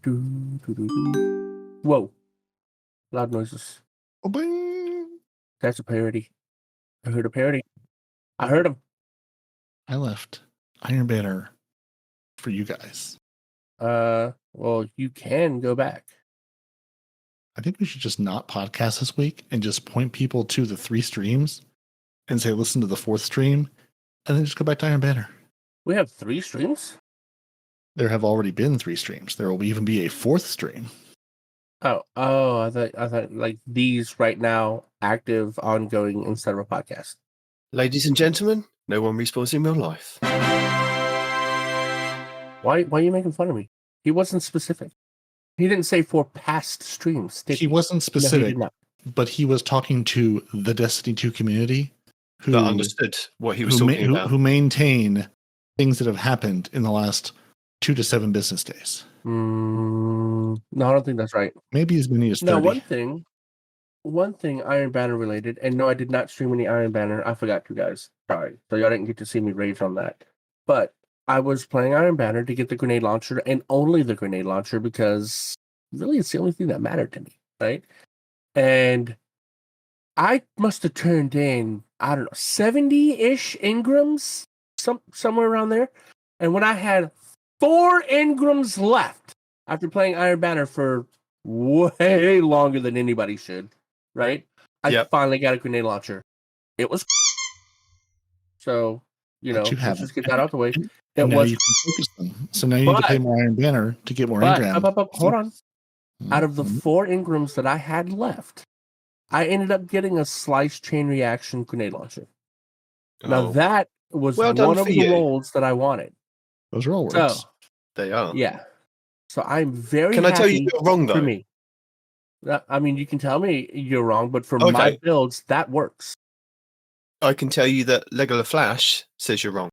Whoa. Loud noises. Oh, bing. That's a parody. I heard a parody. I heard him. I left Iron Banner for you guys. Well, you can go back. I think we should just not podcast this week and just point people to the 3 streams and say, listen to the 4th stream, and then just go back to Iron Banner. We have 3 streams? There have already been 3 streams. There will even be a 4th stream. Oh, I thought like these right now, active, ongoing instead of a podcast. Ladies and gentlemen, no one respawns in real life. Why are you making fun of me? He wasn't specific. He didn't say for past streams. He wasn't specific, No, he did not. but he was talking to the Destiny 2 community who That understood what he was talking about. Who maintain things that have happened in the last 2 to 7 business days. No, I don't think that's right. Maybe as many as 30. No, one thing Iron Banner related, and no, I did not stream any Iron Banner. I forgot to, guys. Sorry. So y'all didn't get to see me rage on that. But I was playing Iron Banner to get the grenade launcher, and only the grenade launcher, because really it's the only thing that mattered to me, right? And I must have turned in, I don't know, 70-ish engrams, somewhere around there. And when I had 4 engrams left after playing Iron Banner for way longer than anybody should, right? I finally got a grenade launcher. It was so, let's just get that out the way. And now you can focus them. So now you need to pay more Iron Banner to get more engrams. Hold on. Out of the 4 engrams that I had left, I ended up getting a slice chain reaction grenade launcher. Now that was one of the rolls that I wanted. Those are all words. So, they are. Yeah. So I'm very Can I tell you you're wrong, though? For me. I mean, you can tell me you're wrong, but for my builds, that works. I can tell you that Lego Flash says you're wrong.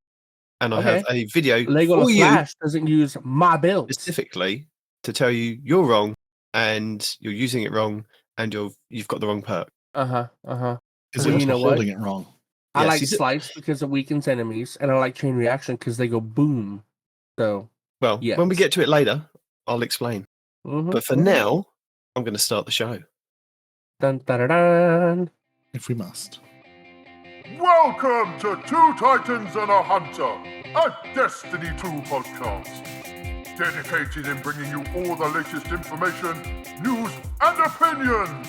And I have a video Lego Flash doesn't use my build specifically to tell you you're wrong and you're using it wrong and you've got the wrong perk. Because you know holding it wrong. I like slice because it weakens enemies, and I like chain reaction because they go boom. So when we get to it later, I'll explain. But for now, I'm going to start the show. Dun, dun, dun, dun. If we must. Welcome to 2 Titans and a Hunter, a Destiny 2 podcast. Dedicated in bringing you all the latest information, news, and opinions.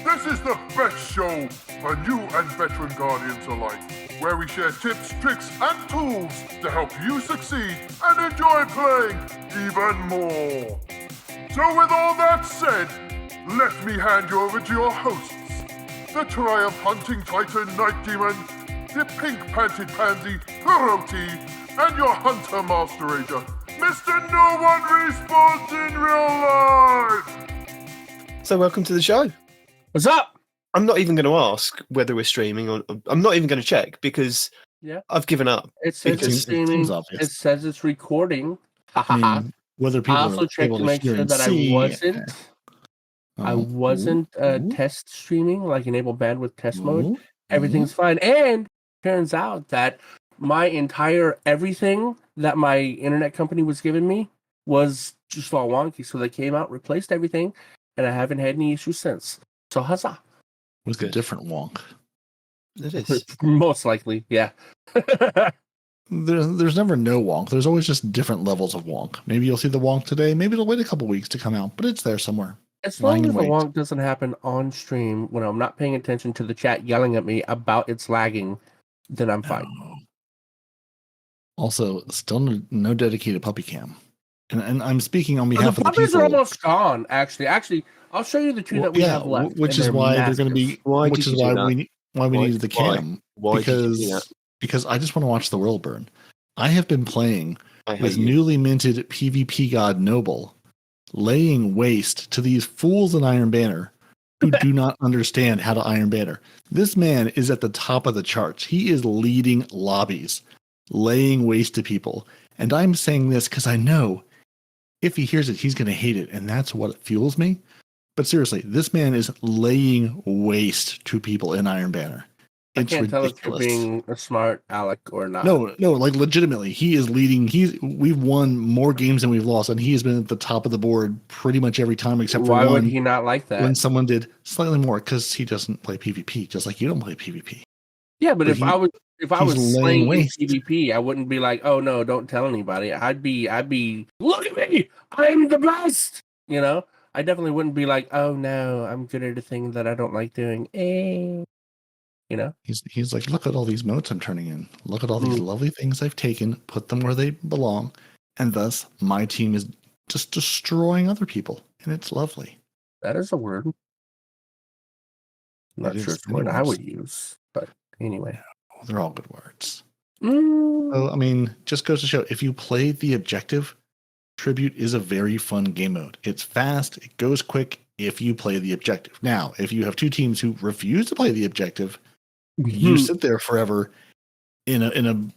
This is the best show for new and veteran Guardians alike, where we share tips, tricks, and tools to help you succeed and enjoy playing even more. So with all that said, let me hand you over to your hosts, the Triumph Hunting Titan Nitedemon, the pink-panted pansy Peroty, and your Hunter Master Ranger, Mr. No One Respawns in Real Life! So welcome to the show. What's up? I'm not even going to ask whether we're streaming, or I'm not even going to check because I've given up. It says it's streaming. It says it's recording. Whether people I also checked to make sure that I wasn't test streaming, like enable bandwidth test mode. Everything's fine. And turns out that my entire everything that my internet company was giving me was just all wonky. So they came out, replaced everything, and I haven't had any issues since. So huzzah. With a different wonk. It is. Most likely, yeah. There's never no wonk. There's always just different levels of wonk. Maybe you'll see the wonk today. Maybe it'll wait a couple weeks to come out, but it's there somewhere. As long as the wonk doesn't happen on stream when I'm not paying attention to the chat yelling at me about its lagging, then I'm fine. Also, still no dedicated puppy cam. And I'm speaking on behalf of the people. The puppies are almost gone, actually. I'll show you the 2 that we have left. Which is why they're going to be. Which is why we needed the cam. Because I just want to watch the world burn. I have been playing with newly minted PvP God Noble, laying waste to these fools in Iron Banner who do not understand how to Iron Banner. This man is at the top of the charts. He is leading lobbies, laying waste to people. And I'm saying this because I know if he hears it, he's going to hate it. And that's what fuels me. But seriously, this man is laying waste to people in Iron Banner. I It's can't tell if you're ridiculous. being a smart Alec or not. No, like legitimately, he is leading. We've won more games than we've lost, and he has been at the top of the board pretty much every time except for Why one. would he not like that? When someone did slightly more, because he doesn't play PvP, just like you don't play PvP. Yeah, but if I was slaying in waste. PvP, I wouldn't be like, oh no, don't tell anybody. I'd be look at me, I'm the best. You know, I definitely wouldn't be like, oh no, I'm good at a thing that I don't like doing. You know, he's like, look at all these motes I'm turning in. Look at all these lovely things I've taken, put them where they belong, and thus my team is just destroying other people, and it's lovely. That is a word. I'm not sure it's a word I would use, but anyway. They're all good words. So, I mean, just goes to show, if you play the objective, Tribute is a very fun game mode. It's fast, it goes quick if you play the objective. Now, if you have two teams who refuse to play the objective, you sit there forever in a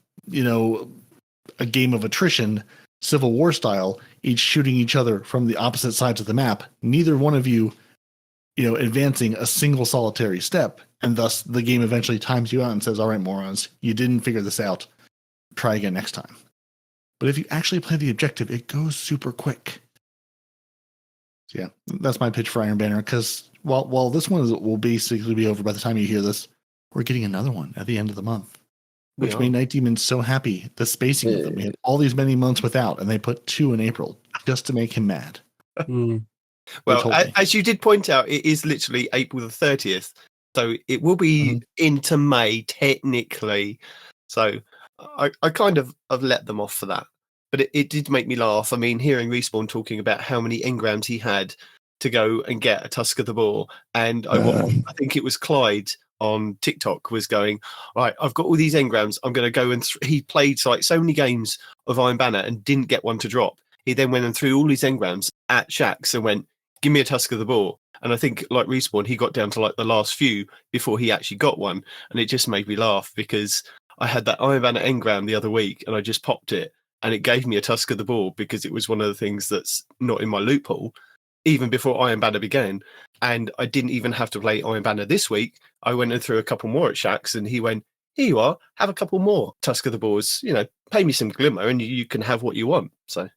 game of attrition, Civil War style, each shooting each other from the opposite sides of the map. Neither one of you, advancing a single solitary step, and thus the game eventually times you out and says, all right, morons, you didn't figure this out. Try again next time. But if you actually play the objective, it goes super quick. So yeah, that's my pitch for Iron Banner, because while this one will basically be over by the time you hear this, we're getting another one at the end of the month, which made Nitedemon so happy. The spacing of them, we had all these many months without, and they put 2 in April just to make him mad. Well, as you did point out, it is literally April the 30th. So it will be into May, technically. So I kind of have let them off for that. But it did make me laugh. I mean, hearing Respawn talking about how many engrams he had to go and get a Tusk of the Boar. And I think it was Clyde on TikTok was going, all right, I've got all these engrams. I'm going to go and he played like so many games of Iron Banner and didn't get one to drop. He then went and threw all his engrams at Shaxx and went, give me a Tusk of the Boar. And I think, like Respawn, he got down to like the last few before he actually got one. And it just made me laugh because I had that Iron Banner engram the other week and I just popped it and it gave me a Tusk of the Boar because it was one of the things that's not in my loophole, even before Iron Banner began. And I didn't even have to play Iron Banner this week. I went and threw a couple more at Shaxx and he went, here you are, have a couple more Tusk of the Boars, pay me some glimmer and you can have what you want. So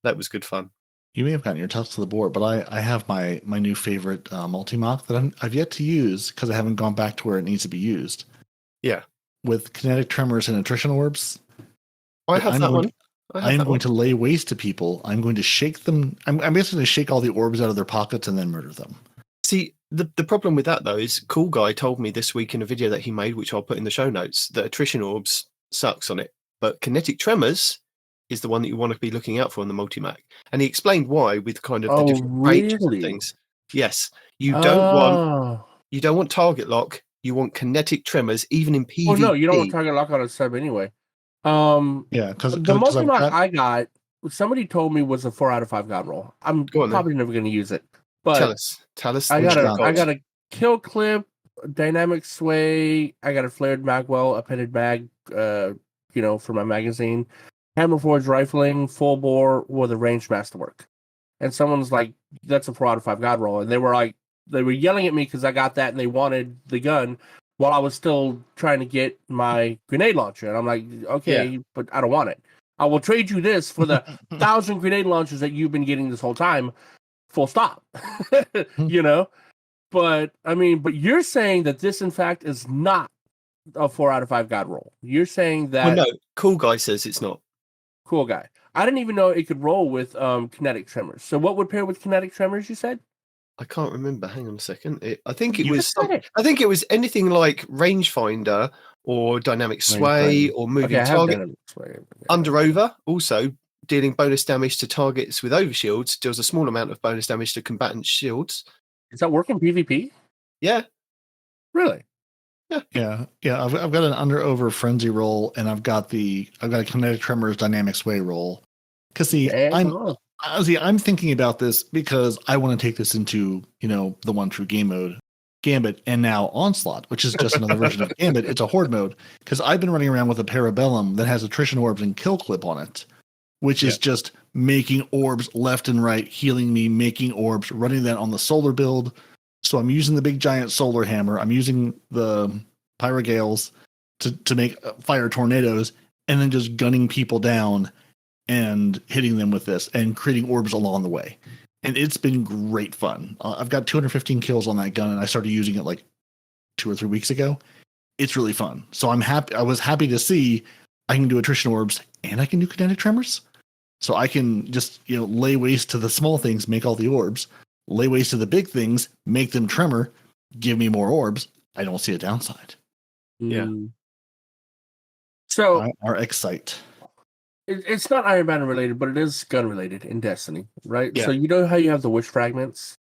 that was good fun. You may have gotten your Tusk to the Board, but I have my new favorite Multimach that I've yet to use because I haven't gone back to where it needs to be used. Yeah. With kinetic tremors and attrition orbs. I have that one. I'm going to lay waste to people. I'm going to shake them. I'm basically going to shake all the orbs out of their pockets and then murder them. See, the problem with that, though, is Cool Guy told me this week in a video that he made, which I'll put in the show notes, that attrition orbs sucks on it. But kinetic tremors is the one that you want to be looking out for in the Multimach. And he explained why with kind of the different ranges of things. Yes. You don't want target lock. You want kinetic tremors, even in PvP. Oh no, you don't want target lock on a sub anyway. Because the Multimach I got, somebody told me was a 4 out of 5 god roll. I'm probably never going to use it. But tell us. I got a kill clip, dynamic sway. I got a flared magwell, a pitted mag, for my magazine. Hammerforge rifling, full bore with a ranged masterwork. And someone's like, that's a 4 out of 5 god roll. And they were yelling at me because I got that and they wanted the gun while I was still trying to get my grenade launcher. And I'm like, okay, but I don't want it. I will trade you this for the 1,000 grenade launchers that you've been getting this whole time. Full stop. But you're saying that this, in fact, is not a 4 out of 5 god roll. You're saying that. Well, no, Cool Guy says it's not. Cool Guy. I didn't even know it could roll with kinetic tremors. So what would pair with kinetic tremors, you said? I can't remember. Hang on a second. I think it was anything like rangefinder or dynamic sway or moving target. Under over, also dealing bonus damage to targets with overshields, deals a small amount of bonus damage to combatant shields. Does that work in PvP? Yeah. Really? Yeah. I've got an under over frenzy roll, and I've got a kinetic tremors dynamic sway roll. Because I'm thinking about this because I want to take this into the one true game mode, Gambit, and now Onslaught, which is just another version of Gambit. It's a horde mode because I've been running around with a Parabellum that has attrition orbs and kill clip on it, which is just making orbs left and right, healing me, making orbs, running that on the solar build. So I'm using the big giant solar hammer. I'm using the pyrogales to make fire tornadoes, and then just gunning people down and hitting them with this and creating orbs along the way. And it's been great fun. I've got 215 kills on that gun, and I started using it like 2 or 3 weeks ago. It's really fun. So I'm happy. I was happy to see I can do attrition orbs and I can do kinetic tremors. So I can just, lay waste to the small things, make all the orbs, lay waste to the big things, make them tremor, give me more orbs. I don't see a downside. Yeah. So our Excite. It's not Iron Banner related, but it is gun related in Destiny, right? Yeah. So you know how you have the wish fragments?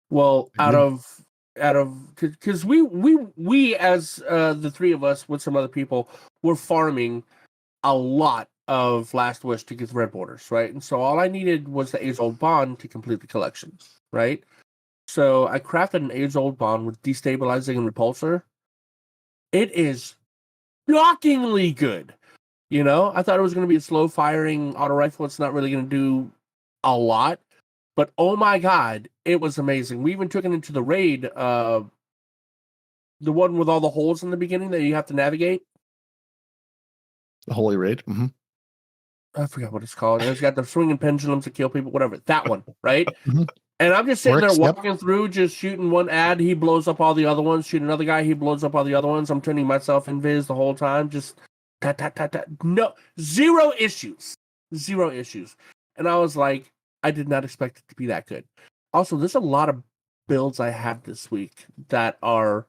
Well, out of because we as the three of us with some other people were farming a lot of Last Wish to get the red borders, right? And so all I needed was the age-old bond to complete the collection, right? So I crafted an age-old bond with destabilizing and repulsor. It is shockingly good. I thought it was going to be a slow-firing auto rifle. It's not really going to do a lot. But, oh my God, it was amazing. We even took it into the raid, the one with all the holes in the beginning that you have to navigate. The Holy Raid? Mm-hmm. I forgot what it's called. And it's got the swinging pendulums to kill people, whatever. That one, right? Mm-hmm. And I'm just sitting there walking through, just shooting one ad. He blows up all the other ones. Shoot another guy. He blows up all the other ones. I'm turning myself invis the whole time. Just... No, zero issues. And I was like, I did not expect it to be that good. Also, there's a lot of builds I have this week that are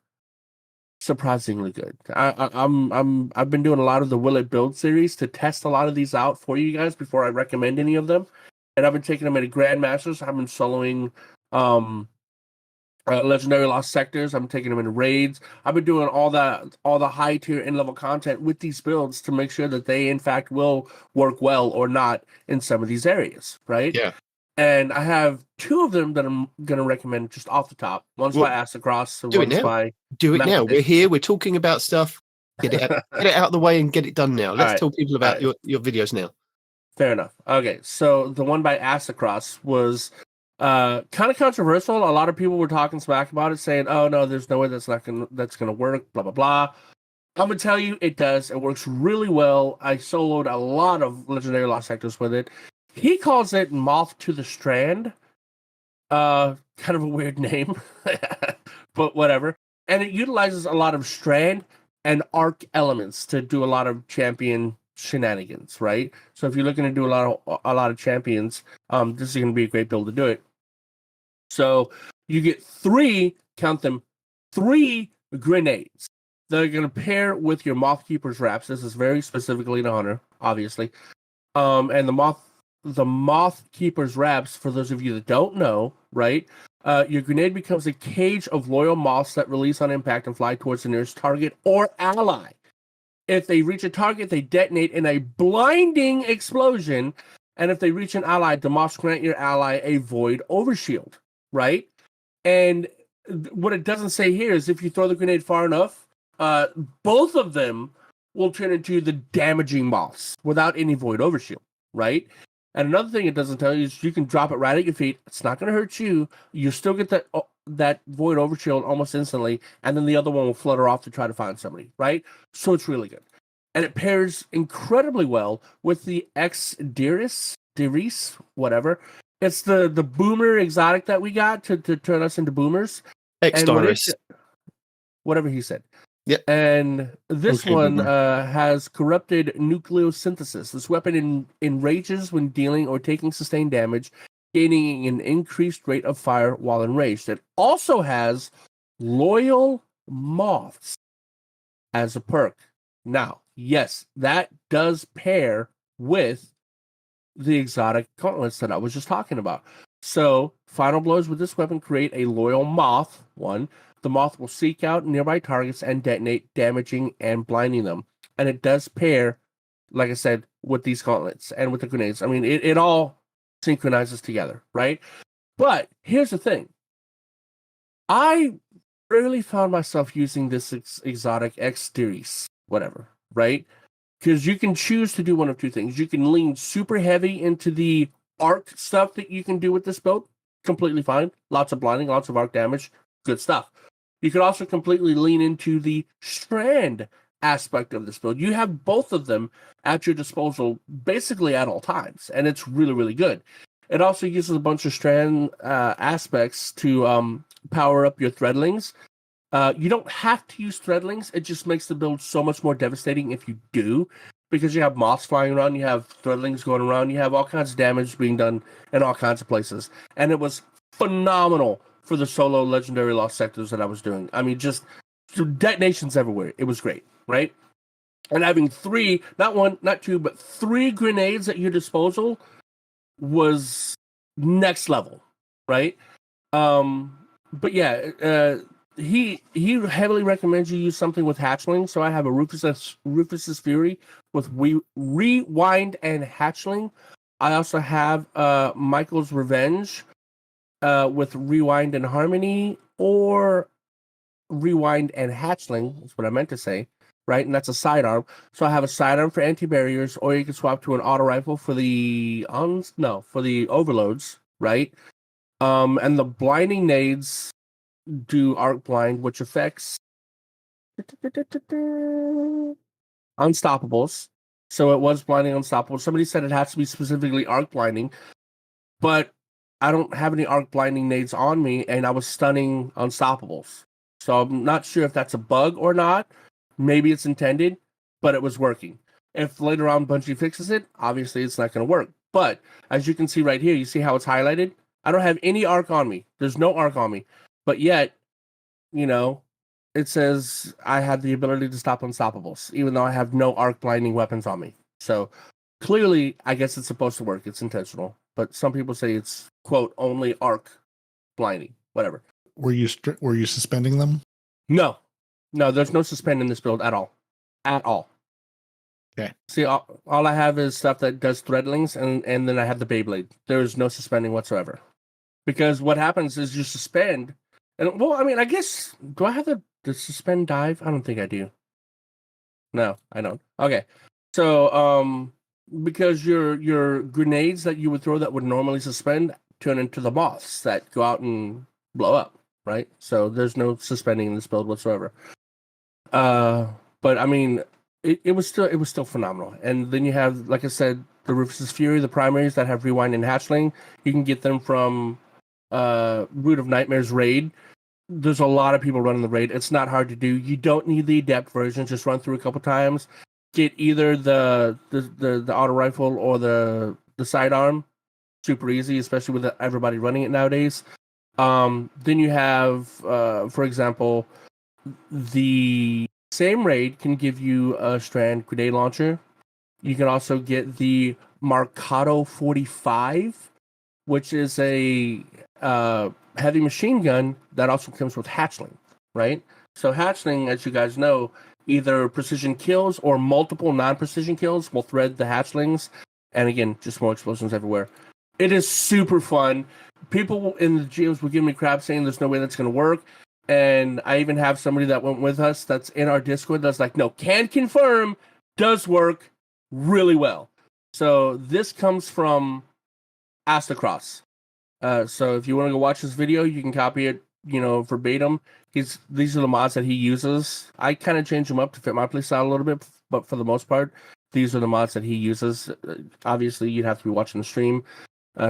surprisingly good. I've been doing a lot of the Will It Build series to test a lot of these out for you guys before I recommend any of them. And I've been taking them into Grandmasters. I've been soloing Legendary Lost Sectors. I'm taking them into raids. I've been doing all the high tier end level content with these builds to make sure that they in fact will work well or not in some of these areas, right? Yeah. And I have 2 of them that I'm gonna recommend just off the top. One's by Acicross, and one's by Do it now. We're here. We're talking about stuff. Get it out of the way and get it done now. Let's tell people about your videos now. Fair enough. Okay, so the one by Acicross was kind of controversial. A lot of people were talking smack about it, saying, "Oh no, there's no way that's gonna work." Blah blah blah. I'm gonna tell you, it does. It works really well. I soloed a lot of Legendary Lost Sectors with it. He calls it Moth to the Strand. Kind of a weird name, but whatever. And it utilizes a lot of strand and arc elements to do a lot of champion shenanigans, right? So if you're looking to do a lot of champions, this is going to be a great build to do it. So you get 3 grenades. They're going to pair with your Moth Keeper's Wraps. This is very specifically in Honor, obviously. And the Moth Keeper's Wraps, for those of you that don't know, right? Your grenade becomes a cage of loyal moths that release on impact and fly towards the nearest target or ally. If they reach a target, they detonate in a blinding explosion. And if they reach an ally, the moths grant your ally a void overshield, right? And what it doesn't say here is if you throw the grenade far enough, both of them will turn into the damaging moths without any void overshield, right? And another thing it doesn't tell you is you can drop it right at your feet. It's not going to hurt you. You still get that void overshield almost instantly, and then the other one will flutter off to try to find somebody, right? So it's really good. And it pairs incredibly well with the Deris, whatever. It's the boomer exotic that we got to turn us into boomers. X-Doris. Whatever he said. Yeah. And this one has corrupted nucleosynthesis. This weapon enrages when dealing or taking sustained damage, gaining an increased rate of fire while enraged. It also has loyal moths as a perk. Now, yes, that does pair with the exotic gauntlets that I was just talking about. So, final blows with this weapon create a loyal moth. The moth will seek out nearby targets and detonate, damaging and blinding them. And it does pair, like I said, with these gauntlets and with the grenades. I mean, it all synchronizes together, right? But here's the thing. I rarely found myself using this exotic X-Series, whatever, right? Because you can choose to do one of 2 things. You can lean super heavy into the arc stuff that you can do with this build. Completely fine. Lots of blinding, lots of arc damage. Good stuff. You could also completely lean into the strand aspect of this build. You have both of them at your disposal basically at all times, and it's really, really good. It also uses a bunch of strand aspects to power up your threadlings. You don't have to use threadlings. It just makes the build so much more devastating if you do, because you have moths flying around, you have threadlings going around, you have all kinds of damage being done in all kinds of places. And it was phenomenal for the solo legendary lost sectors that I was doing. I mean, just detonations everywhere. It was great, right? And having three, not one, not two, but three grenades at your disposal was next level, right? But yeah, he heavily recommends you use something with hatchling. So I have a Rufus's Fury with Rewind and Hatchling. I also have Michael's Revenge with Rewind and Harmony, or Rewind and Hatchling. That's what I meant to say, right? And that's a sidearm. So I have a sidearm for anti-barriers, or you can swap to an auto rifle for the overloads, right? And the blinding nades do arc blind, which affects unstoppables. So it was blinding unstoppable. Somebody said it has to be specifically arc blinding, but I don't have any arc blinding nades on me, and I was stunning unstoppables. So I'm not sure if that's a bug or not. Maybe it's intended, but it was working. If later on Bungie fixes it, obviously it's not going to work. But as you can see right here, you see how it's highlighted? I don't have any arc on me. There's no arc on me. But yet, you know, it says I have the ability to stop unstoppables, even though I have no arc blinding weapons on me. So clearly, I guess it's supposed to work. It's intentional. But some people say it's, quote, only arc blinding. Whatever. Were you suspending them? No, there's no suspend in this build at all. At all. Okay. See, all I have is stuff that does threadlings, and then I have the Beyblade. There is no suspending whatsoever. Because what happens is you suspend, and well, I mean, I guess, do I have the suspend dive? I don't think I do. No, I don't. Okay. So, because your grenades that you would throw that would normally suspend turn into the moths that go out and blow up, right? So there's no suspending in this build whatsoever. But I mean, it was still phenomenal. And then you have, like I said, the Rufus's Fury, the primaries that have Rewind and Hatchling. You can get them from Root of Nightmares raid. There's a lot of people running the raid. It's not hard to do. You don't need the adept version. Just run through a couple times. Get either the auto rifle or the sidearm. Super easy, especially with everybody running it nowadays. Then you have, for example, the same raid can give you a strand grenade launcher. You can also get the Marcato 45, which is a heavy machine gun that also comes with hatchling, right? So hatchling, as you guys know, either precision kills or multiple non-precision kills will thread the hatchlings, and again, just more explosions everywhere. It is super fun. People in the gyms would give me crap saying there's no way that's going to work. And I even have somebody that went with us that's in our Discord that's like, no, can confirm, does work really well. So this comes from Astacross. So if you want to go watch this video, you can copy it, verbatim. These are the mods that he uses. I kind of change them up to fit my playstyle a little bit, but for the most part, these are the mods that he uses. Obviously, you'd have to be watching the stream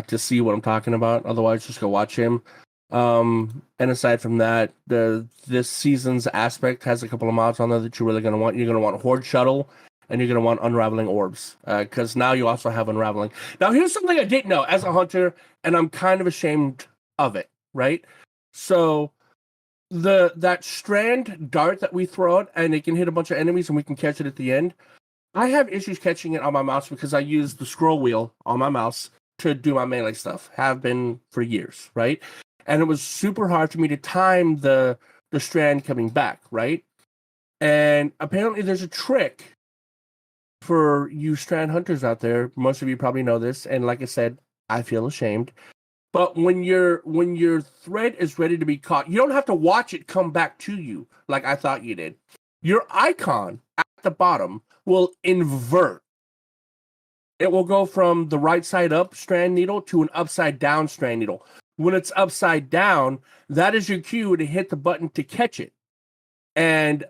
to see what I'm talking about. Otherwise, just go watch him. And aside from that, this season's aspect has a couple of mods on there that you're really going to want. You're going to want Horde Shuttle, and you're going to want Unraveling Orbs, because now you also have Unraveling. Now, here's something I didn't know as a hunter, and I'm kind of ashamed of it, right? So that strand dart that we throw out, and it can hit a bunch of enemies, and we can catch it at the end. I have issues catching it on my mouse because I use the scroll wheel on my mouse to do my melee stuff. Have been for years, right? And it was super hard for me to time the strand coming back, right? And apparently there's a trick for you strand hunters out there. Most of you probably know this, and like I said, I feel ashamed. But when your thread is ready to be caught, you don't have to watch it come back to you like I thought you did. Your icon at the bottom will invert. It will go from the right side up strand needle to an upside down strand needle. when it's upside down, that is your cue to hit the button to catch it. And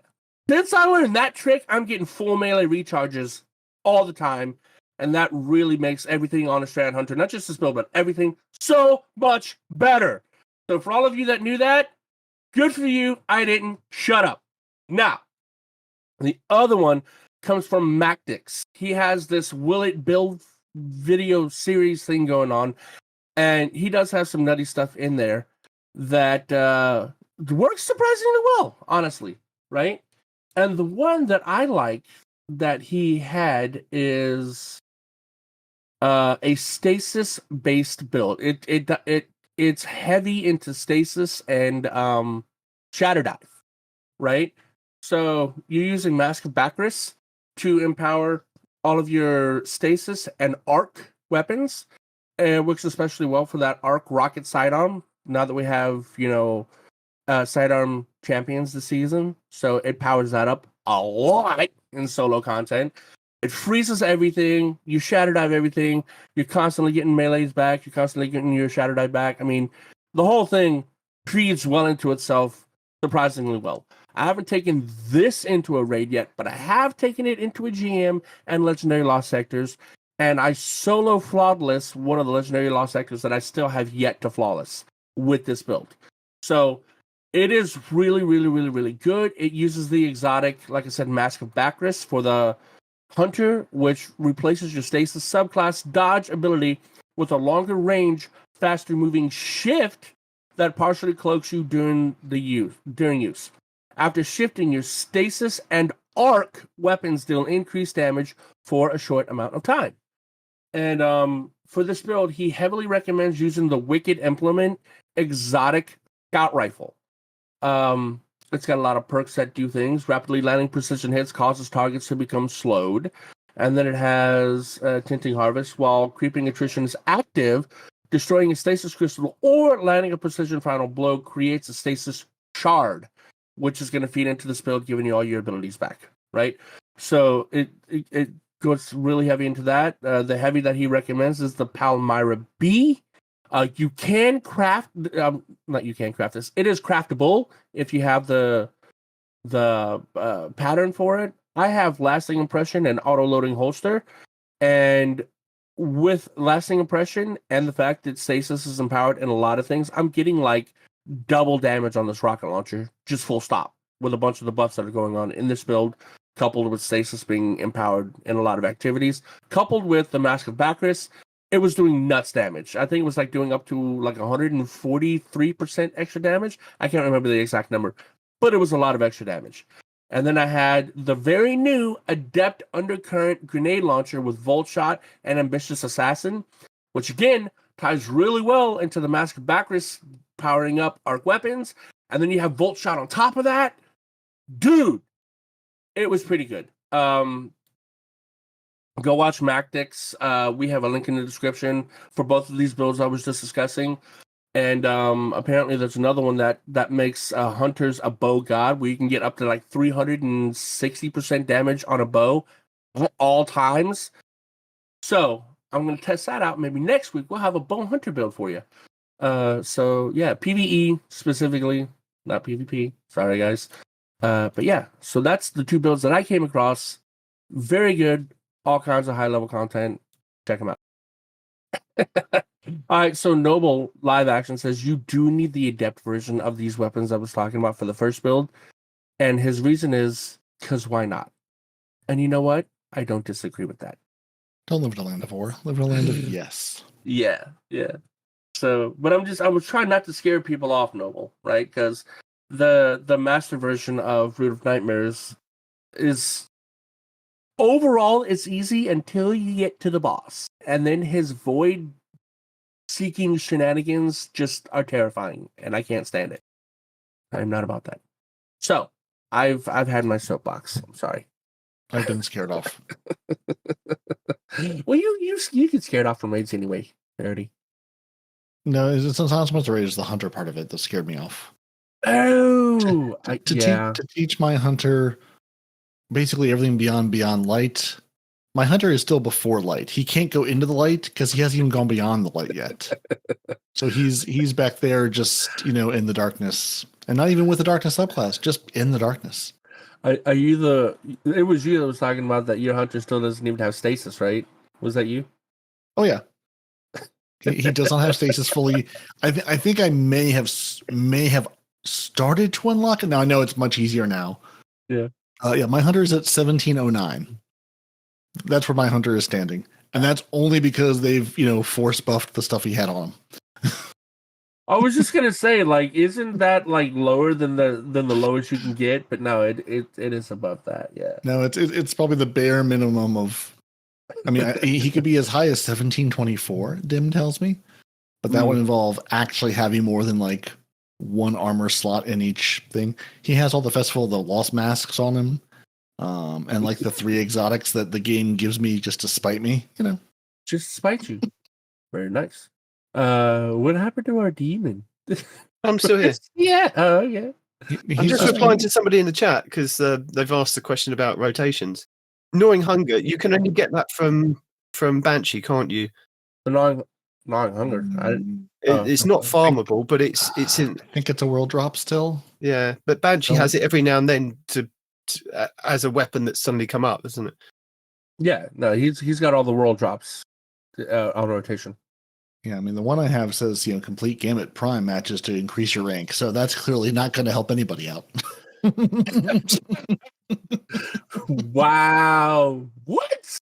since I learned that trick, I'm getting full melee recharges all the time. And that really makes everything on a Strand Hunter, not just this build, but everything so much better. So for all of you that knew that, good for you. I didn't. Shut up. Now, the other one comes from Mactix. He has this Will It Build video series thing going on. And he does have some nutty stuff in there that works surprisingly well, honestly, right? And the one that I like that he had is a stasis-based build. It's heavy into stasis and shatter dive, right? So you're using Mask of Bacchus to empower all of your stasis and arc weapons. And it works especially well for that arc rocket sidearm. Now that we have, sidearm champions this season, so it powers that up a lot in solo content. It freezes everything. You shatter dive everything. You're constantly getting melees back. You're constantly getting your shatter dive back. I mean, the whole thing feeds well into itself surprisingly well. I haven't taken this into a raid yet, but I have taken it into a GM and Legendary Lost Sectors. And I solo flawless one of the Legendary Lost Sectors that I still have yet to flawless with this build. So it is really, really, really, really good. It uses the exotic, like I said, Mask of Bacchus for the Hunter, which replaces your stasis subclass dodge ability with a longer range, faster moving shift that partially cloaks you during use. After shifting, your stasis and arc weapons deal increased damage for a short amount of time. And for this build, he heavily recommends using the Wicked Implement exotic scout rifle. It's got a lot of perks that do things. Rapidly landing precision hits causes targets to become slowed. And then it has Tinting Harvest. While creeping attrition is active, destroying a stasis crystal or landing a precision final blow creates a stasis shard, which is going to feed into this build, giving you all your abilities back, right? So it goes really heavy into that. The heavy that he recommends is the Palmyra B. You can craft, not you can craft this. It is craftable if you have the pattern for it. I have lasting impression and auto loading holster, and with lasting impression and the fact that stasis is empowered in a lot of things, I'm getting like double damage on this rocket launcher, just full stop, with a bunch of the buffs that are going on in this build, coupled with stasis being empowered in a lot of activities, coupled with the Mask of Bacchus. It was doing nuts damage. I think it was like doing up to like 143% extra damage. I can't remember the exact number, but it was a lot of extra damage. And then I had the very new Adept Undercurrent grenade launcher with Volt Shot and Ambitious Assassin, which again ties really well into the Mask of Bacchus powering up arc weapons. And then you have Volt Shot on top of that. Dude, it was pretty good. Go watch Mactix. We have a link in the description for both of these builds I was just discussing. And apparently there's another one that makes hunters a bow god, where you can get up to like 360% damage on a bow at all times. So I'm going to test that out. Maybe next week we'll have a bow hunter build for you. So yeah, PvE specifically, not PvP. Sorry, guys. But yeah, so that's the two builds that I came across. Very good. All kinds of high-level content. Check them out. All right, so Noble Live Action says you do need the adept version of these weapons I was talking about for the first build. And his reason is, because why not? And you know what? I don't disagree with that. Don't live in a land of war. Live in a land of yes. Yeah. So, but I was trying not to scare people off, Noble, right? Because the master version of Root of Nightmares is... Overall, it's easy until you get to the boss. And then his void-seeking shenanigans just are terrifying, and I can't stand it. I'm not about that. So, I've had my soapbox. I'm sorry. I've been scared off. Well, you get scared off from raids anyway, Peroty. No, it's not so much the raid, it's the hunter part of it that scared me off. Oh! To teach my hunter... basically everything beyond light My hunter is still before light. He can't go into the light because he hasn't even gone beyond the light yet. So he's back there just, in the darkness. And not even with the darkness subclass, just in the darkness. Are you it was you that was talking about that your hunter still doesn't even have stasis, right? Was that you? Oh, yeah. He does not have stasis fully. I think I may have started to unlock it. Now I know it's much easier now. Yeah. My hunter is at 1709. That's where my hunter is standing. And that's only because they've, force buffed the stuff he had on him. I was just gonna say, isn't that lower than the lowest you can get? But no, it is above that. Yeah. No, it's probably the bare minimum of. I mean, he could be as high as 1724. Dim tells me, but that would involve actually having more than one armor slot in each thing. He has all the Festival of the Lost Masks on him, and the 3 exotics that the game gives me just to spite me. Just to spite you. Very nice. What happened to our demon? I'm still here. Yeah. Oh, yeah. I'm just replying to somebody in the chat because they've asked the question about rotations. Gnawing Hunger, you can only get that from Banshee, can't you? The gnawing hunger. It's not farmable, but it's in. I think it's a world drop still. Yeah, but Banshee has it every now and then to as a weapon that's suddenly come up, isn't it? Yeah, no, he's got all the world drops on rotation. Yeah, I mean the one I have says complete gamut prime matches to increase your rank, so that's clearly not going to help anybody out. Wow! What?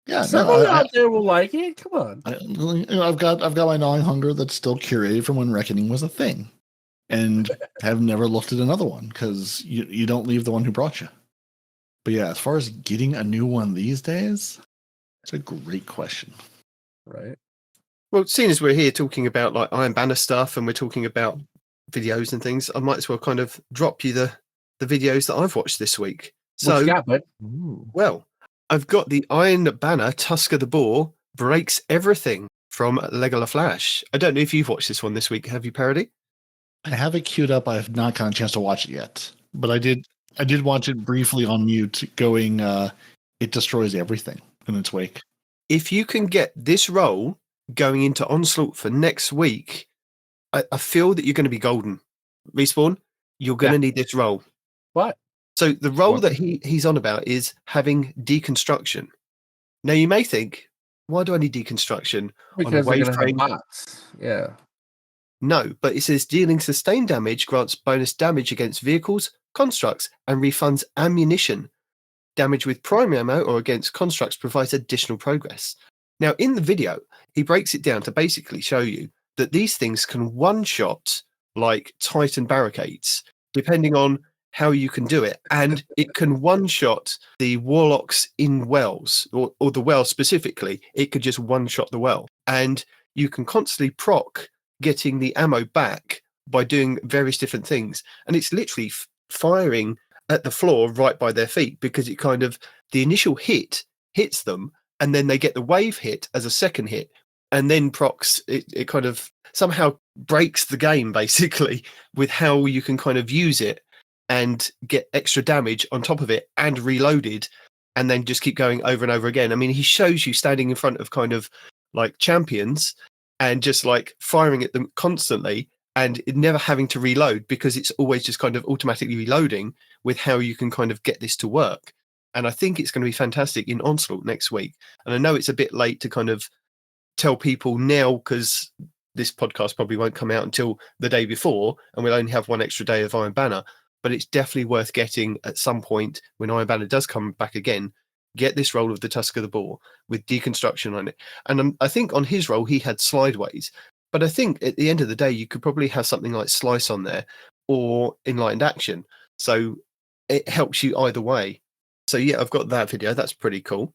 Yeah, someone out there will like it. Come on. I've got my gnawing hunger that's still curated from when reckoning was a thing, and have never looked at another one because you don't leave the one who brought you. But yeah, as far as getting a new one these days, it's a great question. Right. Well, seeing as we're here talking about Iron Banner stuff and we're talking about videos and things, I might as well kind of drop you the videos that I've watched this week. So, what you got, bud? Well, I've got the Iron Banner Tusk of the Boar Breaks Everything from Legola Flash. I don't know if you've watched this one this week. Have you, Peroty? I have it queued up. I have not gotten a chance to watch it yet, but I did watch it briefly on mute. Going, it destroys everything in its wake. If you can get this role going into Onslaught for next week, I feel that you're going to be golden. Respawn, you're going to need this role. What? So the role that he's on about is having deconstruction. Now you may think, why do I need deconstruction because on a wave train? Yeah. No, but it says dealing sustained damage grants bonus damage against vehicles, constructs, and refunds ammunition. Damage with primary ammo or against constructs provides additional progress. Now in the video, he breaks it down to basically show you that these things can one-shot like Titan barricades, depending on how you can do it. And it can one-shot the warlocks in wells, or the well specifically. It could just one-shot the well. And you can constantly proc getting the ammo back by doing various different things. And it's literally firing at the floor right by their feet, because it kind of, the initial hit hits them, and then they get the wave hit as a second hit. And then procs, it kind of somehow breaks the game, basically, with how you can kind of use it and get extra damage on top of it and reloaded, and then just keep going over and over again. I mean, he shows you standing in front of kind of like champions and just like firing at them constantly and never having to reload, because it's always just kind of automatically reloading, with how you can kind of get this to work. And I think it's going to be fantastic in Onslaught next week. And I know it's a bit late to kind of tell people now, because this podcast probably won't come out until the day before, and we'll only have one extra day of Iron Banner. But it's definitely worth getting at some point when Iron Banner does come back again. Get this roll of the Tusk of the Boar with deconstruction on it. And I think on his roll, he had slideways. But I think at the end of the day, you could probably have something like Slice on there or Enlightened Action. So it helps you either way. So yeah, I've got that video. That's pretty cool.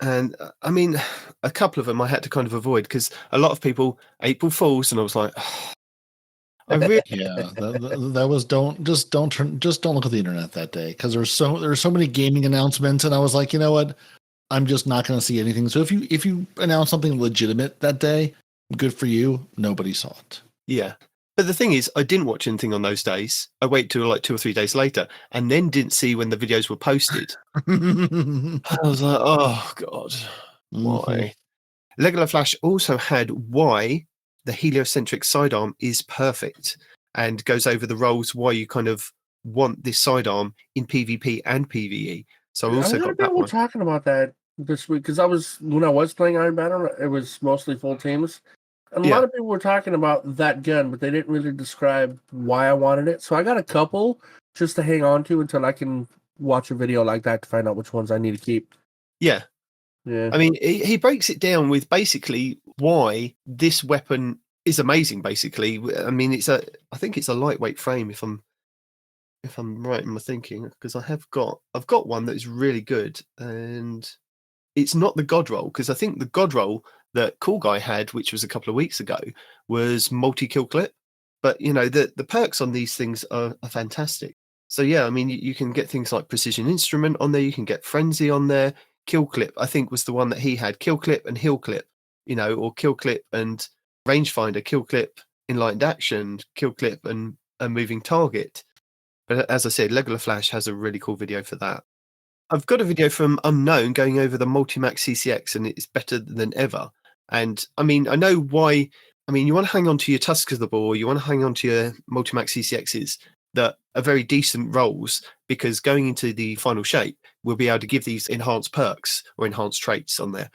And I mean, a couple of them I had to kind of avoid, because a lot of people, April Fools, and I was like, yeah, that was don't look at the internet that day, because there were so many gaming announcements, and I was like, you know what, I'm just not going to see anything. So if you announce something legitimate that day, good for you. Nobody saw it. Yeah, But the thing is, I didn't watch anything on those days. I waited till like 2 or 3 days later, and then didn't see when the videos were posted. I was like, oh god, why? Legola Flash also had why the heliocentric sidearm is perfect, and goes over the roles why you kind of want this sidearm in PvP and PvE. So I also got that one. We're talking about that this week because when I was playing Iron Banner, it was mostly full teams. And a lot of people were talking about that gun, but they didn't really describe why I wanted it. So I got a couple just to hang on to until I can watch a video like that to find out which ones I need to keep. Yeah. Yeah. I mean, he breaks it down with basically why this weapon is amazing, basically. I mean, I think it's a lightweight frame if I'm right in my thinking, because I've got one that is really good, and it's not the God Roll, because I think the God Roll that Cool Guy had, which was a couple of weeks ago, was multi-kill clip. But, you know, the perks on these things are fantastic. So, yeah, I mean, you can get things like Precision Instrument on there. You can get Frenzy on there. Kill Clip, I think, was the one that he had. Kill Clip and Heal Clip, you know, or Kill Clip and Rangefinder, Kill Clip, Enlightened Action, Kill Clip and a Moving Target. But as I said, Legola Flash has a really cool video for that. I've got a video from Unknown going over the Multimach CCX, and it's better than ever. And I mean, I know why. I mean, you want to hang on to your Tusk of the Boar, you want to hang on to your Multimach CCXs that are very decent rolls, because going into the final shape, we'll be able to give these enhanced perks or enhanced traits on there.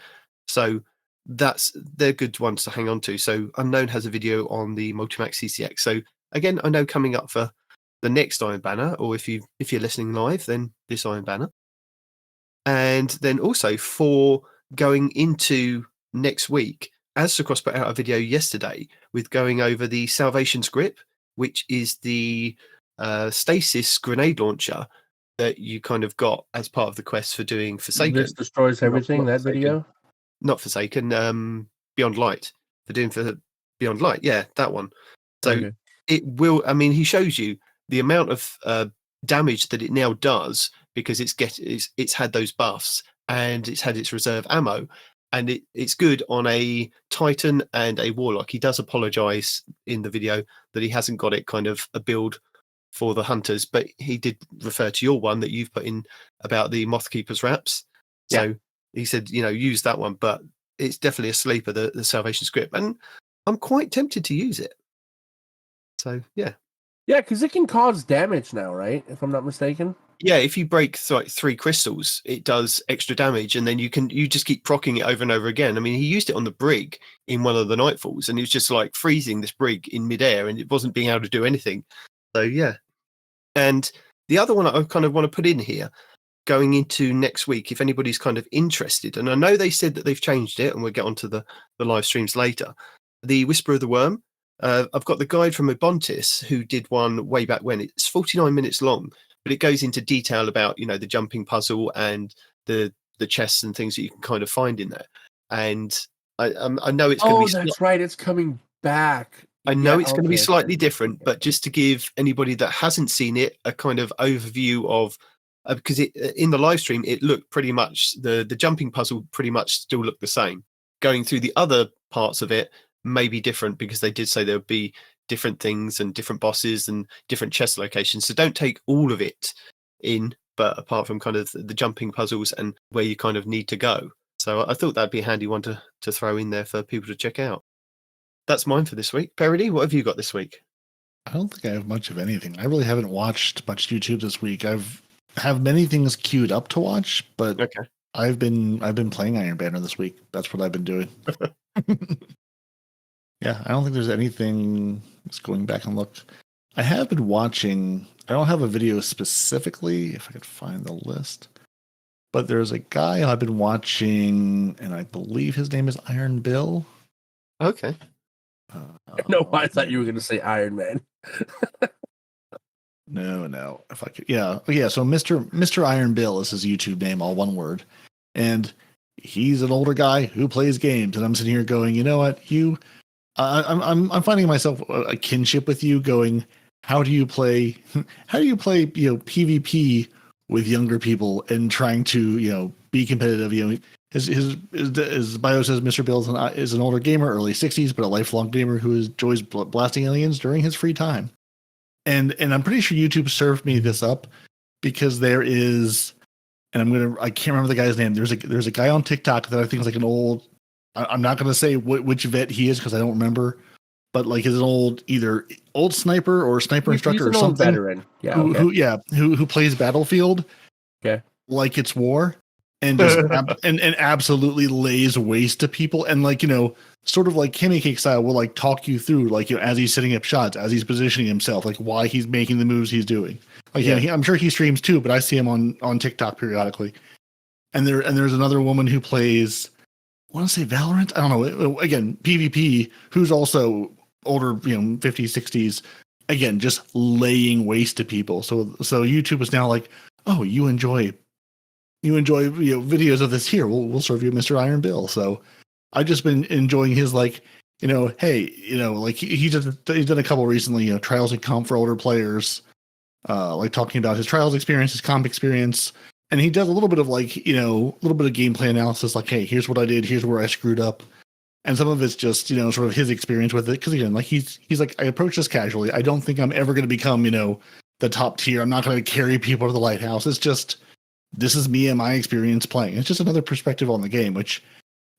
So they're good ones to hang on to. So Unknown has a video on the Multimach CCX. So again, I know coming up for the next Iron Banner, or if you're listening live, then this Iron Banner. And then also for going into next week, Aztecross put out a video yesterday with going over the Salvation's Grip, which is the stasis grenade launcher that you kind of got as part of the quest for doing Forsaken. This destroys everything, that video? Not Forsaken, Beyond Light. For doing for Beyond Light, yeah, that one. So it will, I mean, he shows you the amount of damage that it now does, because it's had those buffs and it's had its reserve ammo, and it's good on a Titan and a Warlock. He does apologise in the video that he hasn't got it kind of a build for the Hunters, but he did refer to your one that you've put in about the Mothkeeper's wraps. So he said, you know, use that one, but it's definitely a sleeper, the Salvation Script, and I'm quite tempted to use it. So, yeah. Yeah, because it can cause damage now, right? If I'm not mistaken. Yeah, if you break like 3 crystals, it does extra damage, and then you just keep proccing it over and over again. I mean, he used it on the brig in one of the Nightfalls, and he was just like freezing this brig in midair, and it wasn't being able to do anything. So yeah. And the other one I kind of want to put in here, going into next week, if anybody's kind of interested, and I know they said that they've changed it, and we'll get onto the live streams later. The Whisper of the Worm. I've got the guide from Ebontis, who did one way back when. It's 49 minutes long, but it goes into detail about, you know, the jumping puzzle and the chests and things that you can kind of find in there. And I know it's going to be... that's right. It's coming back. I know it's going to be slightly different, but just to give anybody that hasn't seen it a kind of overview of... because in the live stream, it looked pretty much... The jumping puzzle pretty much still looked the same. Going through the other parts of it may be different, because they did say there would be different things and different bosses and different chest locations. So don't take all of it in, but apart from kind of the jumping puzzles and where you kind of need to go. So I thought that'd be a handy one to throw in there for people to check out. That's mine for this week. Peroty, what have you got this week? I don't think I have much of anything. I really haven't watched much YouTube this week. Have many things queued up to watch, but okay. I've been playing Iron Banner this week. That's what I've been doing. Yeah, I don't think there's anything. Just going back and look. I have been watching. I don't have a video specifically, if I could find the list. But there's a guy I've been watching, and I believe his name is Iron Bill. Okay. No, I thought you were going to say Iron Man. No. If I could, yeah. So Mr. Iron Bill is his YouTube name, all one word, and he's an older guy who plays games. And I'm sitting here going, you know what, I'm finding myself a kinship with you. Going, how do you play? PvP with younger people and trying to be competitive? his bio says Mr. Bill is an older gamer, early 60s, but a lifelong gamer who enjoys blasting aliens during his free time. And I'm pretty sure YouTube served me this up because there is, and I can't remember the guy's name. There's a guy on TikTok that I think is like an old. I'm not gonna say which vet he is because I don't remember, but like is an either old sniper or sniper instructor or something. Veteran, who plays Battlefield, like it's war, and just and absolutely lays waste to people, and like sort of like Kimmy Cake style will like talk you through like as he's setting up shots, as he's positioning himself, like why he's making the moves he's doing. Like I'm sure he streams too, but I see him on TikTok periodically. And there's another woman who plays, I want to say Valorant. I don't know. Again, PvP, who's also older, 50s, 60s. Again, just laying waste to people. So YouTube is now like, oh, you enjoy videos of this here. We'll serve you Mr. Iron Bill. So I've just been enjoying his like, hey, like he's done a couple recently, trials and comp for older players, like talking about his trials experience, his comp experience. And he does a little bit of like, a little bit of gameplay analysis, like, hey, here's what I did, here's where I screwed up. And some of it's just, sort of his experience with it. Because again, like he's like, I approach this casually. I don't think I'm ever going to become, the top tier. I'm not going to carry people to the lighthouse. It's just, this is me and my experience playing. It's just another perspective on the game, which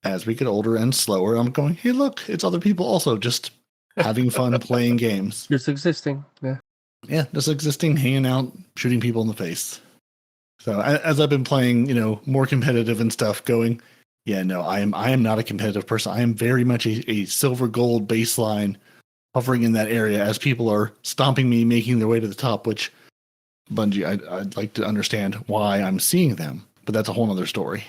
as we get older and slower, I'm going, hey, look, it's other people also just having fun playing games. Just existing. Yeah. Yeah, just existing, hanging out, shooting people in the face. So as I've been playing, more competitive and stuff, going, yeah, no, I am not a competitive person. I am very much a silver gold baseline, hovering in that area as people are stomping me, making their way to the top. Which Bungie, I'd like to understand why I'm seeing them, but that's a whole other story.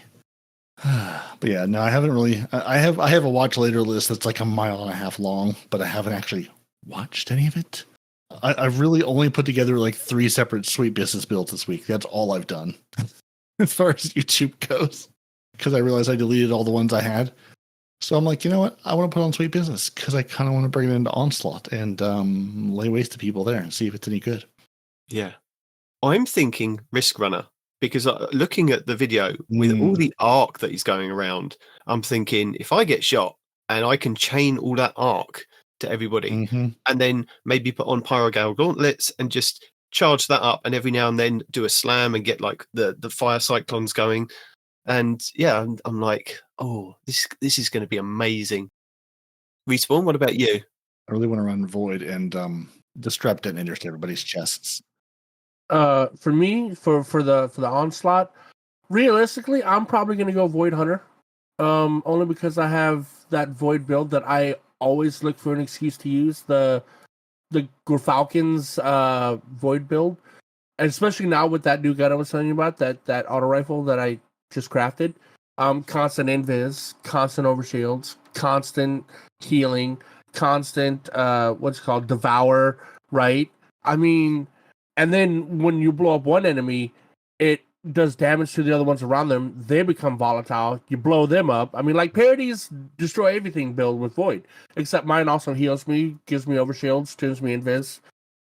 But yeah, no, I haven't really. I have a watch later list that's like 1.5 miles long, but I haven't actually watched any of it. I've really only put together like 3 separate Sweet Business builds this week. That's all I've done as far as YouTube goes, because I realized I deleted all the ones I had. So I'm like, you know what? I want to put on Sweet Business because I kind of want to bring it into Onslaught and lay waste to people there and see if it's any good. Yeah. I'm thinking Risk Runner because looking at the video with all the arc that is going around, I'm thinking if I get shot and I can chain all that arc to everybody and then maybe put on Pyrogal gauntlets and just charge that up and every now and then do a slam and get like the fire cyclones going. And yeah, I'm like, oh, this is going to be amazing. Respawn, what about you? I really want to run Void and disrupt detonators to everybody's chests. For me, for the Onslaught, realistically, I'm probably going to go Void Hunter. Only because I have that Void build that I always look for an excuse to use, the Falcon's Void build, and especially now with that new gun I was telling you about, that auto rifle that I just crafted. Constant invis, constant overshields, constant healing, constant devour, right? I mean, and then when you blow up one enemy, it does damage to the other ones around them. They become volatile. You blow them up. I mean, like Peroty's destroy everything build with Void, except mine also heals me, gives me overshields, turns me invis.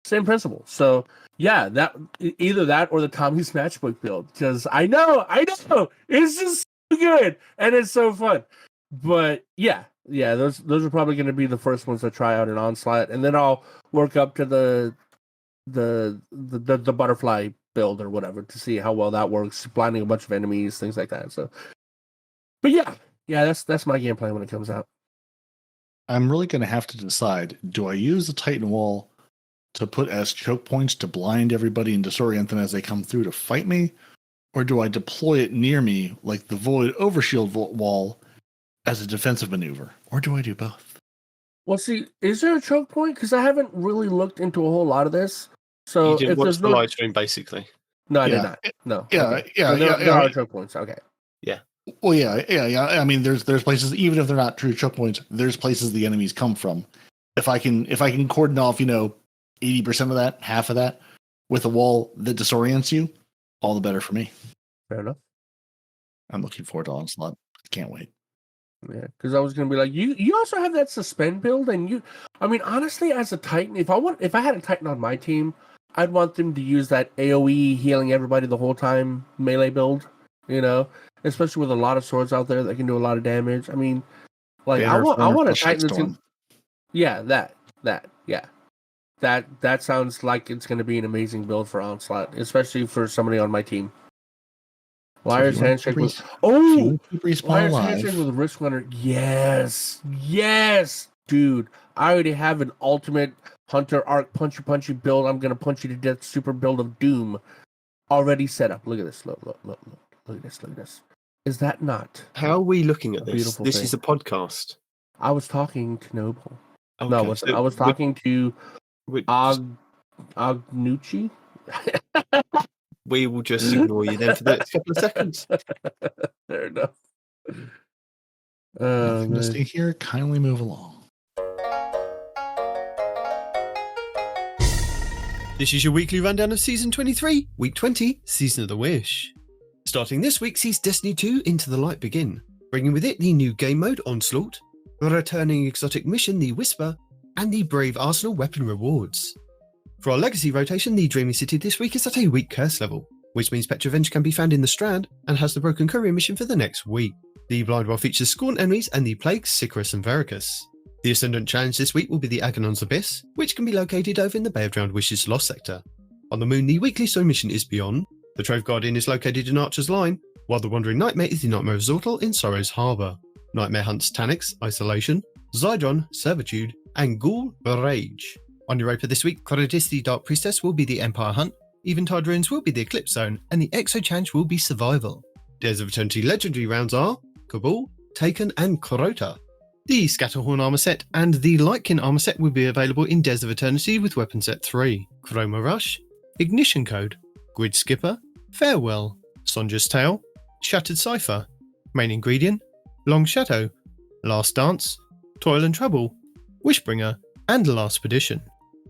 Same principle. So yeah, that either that or the Tommy's Matchbook build, because I know it's just so good and it's so fun. But yeah, those are probably going to be the first ones I try out in Onslaught, and then I'll work up to the butterfly build or whatever to see how well that works, blinding a bunch of enemies, things like that. So, but yeah, that's my game plan when it comes out. I'm really going to have to decide: do I use the Titan Wall to put as choke points to blind everybody and disorient them as they come through to fight me, or do I deploy it near me like the Void Overshield Wall as a defensive maneuver, or do I do both? Well, see, is there a choke point? Because I haven't really looked into a whole lot of this. So you didn't watch the live stream, basically. No, I did not. No. Yeah, okay. yeah, so there are choke points. Okay. Yeah. Well, yeah. I mean, there's places, even if they're not true choke points, there's places the enemies come from. If I can cordon off, 80% of that, half of that, with a wall that disorients you, all the better for me. Fair enough. I'm looking forward to Onslaught. Can't wait. Yeah, because I was gonna be like, you also have that suspend build, and honestly, as a Titan, if I had a Titan on my team, I'd want them to use that AoE healing everybody the whole time melee build, especially with a lot of swords out there that can do a lot of damage. I mean, like I Banner want a for Titan that's Shitstorm. that sounds like it's going to be an amazing build for Onslaught, especially for somebody on my team. Liar's Handshake with Liar's Handshake with Risk Runner. Yes, dude. I already have an ultimate Hunter Arc punchy build. I'm gonna punch you to death. Super build of Doom already set up. Look at this. Look at this. Is that not? How are we looking at this? Beautiful This thing? is a podcast. I was talking to Noble. Okay, No, I was talking to Agnucci. We will just ignore you then for the next couple of seconds. Fair enough. Nothing to see here. Kindly move along. This is your weekly rundown of Season 23, Week 20, Season of the Wish. Starting this week sees Destiny 2 Into the Light begin, bringing with it the new game mode Onslaught, the returning exotic mission The Whisper, and the Brave Arsenal weapon rewards. For our legacy rotation, the Dreaming City this week is at a weak curse level, which means Petrovenge can be found in the Strand and has the Broken Courier mission for the next week. The Blind Well features Scorn enemies and the Plagues Sicarus and Veracus. The Ascendant challenge this week will be the Agonon's Abyss, which can be located over in the Bay of Drowned Wishes Lost sector. On the Moon, the weekly story mission is Beyond. The Trove Guardian is located in Archer's Line, while the Wandering Nightmare is the Nightmare of Zortal in Sorrow's Harbour. Nightmare hunts Tanix, Isolation, Zydron, Servitude, and Ghoul, Rage. On Europa this week, Coradis the Dark Priestess will be the Empire Hunt, Eventide Ruins will be the Eclipse Zone, and the Exo Challenge will be Survival. Days of Eternity legendary rounds are Cabal, Taken, and Crota. The Scatterhorn armor set and the Lightkin armor set will be available in Days of Eternity with Weapon Set 3, Chroma Rush, Ignition Code, Grid Skipper, Farewell, Sonja's Tale, Shattered Cipher, Main Ingredient, Long Shadow, Last Dance, Toil and Trouble, Wishbringer, and Last Perdition.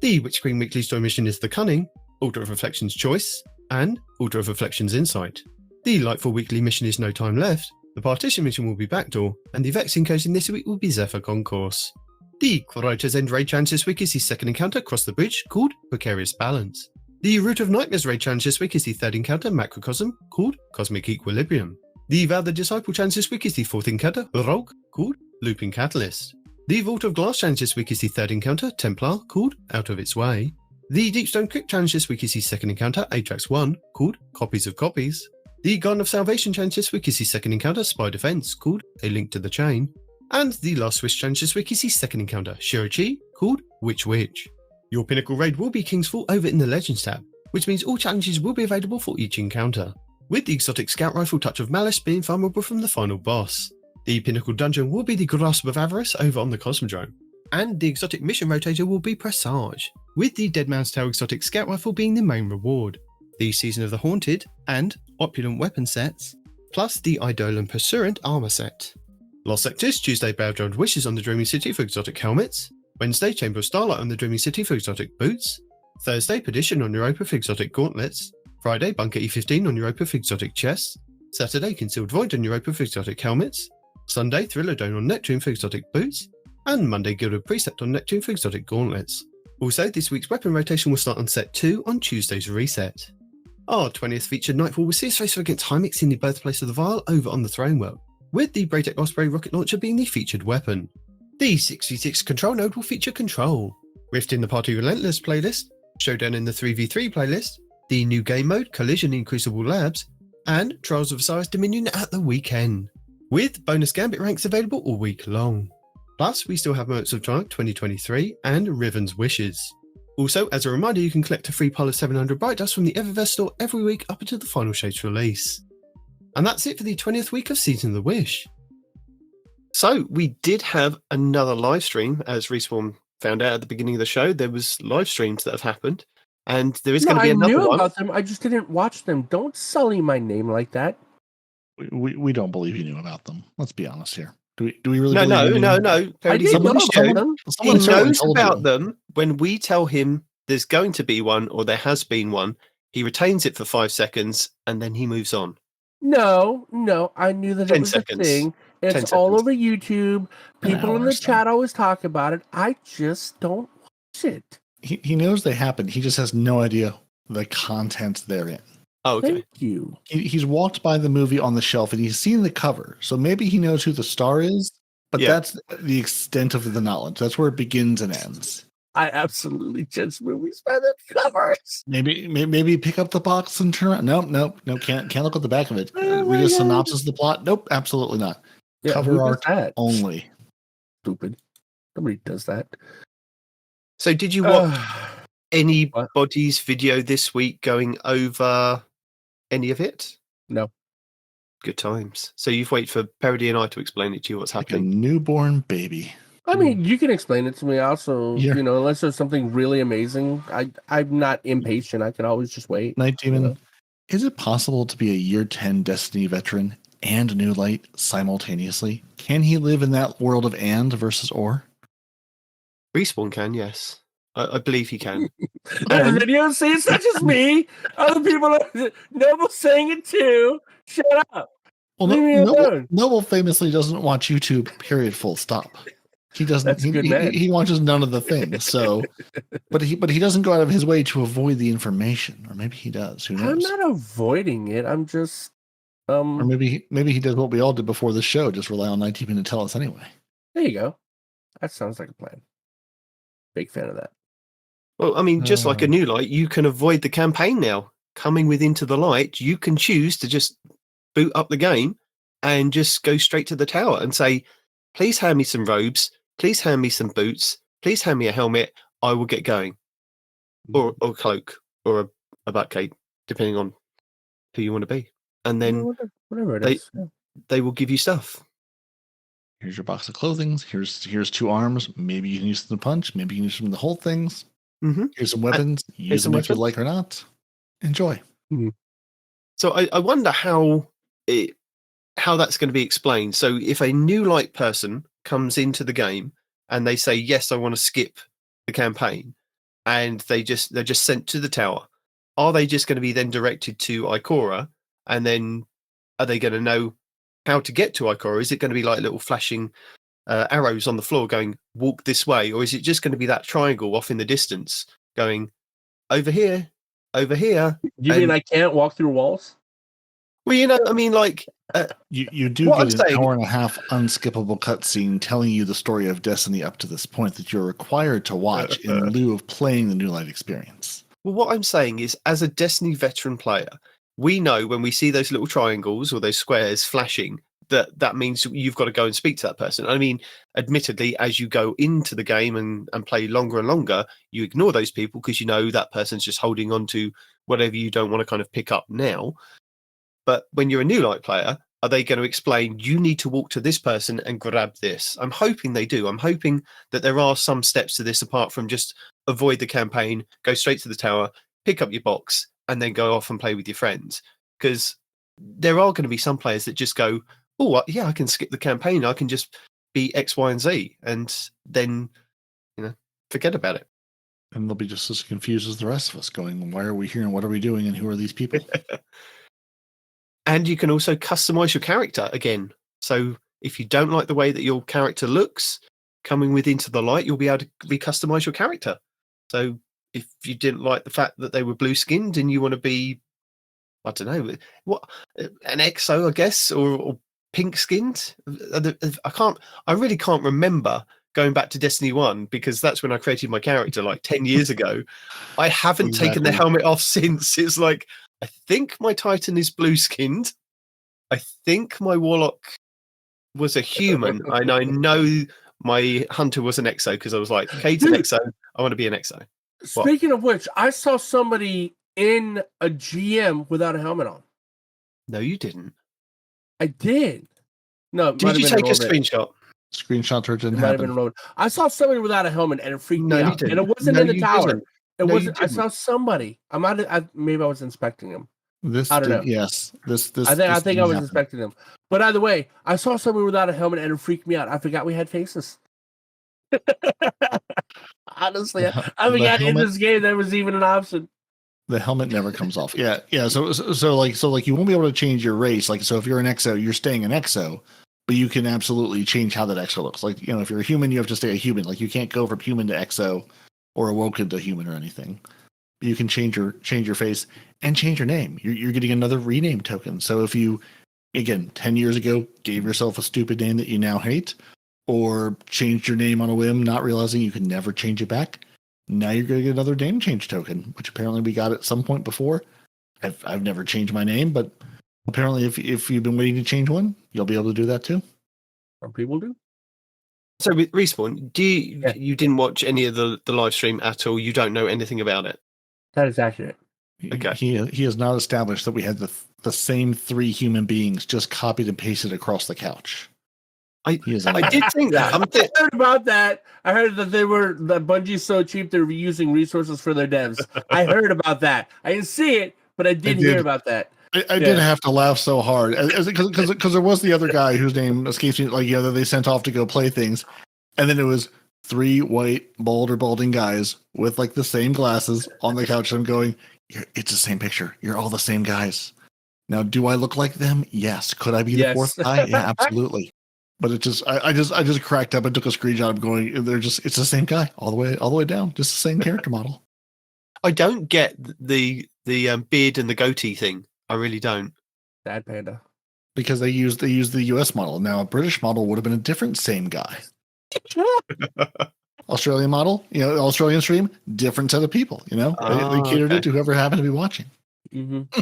The Witch Queen weekly story mission is The Cunning, Altar of Reflection's Choice, and Altar of Reflection's Insight. The Lightfall weekly mission is No Time Left, the Partition mission will be Backdoor, and the Vex incursion this week will be Zephyr Concourse. The Quaraita's End raid challenge this week is the second encounter Cross the Bridge, called Precarious Balance. The Root of Nightmares raid challenge this week is the third encounter Macrocosm, called Cosmic Equilibrium. The Vow the Disciple challenge this week is the fourth encounter Rogue, called Looping Catalyst. The Vault of Glass challenge this week is the third encounter Templar, called Out of Its Way. The Deepstone Crypt challenge this week is the second encounter Atrax 1, called Copies of Copies. The Garden of Salvation challenge this week is the second encounter Spy Defense, called A Link to the Chain. And the Last Wish challenge this week is the second encounter Shirachi, called Witch Witch. Your pinnacle raid will be Kingsfall over in the Legends tab, which means all challenges will be available for each encounter, with the exotic Scout Rifle Touch of Malice being farmable from the final boss. The pinnacle dungeon will be the Grasp of Avarice over on the Cosmodrome, and the exotic mission rotator will be Presage, with the Dead Man's Tale exotic Scout Rifle being the main reward. The Season of the Haunted and Opulent weapon sets, plus the Eidolon Pursuant armor set. Lost Sectors, Tuesday Bay of Drowned Wishes on the Dreaming City for exotic helmets, Wednesday Chamber of Starlight on the Dreaming City for exotic boots, Thursday Perdition on Europa for exotic gauntlets, Friday Bunker E15 on Europa for exotic chests, Saturday Concealed Void on Europa for exotic helmets, Sunday Thriller Dome on Neptune for exotic boots, and Monday Gilded Precept on Neptune for exotic gauntlets. Also, this week's weapon rotation will start on set 2 on Tuesday's reset. Our 20th featured Nightfall will see us face off against Hymix in the birthplace of the Vile over on the Throne World, with the Braytech Osprey rocket launcher being the featured weapon. The 6v6 control node will feature Control, Rift in the Party Relentless playlist, Showdown in the 3v3 playlist, the new game mode Collision in Crucible Labs, and Trials of Osiris Dominion at the weekend, with bonus Gambit ranks available all week long. Plus, we still have Moments of Triumph 2023 and Riven's Wishes. Also, as a reminder, you can collect a free pile of 700 Bright Dust from the Eververse store every week up until the final Shades release. And that's it for the 20th week of Season of the Wish. So, we did have another live stream, as Respawn found out at the beginning of the show. There was live streams that have happened, and there is going to be another one. I knew about them, I just didn't watch them. Don't sully my name like that. We don't believe you knew about them. Let's be honest here. Do we really? No. Peroty, he knows about them when we tell him there's going to be one or there has been one. He retains it for 5 seconds and then he moves on. No, I knew that it was a thing. It's all over YouTube. People in the chat always talk about it. I just don't watch it. He knows they happen. He just has no idea the content therein. Oh, okay. Thank you. He's walked by the movie on the shelf and he's seen the cover. So maybe he knows who the star is, but that's the extent of the knowledge. That's where it begins and ends. I absolutely judge movies by the covers. Maybe pick up the box and turn around. Nope. Can't look at the back of it. Read a synopsis of the plot. Nope, absolutely not. Yeah, cover art only. Stupid. Nobody does that. So did you watch anybody's video this week going over any of it? No. Good times. So you've waited for Peroty and I to explain it to you what's happening. Like a newborn baby. I mean, you can explain it to me also, unless there's something really amazing. I'm not impatient. I can always just wait. Nitedemon, is it possible to be a year 10 Destiny veteran and a new light simultaneously? Can he live in that world of and versus or? Respawn can, yes. I believe he can. There's a video saying it's not just me. Other people are Noble's saying it too. Shut up. Well, Noble famously doesn't watch YouTube, period, full stop. He doesn't. That's a good man. He watches none of the things. So, but he doesn't go out of his way to avoid the information, or maybe he does. Who knows? I'm not avoiding it. I'm just. Or maybe he does what we all did before the show. Just rely on Nitedemon to tell us anyway. There you go. That sounds like a plan. Big fan of that. Well, I mean, just like a new light, you can avoid the campaign now. Coming with Into the Light, you can choose to just boot up the game and just go straight to the tower and say, please hand me some robes. Please hand me some boots. Please hand me a helmet. I will get going. Or a cloak or a butt cape, depending on who you want to be. And then whatever it is. They will give you stuff. Here's your box of clothing. Here's 2 arms. Maybe you can use them to punch. Maybe you can use them to hold things. Mm-hmm. Here's some weapons. Use them if you like or not. Enjoy. Mm-hmm. So I wonder how that's going to be explained. So if a new light person comes into the game and they say, yes, I want to skip the campaign, and they're just sent to the tower, are they just going to be then directed to Ikora, and then are they going to know how to get to Ikora? Is it going to be like little flashing arrows on the floor going, walk this way? Or is it just going to be that triangle off in the distance going, over here, over here? You mean I can't walk through walls? Well, I mean, like... you do get an hour and a half unskippable cutscene telling you the story of Destiny up to this point that you're required to watch in lieu of playing the New Light experience. Well, what I'm saying is, as a Destiny veteran player, we know when we see those little triangles or those squares flashing, that means you've got to go and speak to that person. I mean, admittedly, as you go into the game and play longer and longer, you ignore those people because you know that person's just holding on to whatever you don't want to kind of pick up now. But when you're a new light player, are they going to explain, you need to walk to this person and grab this? I'm hoping they do. I'm hoping that there are some steps to this apart from just avoid the campaign, go straight to the tower, pick up your box, and then go off and play with your friends. Because there are going to be some players that just go, oh, yeah, I can skip the campaign. I can just be X, Y, and Z. And then, forget about it. And they'll be just as confused as the rest of us going, why are we here and what are we doing and who are these people? And you can also customize your character again. So if you don't like the way that your character looks, coming with Into the Light, you'll be able to re-customize your character. So if you didn't like the fact that they were blue-skinned and you want to be, I don't know, what, an EXO, I guess, or pink-skinned? I really can't remember going back to Destiny 1 because that's when I created my character like 10 years ago. I haven't taken the helmet off since. It's like, I think my Titan is blue-skinned. I think my Warlock was a human. And I know my Hunter was an EXO because I was like, Kate's an EXO. I want to be an EXO. Speaking of which, I saw somebody in a GM without a helmet on. No, you didn't. I did. No. Did you take a screenshot? Screenshot or didn't might have happen. been I saw somebody without a helmet and it freaked me out. And it wasn't in the tower. Didn't. It wasn't. I saw somebody. Maybe I was inspecting him. I don't know. Yes. I think I was inspecting him. But either way, I saw somebody without a helmet and it freaked me out. I forgot we had faces. Honestly, I forgot in this game there was even an option. The helmet never comes off. Yeah. So you won't be able to change your race. Like, so if you're an EXO, you're staying an EXO, but you can absolutely change how that EXO looks. Like, if you're a human, you have to stay a human. Like, you can't go from human to EXO or awoken to human or anything you can change your face and change your name. You're getting another rename token. So if you, again, 10 years ago gave yourself a stupid name that you now hate, or changed your name on a whim, not realizing you could never change it back, now you're going to get another name change token, which apparently we got at some point before. I've never changed my name, but apparently if you've been waiting to change one, you'll be able to do that too. Some people do. So with Respawn, you didn't watch any of the live stream at all? You don't know anything about it? That is accurate. Okay. He has not established that we had the same 3 human beings just copied and pasted across the couch. I did think that. I heard about that. I heard that that Bungie's so cheap they're reusing resources for their devs. I heard about that. I didn't see it, but I did hear about that. I did have to laugh so hard because there was the other guy whose name escapes me, like, that they sent off to go play things, and then it was 3 white, balding guys with like the same glasses on the couch. I'm going, it's the same picture. You're all the same guys. Now, do I look like them? Yes. Could I be the 4th guy? Yeah, absolutely. But it just, I just cracked up and took a screenshot. I'm going, it's the same guy all the way down, just the same character model. I don't get the beard and the goatee thing. I really don't. Bad panda. Because they used the US model. Now a British model would have been a different same guy. Australian model, Australian stream, different set of people. They catered it to whoever happened to be watching. Mm-hmm.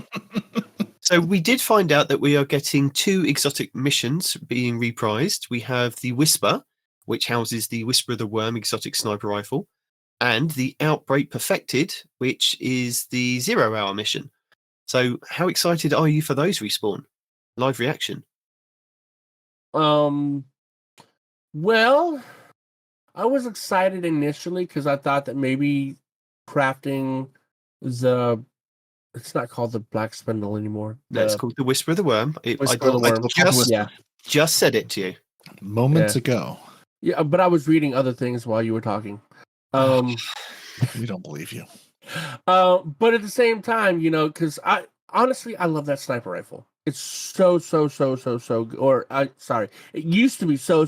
So we did find out that we are getting 2 exotic missions being reprised. We have the Whisper, which houses the Whisper of the Worm exotic sniper rifle, and the Outbreak Perfected, which is the 0-hour mission. So how excited are you for those, Respawn? Live reaction. Well, I was excited initially because I thought that maybe crafting it's not called the Black Spindle anymore. It's called the Whisper of the Worm. I just said it to you moments ago. Yeah, but I was reading other things while you were talking. We don't believe you. But at the same time, because I love that sniper rifle. It's so good. It used to be so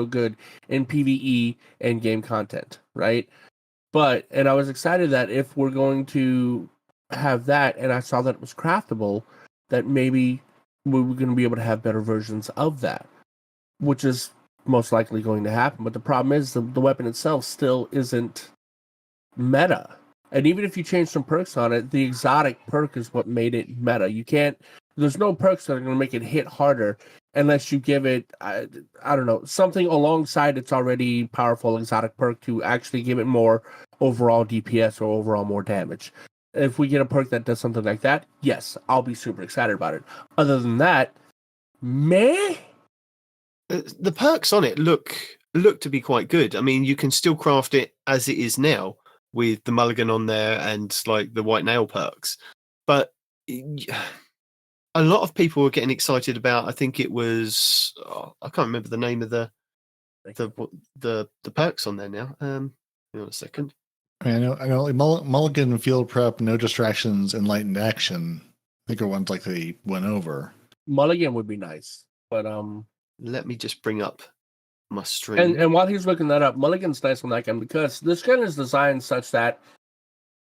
good in PvE and game content, right? And I was excited that if we're going to have that, and I saw that it was craftable, that maybe we were going to be able to have better versions of that, which is most likely going to happen. But the problem is the weapon itself still isn't meta. And even if you change some perks on it, the exotic perk is what made it meta. There's no perks that are going to make it hit harder unless you give it, I don't know, something alongside its already powerful exotic perk to actually give it more overall DPS or overall more damage. If we get a perk that does something like that, yes, I'll be super excited about it. Other than that, meh. The perks on it look to be quite good. I mean, you can still craft it as it is now with the mulligan on there and like the white nail perks. But a lot of people were getting excited about, I think it was, I can't remember the name of the perks on there now. Hang on a second. I know. Like Mulligan, Field Prep, No Distractions, Enlightened Action. I think are ones like they went over. Mulligan would be nice, but let me just bring up my stream. And while he's looking that up, Mulligan's nice on that gun because this gun is designed such that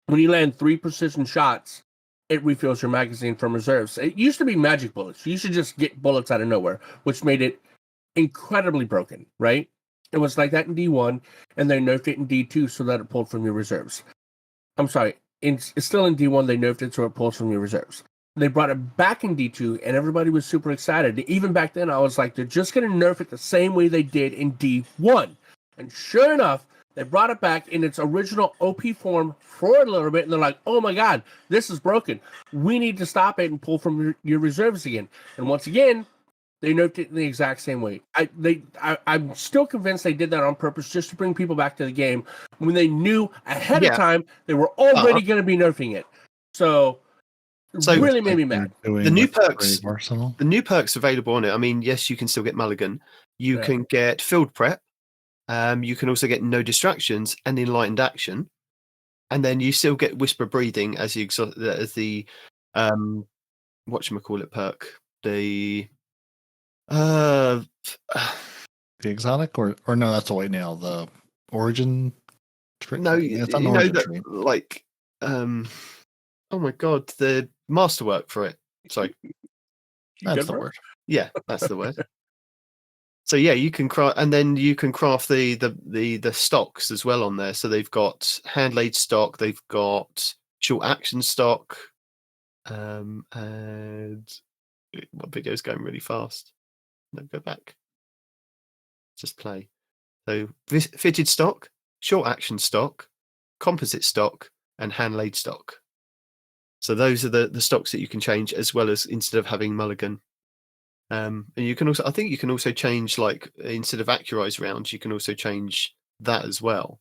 when you land 3 precision shots, it refills your magazine from reserves. It used to be magic bullets. You should just get bullets out of nowhere, which made it incredibly broken, right? It was like that in D1, and they nerfed it in D2 so that it pulled from your reserves. I'm sorry, it's still in D1, they nerfed it so it pulls from your reserves. They brought it back in D2, and everybody was super excited. Even back then, I was like, they're just going to nerf it the same way they did in D1. And sure enough, they brought it back in its original OP form for a little bit, and they're like, oh my god, this is broken. We need to stop it and pull from your reserves again. And once again, they nerfed it in the exact same way. I'm still convinced they did that on purpose just to bring people back to the game when they knew ahead of time they were already going to be nerfing it. So really made me mad. The new perks available on it. I mean, yes, you can still get Mulligan. You can get Field Prep. You can also get No Distractions and Enlightened Action, and then you still get Whisper Breathing as the whatchamacallit perk. The exotic or no, that's a white nail. The origin trick. No, it's not origin tree. Like oh my god, the masterwork for it. Sorry, that's the word. Yeah, that's the word. So yeah, you can craft, and then you can craft the stocks as well on there. So they've got hand laid stock, they've got short action stock, and my video's going really fast. No, go back. Just play. So fitted stock, short action stock, composite stock, and hand laid stock. So those are the stocks that you can change, as well as instead of having mulligan. And you can also, I think you can also change, like, instead of accurized rounds, you can also change that as well.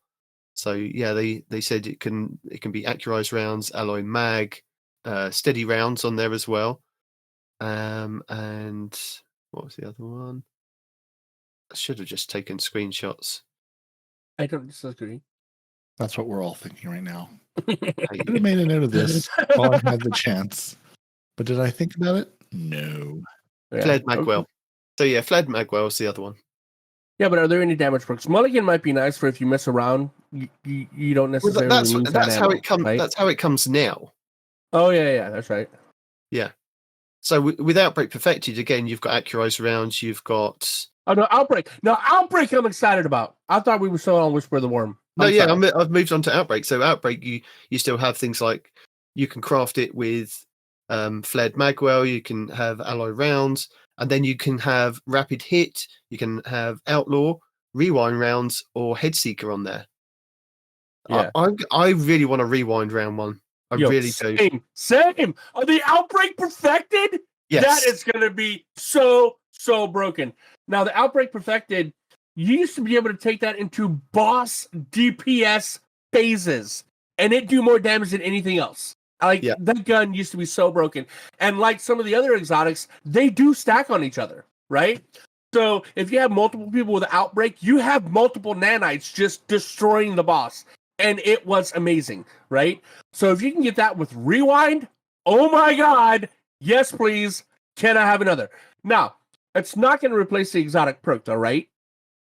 So yeah, they said it can be accurized rounds, alloy mag, steady rounds on there as well. And what was the other one? I should have just taken screenshots. I don't disagree. That's what we're all thinking right now. I could have made a note of this while I had the chance. But did I think about it? No. Yeah. Fled Magwell. So yeah, Fled Magwell is the other one. Yeah, but are there any damage perks? Mulligan might be nice for if you mess around. You don't necessarily. Well, that's how it comes. Right? That's how it comes now. Oh yeah, that's right. Yeah. So with Outbreak Perfected, again, you've got accurized rounds. You've got Outbreak. No, Outbreak. I'm excited about. I thought we were still on Whisper of the Worm. I've moved on to Outbreak. So Outbreak, you still have things like you can craft it with Fled Magwell. You can have alloy rounds. And then you can have Rapid Hit, you can have Outlaw, Rewind rounds, or Headseeker on there. Yeah. I really want a Rewind round one. I really do. Same. Are the Outbreak Perfected? Yes. That is going to be so broken. Now, the Outbreak Perfected, you used to be able to take that into boss DPS phases, and it do more damage than anything else. That gun used to be so broken. And like some of the other exotics, they do stack on each other, right? So if you have multiple people with Outbreak, you have multiple nanites just destroying the boss. And it was amazing, right? So if you can get that with Rewind, oh my God, yes, please. Can I have another? Now, it's not going to replace the exotic perk, though, right?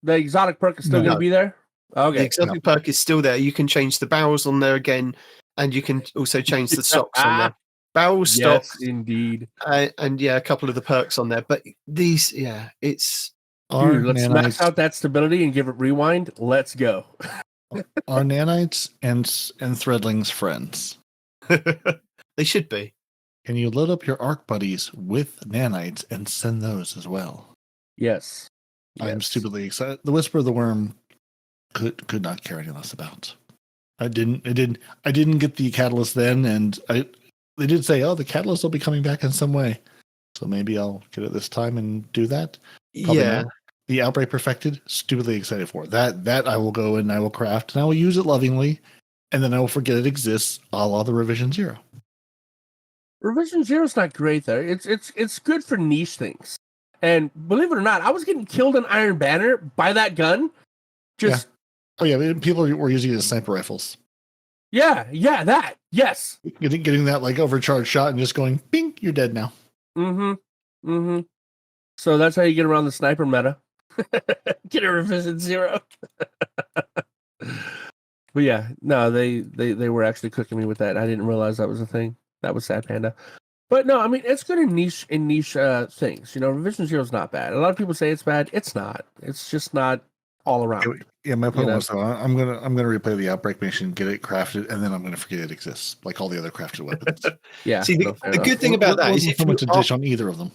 The exotic perk is still going to be there? Okay. The exotic perk is still there. You can change the barrels on there again. And you can also change the stocks on there. Barrel stock. Yes, indeed. And a couple of the perks on there. But these, it's... Dude, let's max out that stability and give it Rewind. Let's go. Are nanites and threadlings friends? They should be. Can you load up your ARC buddies with nanites and send those as well? Yes. I'm stupidly excited. The Whisper of the Worm could not care any less about. I didn't get the catalyst then, and they did say, the catalyst will be coming back in some way. So maybe I'll get it this time and do that. Probably not. The Outbreak Perfected, stupidly excited for that. I will go and I will craft and I will use it lovingly, and then I will forget it exists, a la the Revision Zero. Revision Zero is not great though. It's good for niche things. And believe it or not, I was getting killed in Iron Banner by that gun. People were using it as sniper rifles. Yeah, that. Yes. Getting that like overcharged shot and just going, bing, you're dead now. Mm-hmm. So that's how you get around the sniper meta. Get a Revision Zero. But yeah, no, they were actually cooking me with that. I didn't realize that was a thing. That was Sad Panda. But no, I mean, it's good in niche things. Revision Zero is not bad. A lot of people say it's bad. It's not. It's just not all around. Yeah, my point was, though, I'm gonna replay the Outbreak mission, get it crafted, and then I'm gonna forget it exists, like all the other crafted weapons. Yeah. See, the good thing about that is if you to dish on either of them.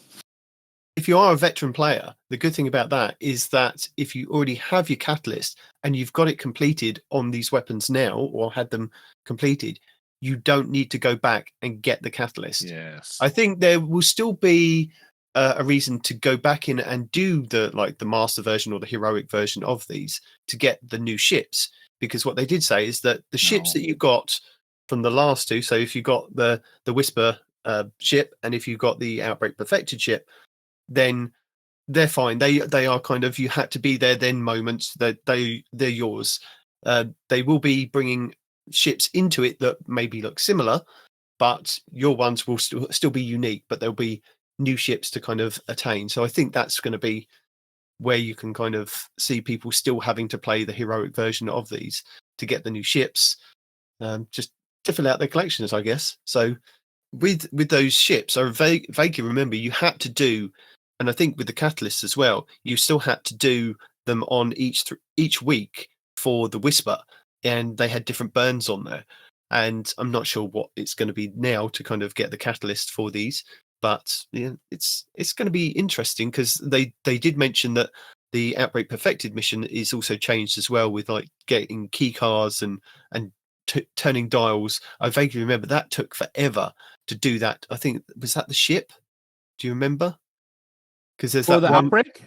If you are a veteran player, the good thing about that is that if you already have your catalyst and you've got it completed on these weapons now, or had them completed, you don't need to go back and get the catalyst. Yes, I think there will still be a reason to go back in and do the master version or the heroic version of these to get the new ships, because what they did say is that the ships that you got from the last two, so if you got the Whisper ship and if you got the Outbreak Perfected ship, then they're fine. They are kind of, you had to be there then moments, that they're yours. They will be bringing ships into it that maybe look similar, but your ones will still be unique, but there'll be new ships to kind of attain. So I think that's going to be where you can kind of see people still having to play the heroic version of these to get the new ships, just to fill out their collections, I guess. So with those ships, I vaguely remember you had to do, and I think with the catalysts as well, you still had to do them on each week for the Whisper, and they had different burns on there. And I'm not sure what it's going to be now to kind of get the catalyst for these, but yeah, it's going to be interesting because they did mention that the Outbreak Perfected mission is also changed as well, with like getting key cards and turning dials. I vaguely remember that took forever to do that. I think, was that the ship? Do you remember? Because there's that the one Outbreak.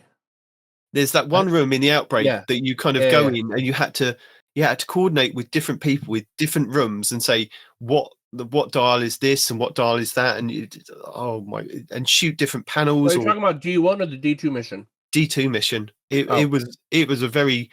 There's that one room in the Outbreak that you kind of go in, and you had to coordinate with different people with different rooms and say what dial is this and what dial is that, and and shoot different panels. Are you talking about D1 or the D2 mission? D2 mission. It was a very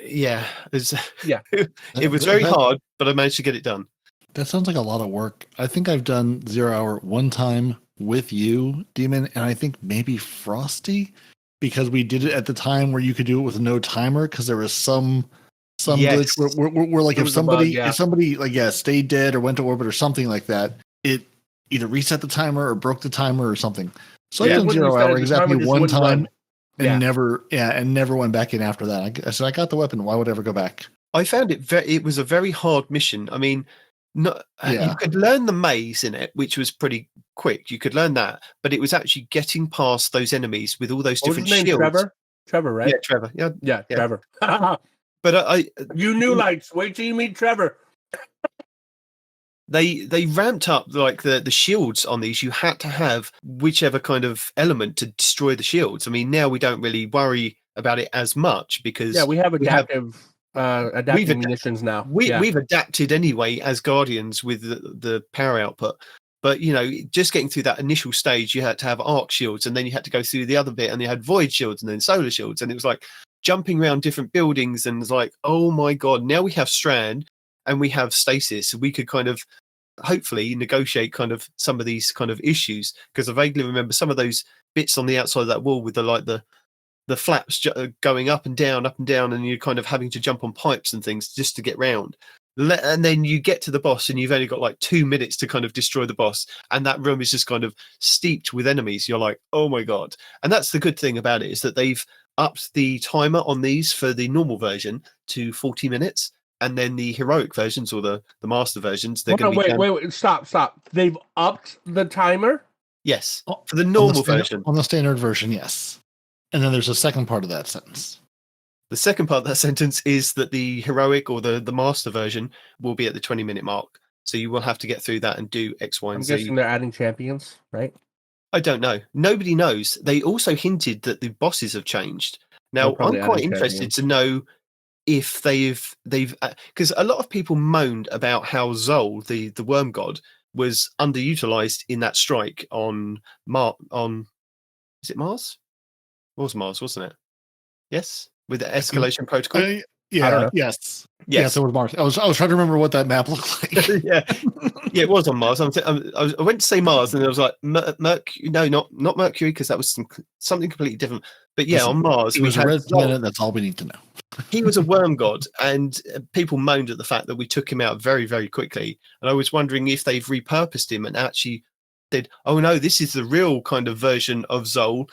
it was very hard, but I managed to get it done. That sounds like a lot of work. I think I've done 0 Hour one time with you, Demon, and I think maybe Frosty, because we did it at the time where you could do it with no timer, because there was some glitch where like if somebody like stayed dead or went to orbit or something like that, it either reset the timer or broke the timer or something. So I've done 0 Hour exactly one time and never went back in after that. I said, I got the weapon. Why would I ever go back? I found it was a very hard mission. I mean, you could learn the maze in it, which was pretty quick. You could learn that, but it was actually getting past those enemies with all those different shields. Trevor, right? Yeah, Trevor. Yeah. Trevor. But you new lights. Wait till you meet Trevor. They ramped up like the shields on these. You had to have whichever kind of element to destroy the shields. I mean, now we don't really worry about it as much because we have adaptive munitions now. We've adapted anyway as Guardians with the power output. But, just getting through that initial stage, you had to have arc shields, and then you had to go through the other bit, and you had void shields and then solar shields. And it was like jumping around different buildings, and it's like, oh my God, now we have Strand and we have Stasis. We could kind of hopefully negotiate kind of some of these kind of issues, because I vaguely remember some of those bits on the outside of that wall with the flaps going up and down, and you're kind of having to jump on pipes and things just to get round. And then you get to the boss and you've only got like 2 minutes to kind of destroy the boss, and that room is just kind of steeped with enemies. You're like, oh my God. And that's the good thing about it, is that they've upped the timer on these for the normal version to 40 minutes, and then the heroic versions or the master versions, they're going to be wait, stop. They've upped the timer? Yes, for the normal version. On the standard version, yes. And then there's a second part of that sentence. The second part of that sentence is that the heroic or the master version will be at the 20-minute mark. So you will have to get through that and do X, Y, and Z. I'm guessing they're adding champions, right? I don't know. Nobody knows. They also hinted that the bosses have changed. Now, I'm quite interested to know if they've because a lot of people moaned about how Zol, the worm god, was underutilized in that strike on is it Mars? It was Mars, wasn't it? Yes, with the escalation protocol. Yes. It was Mars. I was trying to remember what that map looked like. yeah, it was on Mars. I went to say Mars, and I was like, Mercury. No, not Mercury, because that was something completely different. But yeah, on Mars, it was a red planet. That's all we need to know. He was a worm god, and people moaned at the fact that we took him out very, very quickly. And I was wondering if they've repurposed him and actually said, oh no, this is the real kind of version of Zol.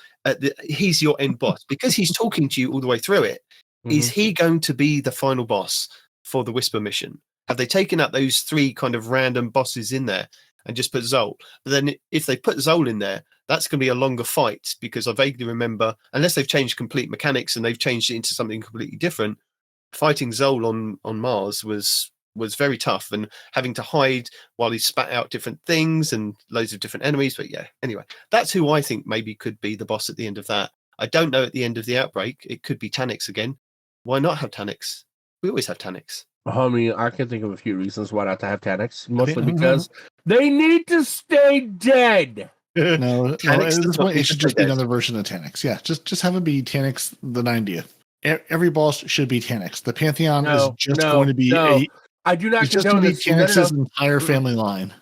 He's your end boss, because he's talking to you all the way through it. Mm-hmm. Is he going to be the final boss for the Whisper mission? Have they taken out those 3 kind of random bosses in there and just put Zol? But then if they put Zol in there, that's going to be a longer fight, because I vaguely remember, unless they've changed complete mechanics and they've changed it into something completely different, fighting Zol on Mars was very tough, and having to hide while he spat out different things and loads of different enemies. But yeah, anyway, that's who I think maybe could be the boss at the end of that. I don't know at the end of the Outbreak. It could be Taniks again. Why not have Taniks? We always have Taniks. I mean, I can think of a few reasons why not to have Taniks. Mostly because they need to stay dead. No, at this point, it should just be another version of Taniks. Yeah, just have it be Taniks the 90th. Every boss should be Taniks. The Pantheon is just going to be I do not condone this. Taniks' entire family line.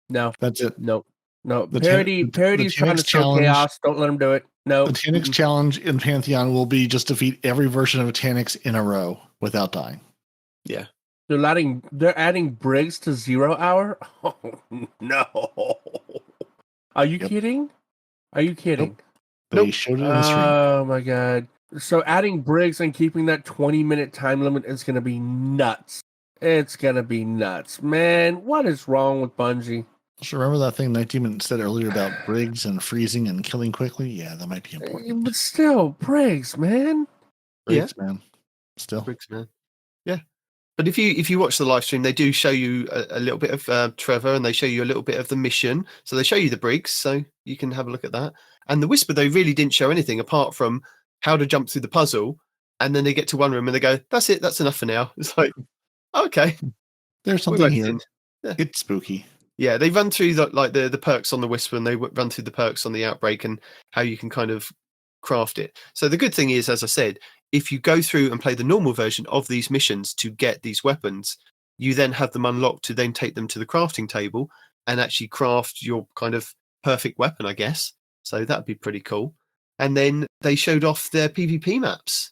No, that's it. No. Peroty's trying to show chaos. Don't let him do it. No. The Taniks challenge in Pantheon will be just defeat every version of Taniks in a row without dying. Yeah. They're adding Briggs to 0 hour? Oh no. Are you kidding? Are you kidding? Nope. They showed it in the stream. Oh my god. So adding Briggs and keeping that 20-minute time limit is gonna be nuts. It's gonna be nuts. Man, what is wrong with Bungie? So remember that thing Nitedemon said earlier about Briggs and freezing and killing quickly? Yeah, that might be important. But still, Briggs, man. Briggs, man. Still. Briggs, man. Yeah. But if you watch the live stream, they do show you a little bit of Trevor, and they show you a little bit of the mission. So they show you the Briggs, so you can have a look at that. And the Whisper, they really didn't show anything apart from how to jump through the puzzle. And then they get to one room and they go, "That's it. That's enough for now." It's like, okay, there's something here. Yeah. It's spooky. Yeah, they run through the perks on the Whisper, and they run through the perks on the Outbreak, and how you can kind of craft it. So the good thing is, as I said, if you go through and play the normal version of these missions to get these weapons, you then have them unlocked to then take them to the crafting table and actually craft your kind of perfect weapon, I guess. So that'd be pretty cool. And then they showed off their PvP maps,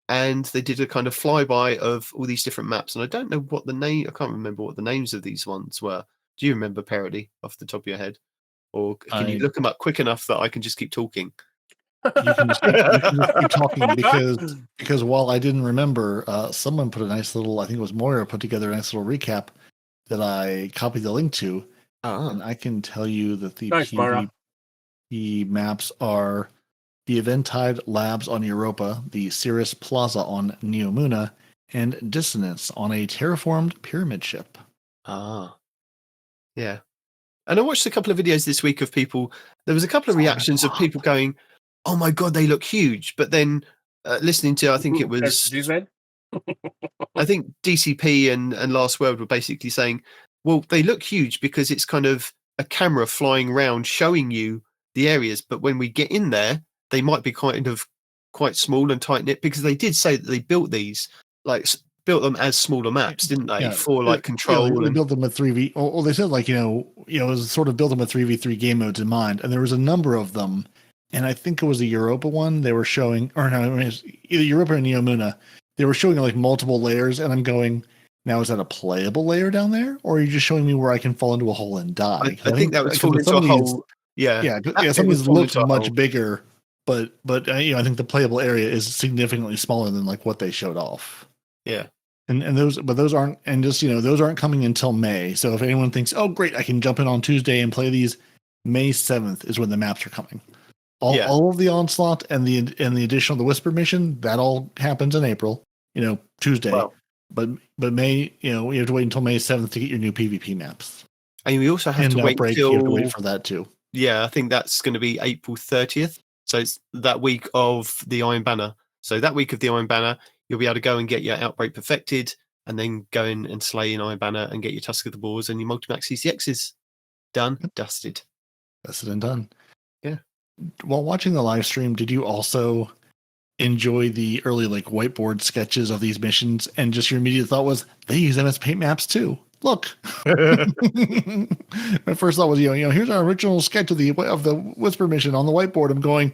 and they did a kind of flyby of all these different maps. And I don't know what I can't remember what the names of these ones were. Do you remember, Peroty, off the top of your head? Or can you look them up quick enough that I can just keep talking? You can just keep talking because while I didn't remember, someone put a nice little, I think it was Moira, put together a nice little recap that I copied the link to. And I can tell you that the PvP maps are the Eventide Labs on Europa, the Cirrus Plaza on Neomuna, and Dissonance on a terraformed pyramid ship. Yeah. And I watched a couple of videos this week of people. There was a couple of reactions of people going, "Oh my god, they look huge!" But then listening to, I think it was, I think DCP and Last World were basically saying, "Well, they look huge because it's kind of a camera flying around showing you the areas, but when we get in there, they might be quite small and tight knit." Because they did say that they built them as smaller maps, didn't they? Yeah. For control. They built them with 3v. Well, they said it was sort of built them with 3v3 game modes in mind, and there was a number of them. And I think it was the Europa one they were showing, or no, it was either Europa or Neomuna. They were showing multiple layers, and I'm going, now is that a playable layer down there, or are you just showing me where I can fall into a hole and die? I think that was falling into a hole. Yeah, some of these looked much bigger, but I think the playable area is significantly smaller than what they showed off. Yeah. And those aren't, and just those aren't coming until May. So if anyone thinks, oh great, I can jump in on Tuesday and play these, May 7th is when the maps are coming. All of the Onslaught and the addition of the Whisper mission, that all happens in April. Tuesday. Wow. But May, you have to wait until May 7th to get your new PvP maps. And we also have to wait you have to wait for that too. Yeah, I think that's going to be April 30th. So it's that week of the Iron Banner. So that week of the Iron Banner, you'll be able to go and get your Outbreak perfected, and then go in and slay in Iron Banner and get your Tusk of the Boars and your Multimach CCXs done, dusted. Dusted and done. Yeah. While watching the live stream, did you also enjoy the early whiteboard sketches of these missions? And just your immediate thought was, they use MS Paint maps too. Look. My first thought was, here's our original sketch of the Whisper mission on the whiteboard. I'm going,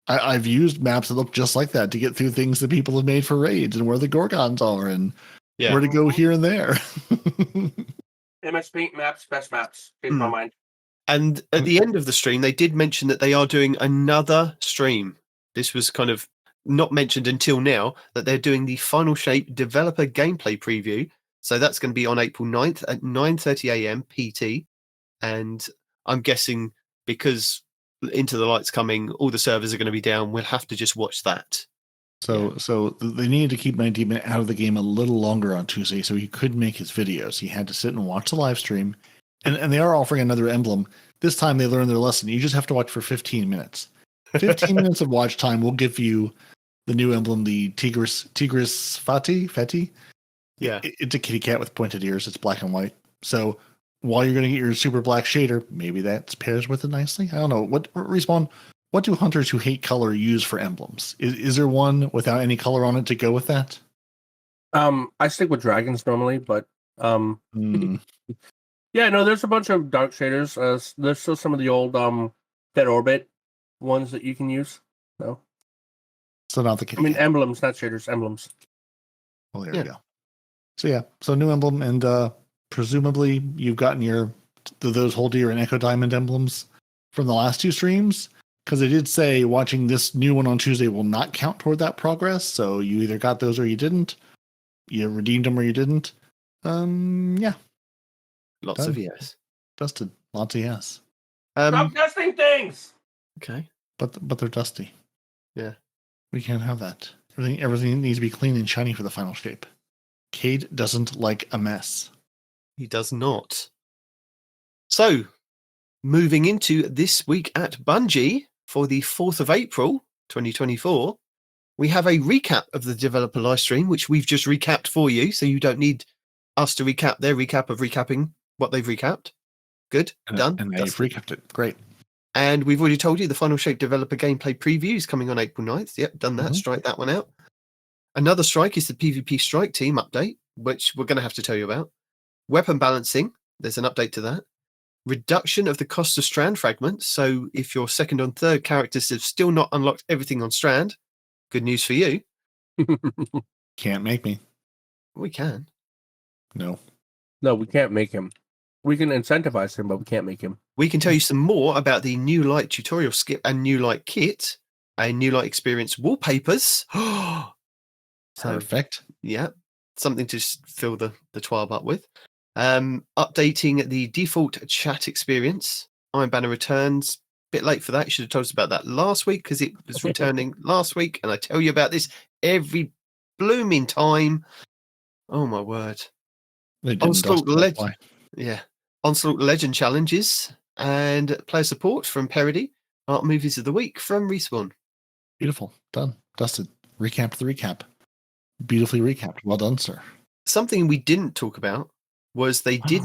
I've used maps that look just like that to get through things that people have made for raids and where the Gorgons are and where to go here and there. MS Paint maps, best maps. In my mind. And at the end of the stream, they did mention that they are doing another stream. This was kind of not mentioned until now, that they're doing the Final Shape developer gameplay preview. So that's going to be on April 9th at 9:30 a.m. PT. And I'm guessing because Into the Light's coming, all the servers are going to be down. We'll have to just watch that. So they needed to keep Nitedemon out of the game a little longer on Tuesday so he could make his videos. He had to sit and watch the live stream. And they are offering another emblem. This time they learned their lesson. You just have to watch for 15 minutes. 15 minutes of watch time will give you the new emblem, the Tigris Feti. Yeah. It's a kitty cat with pointed ears. It's black and white. So while you're going to get your super black shader, maybe that pairs with it nicely. I don't know. What Respawn, what do hunters who hate color use for emblems? Is there one without any color on it to go with that? I stick with dragons normally, but yeah, no, there's a bunch of dark shaders. There's still some of the old Dead Orbit ones that you can use. No. So not the kitty cat. Emblems, not shaders, emblems. Well, there we go. So new emblem, and presumably you've gotten those Whole Deer and Echo Diamond emblems from the last 2 streams, because they did say watching this new one on Tuesday will not count toward that progress. So you either got those or you didn't. You redeemed them or you didn't. Yeah. Lots Done. of yes. Dusted. Lots of yes. Stop dusting things. Okay. But they're dusty. Yeah. We can't have that. Everything needs to be clean and shiny for the final shape. Cade doesn't like a mess. He does not. So, moving into this week at Bungie for the 4th of April, 2024, we have a recap of the developer live stream, which we've just recapped for you, so you don't need us to recap their recap of recapping what they've recapped. Good. Done. And now you've recapped it. Great. And we've already told you the Final Shape developer gameplay preview is coming on April 9th. Yep, done that. Mm-hmm. Strike that one out. Another strike is the PvP strike team update, which we're going to have to tell you about. Weapon balancing, there's an update to that. Reduction of the cost of strand fragments. So if your 2nd and 3rd characters have still not unlocked everything on strand, good news for you. Can't make me. We can. No, we can't make him. We can incentivize him, but we can't make him. We can tell you some more about the New Light tutorial skip and New Light kit, and New Light experience wallpapers. Perfect. Yeah, something to fill the TWAB up with. Updating the default chat experience. Iron Banner returns. Bit late for that. You should have told us about that last week because it was returning last week, and I tell you about this every blooming time. Oh my word! Onslaught Legend challenges and player support from Peroty. Art movies of the week from Respawn. Beautiful. Done. Dusted. Recapped the recap. Beautifully recapped. Well done, sir. Something we didn't talk about was they did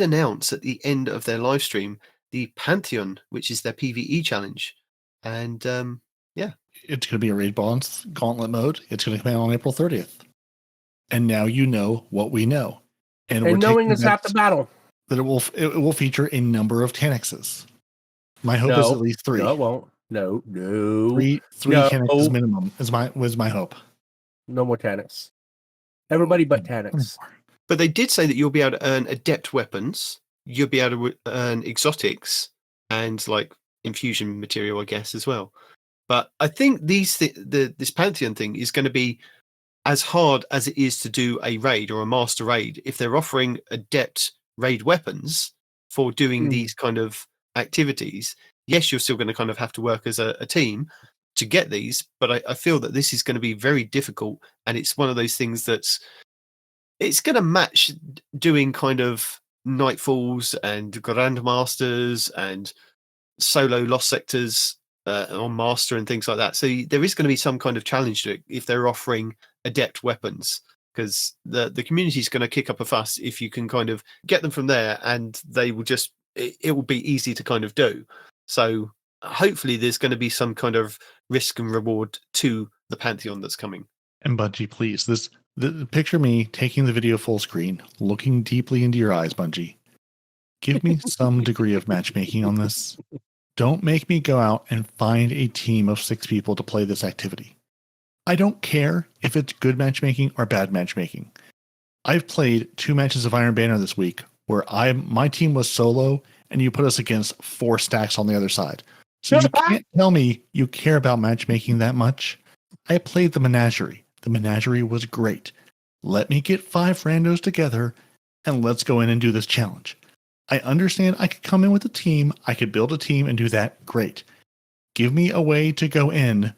announce at the end of their live stream the Pantheon, which is their PvE challenge. And it's going to be a raid balance gauntlet mode. It's going to come out on April 30th. And now you know what we know. And knowing is half the battle. That it will feature a number of Tannixes. My hope is at least 3. No, it won't. No. 3 Tannixes minimum was my hope. No more Tannix. Everybody but Tannix. But they did say that you'll be able to earn adept weapons. You'll be able to earn exotics and like infusion material, I guess, as well. But I think this Pantheon thing is going to be as hard as it is to do a raid or a master raid. If they're offering adept raid weapons for doing these kind of activities, yes, you're still going to kind of have to work as a team to get these. But I feel that this is going to be very difficult, and it's one of those things it's going to match doing kind of Nightfalls and Grandmasters and solo Lost Sectors on Master and things like that. So there is going to be some kind of challenge to it if they're offering adept weapons, because the community is going to kick up a fuss if you can kind of get them from there, and they will just it will be easy to kind of do. So hopefully there's going to be some kind of risk and reward to the Pantheon that's coming. And Bungie, please, picture me taking the video full screen, looking deeply into your eyes, Bungie. Give me some degree of matchmaking on this. Don't make me go out and find a team of 6 people to play this activity. I don't care if it's good matchmaking or bad matchmaking. I've played 2 matches of Iron Banner this week where my team was solo and you put us against 4 stacks on the other side. So you can't tell me you care about matchmaking that much. I played the Menagerie. The Menagerie was great. Let me get 5 randos together and let's go in and do this challenge. I understand I could come in with a team. I could build a team and do that. Great. Give me a way to go in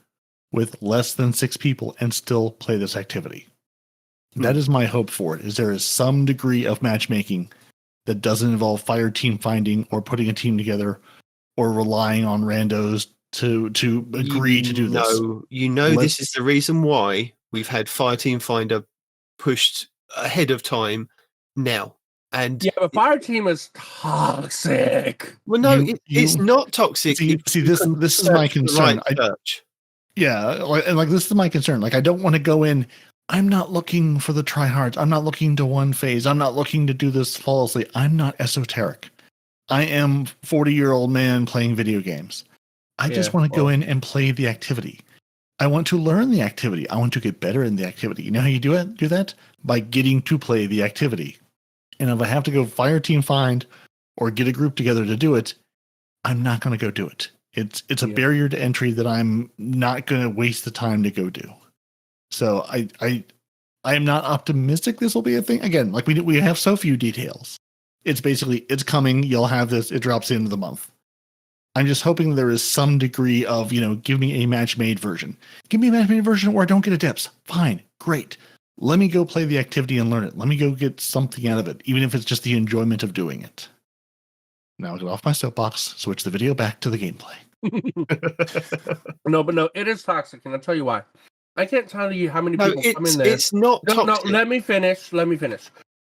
with less than 6 people and still play this activity. That is my hope for it, is there is some degree of matchmaking that doesn't involve fire team finding or putting a team together or relying on randos to agree to do this. This is the reason why we've had Fire Team Finder pushed ahead of time now. And but Fire Team is toxic. Well, no, it's not toxic. See, this is my concern. This is my concern. Like, I don't want to go in. I'm not looking for the tryhards. I'm not looking to one phase. I'm not looking to do this flawlessly. I'm not esoteric. I am 40-year-old man playing video games. I just want to go in and play the activity. I want to learn the activity. I want to get better in the activity. You know how you do it? Do that? By getting to play the activity. And if I have to go fire team find or get a group together to do it, I'm not going to go do it. It's a barrier to entry that I'm not going to waste the time to go do. So I am not optimistic this will be a thing. Again, like we have so few details. It's basically, it's coming. You'll have this. It drops into the month. I'm just hoping there is some degree of, give me a match-made version. Give me a match-made version where I don't get adepts. Fine. Great. Let me go play the activity and learn it. Let me go get something out of it, even if it's just the enjoyment of doing it. Now I'll get off my soapbox, switch the video back to the gameplay. No, it is toxic, and I'll tell you why. I can't tell you how many people come in there. It's not toxic. No, let me finish.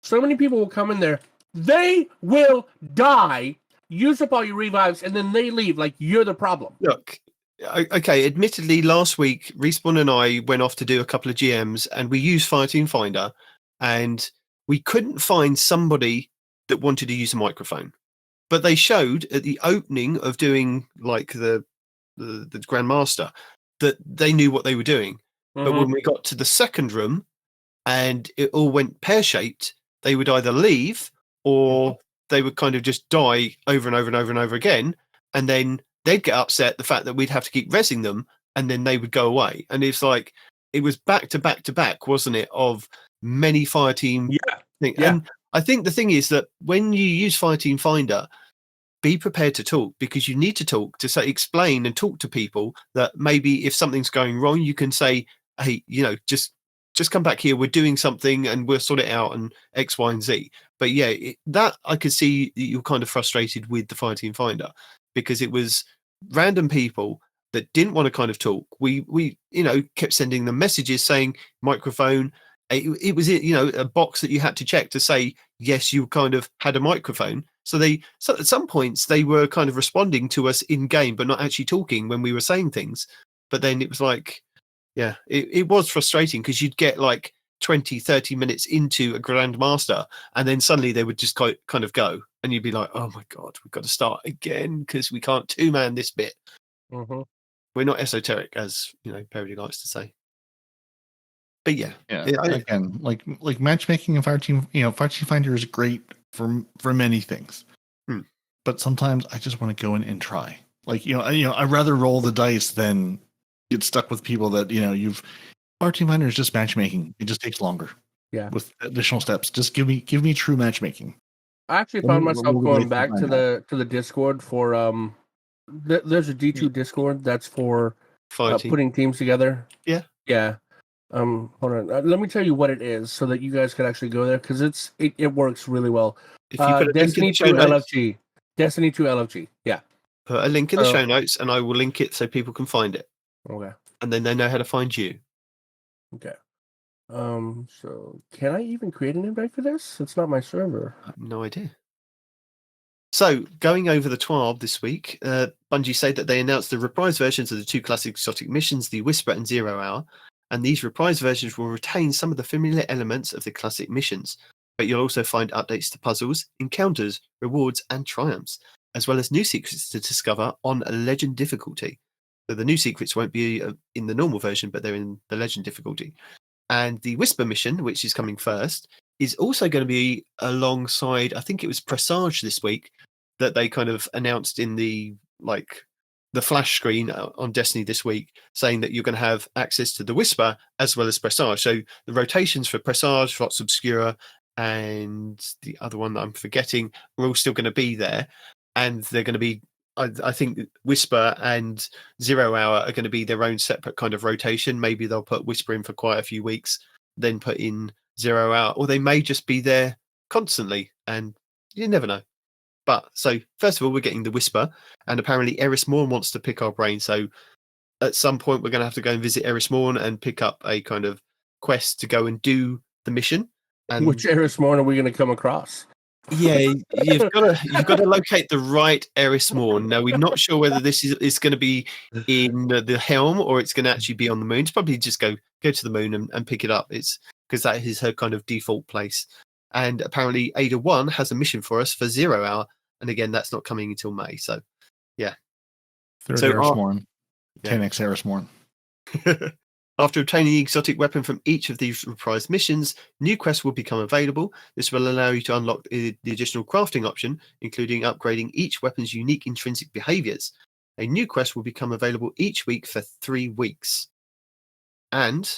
So many people will come in there. They will die, use up all your revives, and then they leave like you're the problem. Look, okay, admittedly, last week, Respawn and I went off to do a couple of GMs, and we used Fireteam Finder, and we couldn't find somebody that wanted to use a microphone. But they showed at the opening of doing like the Grandmaster that they knew what they were doing. But when we got to the second room and it all went pear-shaped, they would either leave or they would kind of just die over and over and over and over again. And then they'd get upset the fact that we'd have to keep rezzing them and then they would go away. And it's like, it was back to back to back, wasn't it? Of many Fireteam things. Yeah. And I think the thing is that when you use Fireteam Finder, be prepared to talk, because you need to talk to explain and talk to people that maybe if something's going wrong, you can say, hey, just come back here. We're doing something and we'll sort it out and X, Y, and Z. But yeah, that I could see you're kind of frustrated with the Fireteam Finder because it was random people that didn't want to kind of talk. We kept sending them messages saying microphone. It was a box that you had to check to say yes, you kind of had a microphone. So at some points they were kind of responding to us in game, but not actually talking when we were saying things. But then it was like, yeah, it was frustrating because you'd get like 20, 30 minutes into a Grandmaster, and then suddenly they would just kind of go, and you'd be like, oh my god, we've got to start again because we can't two-man this bit. Mm-hmm. We're not esoteric, as Peroty likes to say. But yeah, again, like matchmaking and Fireteam, Fireteam Finder is great for many things, but sometimes I just want to go in and try. Like I'd rather roll the dice than get stuck with people that Fireteam Finder is just matchmaking. It just takes longer. Yeah, with additional steps. Just give me true matchmaking. I actually found myself going back to the Discord for there's a D2 Discord that's for putting teams together. Yeah. Hold on. Let me tell you what it is so that you guys can actually go there because it works really well. If you put Destiny 2 LFG. Destiny 2 LFG. Yeah. Put a link in the show notes and I will link it so people can find it. Okay. And then they know how to find you. Okay. So can I even create an invite for this? It's not my server. I have no idea. So, going over the TWAB this week, Bungie said that they announced the reprised versions of the two classic exotic missions, the Whisper and 0 Hour, and these reprised versions will retain some of the familiar elements of the classic missions, but you'll also find updates to puzzles, encounters, rewards, and triumphs, as well as new secrets to discover on a legend difficulty. So the new secrets won't be in the normal version, but they're in the legend difficulty. And the Whisper mission, which is coming first, is also going to be alongside, I think it was Presage this week, that they kind of announced in the flash screen on Destiny this week, saying that you're going to have access to the Whisper as well as Presage. So the rotations for Presage, Vox Obscura, and the other one that I'm forgetting are all still going to be there. And they're going to be, I think Whisper and 0 Hour are going to be their own separate kind of rotation. Maybe they'll put Whisper in for quite a few weeks, then put in 0 Hour, or they may just be there constantly, and you never know. But so first of all, we're getting the Whisper, and apparently Eris Morn wants to pick our brain. So at some point, we're going to have to go and visit Eris Morn and pick up a kind of quest to go and do the mission. And which Eris Morn are we going to come across? Yeah, you've got to locate the right Eris Morn. Now, we're not sure whether this is going to be in the Helm or it's going to actually be on the moon. It's probably just go to the moon and pick it up. It's because that is her kind of default place. And apparently Ada 1 has a mission for us for 0 Hour. And again, that's not coming until May. So, yeah. Third Eris Morn. 10x Eris Morn. After obtaining the exotic weapon from each of these reprised missions, new quests will become available. This will allow you to unlock the additional crafting option, including upgrading each weapon's unique intrinsic behaviors. A new quest will become available each week for 3 weeks. And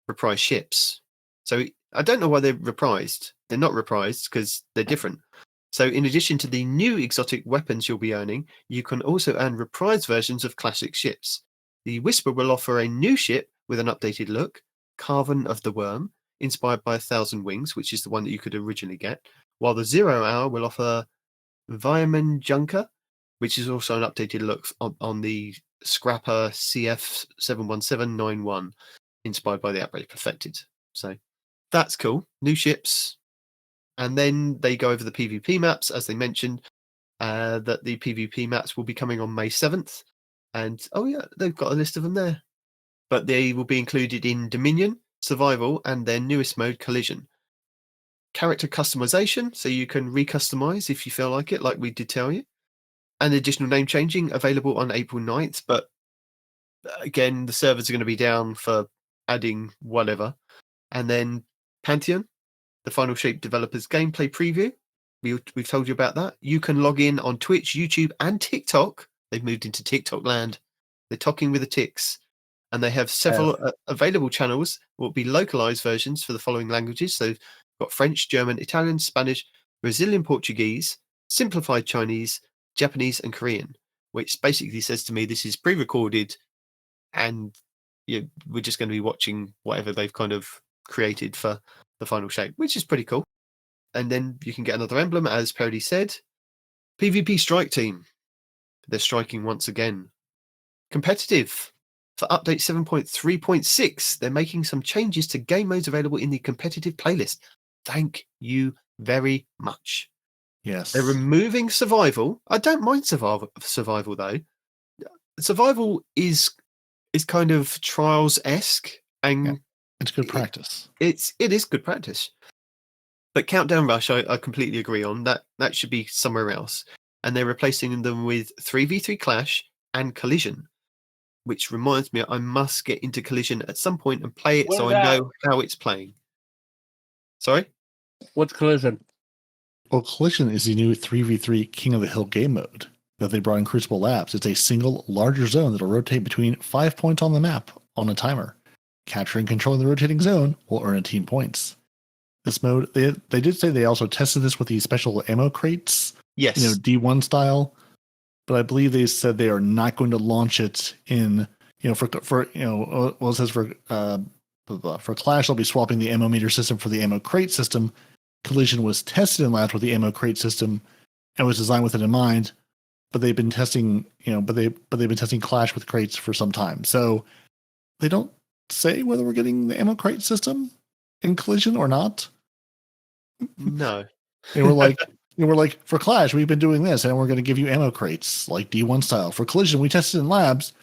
reprised ships. So I don't know why they're reprised. They're not reprised because they're different. So in addition to the new exotic weapons you'll be earning, you can also earn reprised versions of classic ships. The Whisper will offer a new ship with an updated look, Carven of the Worm, inspired by 1,000 Wings, which is the one that you could originally get, while the 0 Hour will offer Viaman Junker, which is also an updated look on the Scrapper CF71791, inspired by the Outbreak Perfected. So that's cool. New ships. And then they go over the PvP maps, as they mentioned, that the PvP maps will be coming on May 7th. And, oh yeah, they've got a list of them there. But they will be included in Dominion, Survival, and their newest mode, Collision. Character customization, so you can re-customize if you feel like it, like we did tell you. And additional name changing available on April 9th. But again, the servers are going to be down for adding whatever. And then Pantheon, the Final Shape developers gameplay preview. We've told you about that. You can log in on Twitch, YouTube, and TikTok. They've moved into TikTok land. They're talking with the ticks. And they have several available channels. Will be localized versions for the following languages. So, got French, German, Italian, Spanish, Brazilian, Portuguese, simplified Chinese, Japanese, and Korean. Which basically says to me this is pre-recorded, and we're just going to be watching whatever they've kind of created for the Final Shape, which is pretty cool. And then you can get another emblem, as Peroty said. PvP Strike Team. They're striking once again. Competitive. For update 7.3.6, they're making some changes to game modes available in the competitive playlist. Thank you very much. Yes. They're removing survival. I don't mind survival though. Survival is kind of Trials-esque, and it's good practice. It is good practice. But Countdown Rush, I completely agree on. That should be somewhere else. And they're replacing them with 3v3 Clash and Collision. Which reminds me, I must get into Collision at some point and play it so I know how it's playing. Sorry? What's Collision? Well, Collision is the new 3v3 King of the Hill game mode that they brought in Crucible Labs. It's a single, larger zone that will rotate between 5 points on the map on a timer. Capturing control of the rotating zone will earn a team points. This mode, they did say they also tested this with the special ammo crates. Yes. D1 style. But I believe they said they are not going to launch it in, for it says for Clash, they'll be swapping the ammo meter system for the ammo crate system. Collision was tested in labs with the ammo crate system and was designed with it in mind. But they've been testing, they've been testing Clash with crates for some time. So they don't say whether we're getting the ammo crate system in Collision or not. No. They were like, we're like, for Clash, we've been doing this, and we're going to give you ammo crates, like D1 style. For Collision, we tested in labs,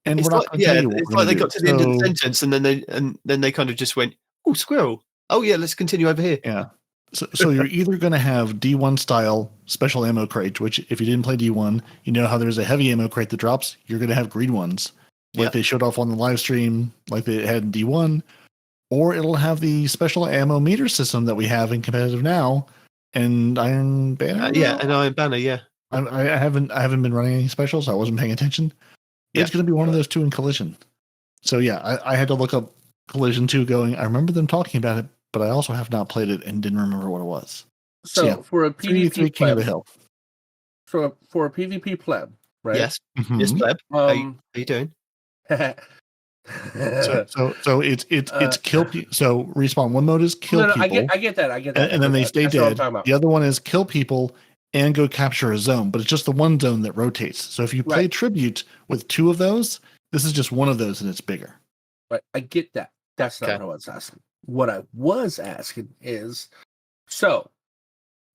and we're not going to tell you what it's like they got to the end of the sentence, and then they kind of just went, oh, squirrel. Oh, yeah, let's continue over here. Yeah. So you're either going to have D1 style special ammo crate, which if you didn't play D1, you know how there's a heavy ammo crate that drops. You're going to have green ones, like they showed off on the live stream, like they had in D1, or it'll have the special ammo meter system that we have in competitive now. And Iron Banner? And Iron Banner, yeah. I haven't been running any specials, so I wasn't paying attention. It's going to be one of those two in Collision. So yeah, I had to look up Collision 2 going, I remember them talking about it, but I also have not played it and didn't remember what it was. So for a PvP King of the Hill. For a PvP pleb, right? Yes. Mm-hmm. Yes, pleb. How you doing? So it's kill people. So respawn one mode is kill people. I get that. And then they stay dead. The other one is kill people and go capture a zone, but it's just the one zone that rotates. So if you play Tribute with two of those, this is just one of those and it's bigger. Right. I get that. That's not what I was asking. What I was asking is, so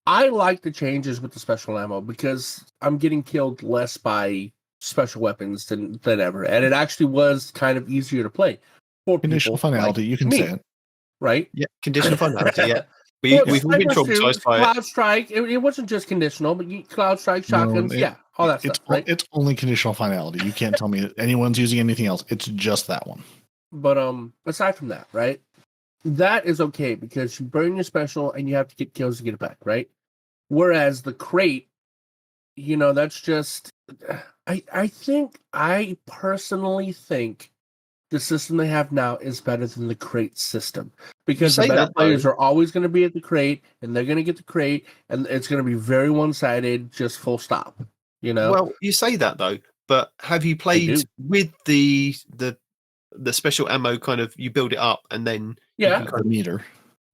I like the changes with the special ammo because I'm getting killed less by special weapons than ever, and it actually was kind of easier to play for conditional finality. Like you can say it, right? Yeah, conditional finality. Yeah, We've all been traumatized by Cloud it. Strike. It wasn't just conditional, but Cloud Strike, shotguns, all that stuff. Right? It's only conditional finality. You can't tell me that anyone's using anything else. It's just that one. But aside from that, right? That is okay because you burn your special and you have to get kills to get it back, right? Whereas the crate, that's just. I personally think the system they have now is better than the crate system because the better players are always going to be at the crate and they're going to get the crate and it's going to be very one-sided, just full stop. Well, you say that though, but have you played with the special ammo kind of? You build it up and then the meter.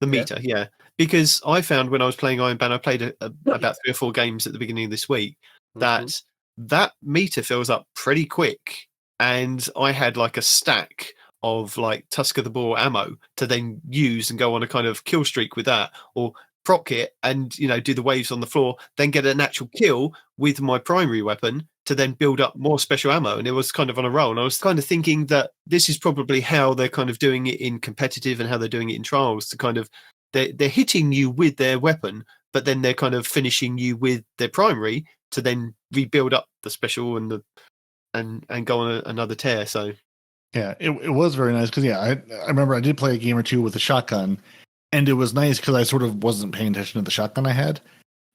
The meter, yeah. Because I found when I was playing Iron Banner, I played about 3 or 4 games at the beginning of this week. That meter fills up pretty quick, and I had like a stack of like Tusk of the Boar ammo to then use and go on a kind of kill streak with that, or proc it and do the waves on the floor, then get an actual kill with my primary weapon to then build up more special ammo. And it was kind of on a roll. And I was kind of thinking that this is probably how they're kind of doing it in competitive and how they're doing it in trials, to kind of they're hitting you with their weapon, but then they're kind of finishing you with their primary to then rebuild up the special and go on another tear. So yeah, it was very nice because I remember I did play a game or two with a shotgun, and it was nice because I sort of wasn't paying attention to the shotgun I had.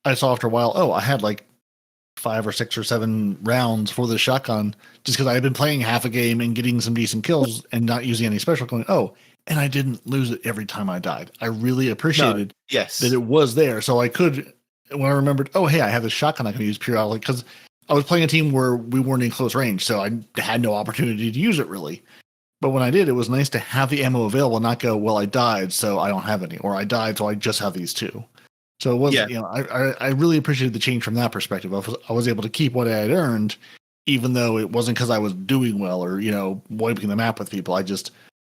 I saw after a while, I had like 5 or 6 or 7 rounds for the shotgun just because I had been playing half a game and getting some decent kills and not using any special. Going, and I didn't lose it every time I died. I really appreciated that it was there, so I could. When I remembered, hey, I have this shotgun I can use periodically because I was playing a team where we weren't in close range, so I had no opportunity to use it really. But when I did, it was nice to have the ammo available, not go, well, I died, so I don't have any, or I died, so I just have these 2. So it was, I really appreciated the change from that perspective. I was able to keep what I had earned, even though it wasn't because I was doing well or, wiping the map with people. I just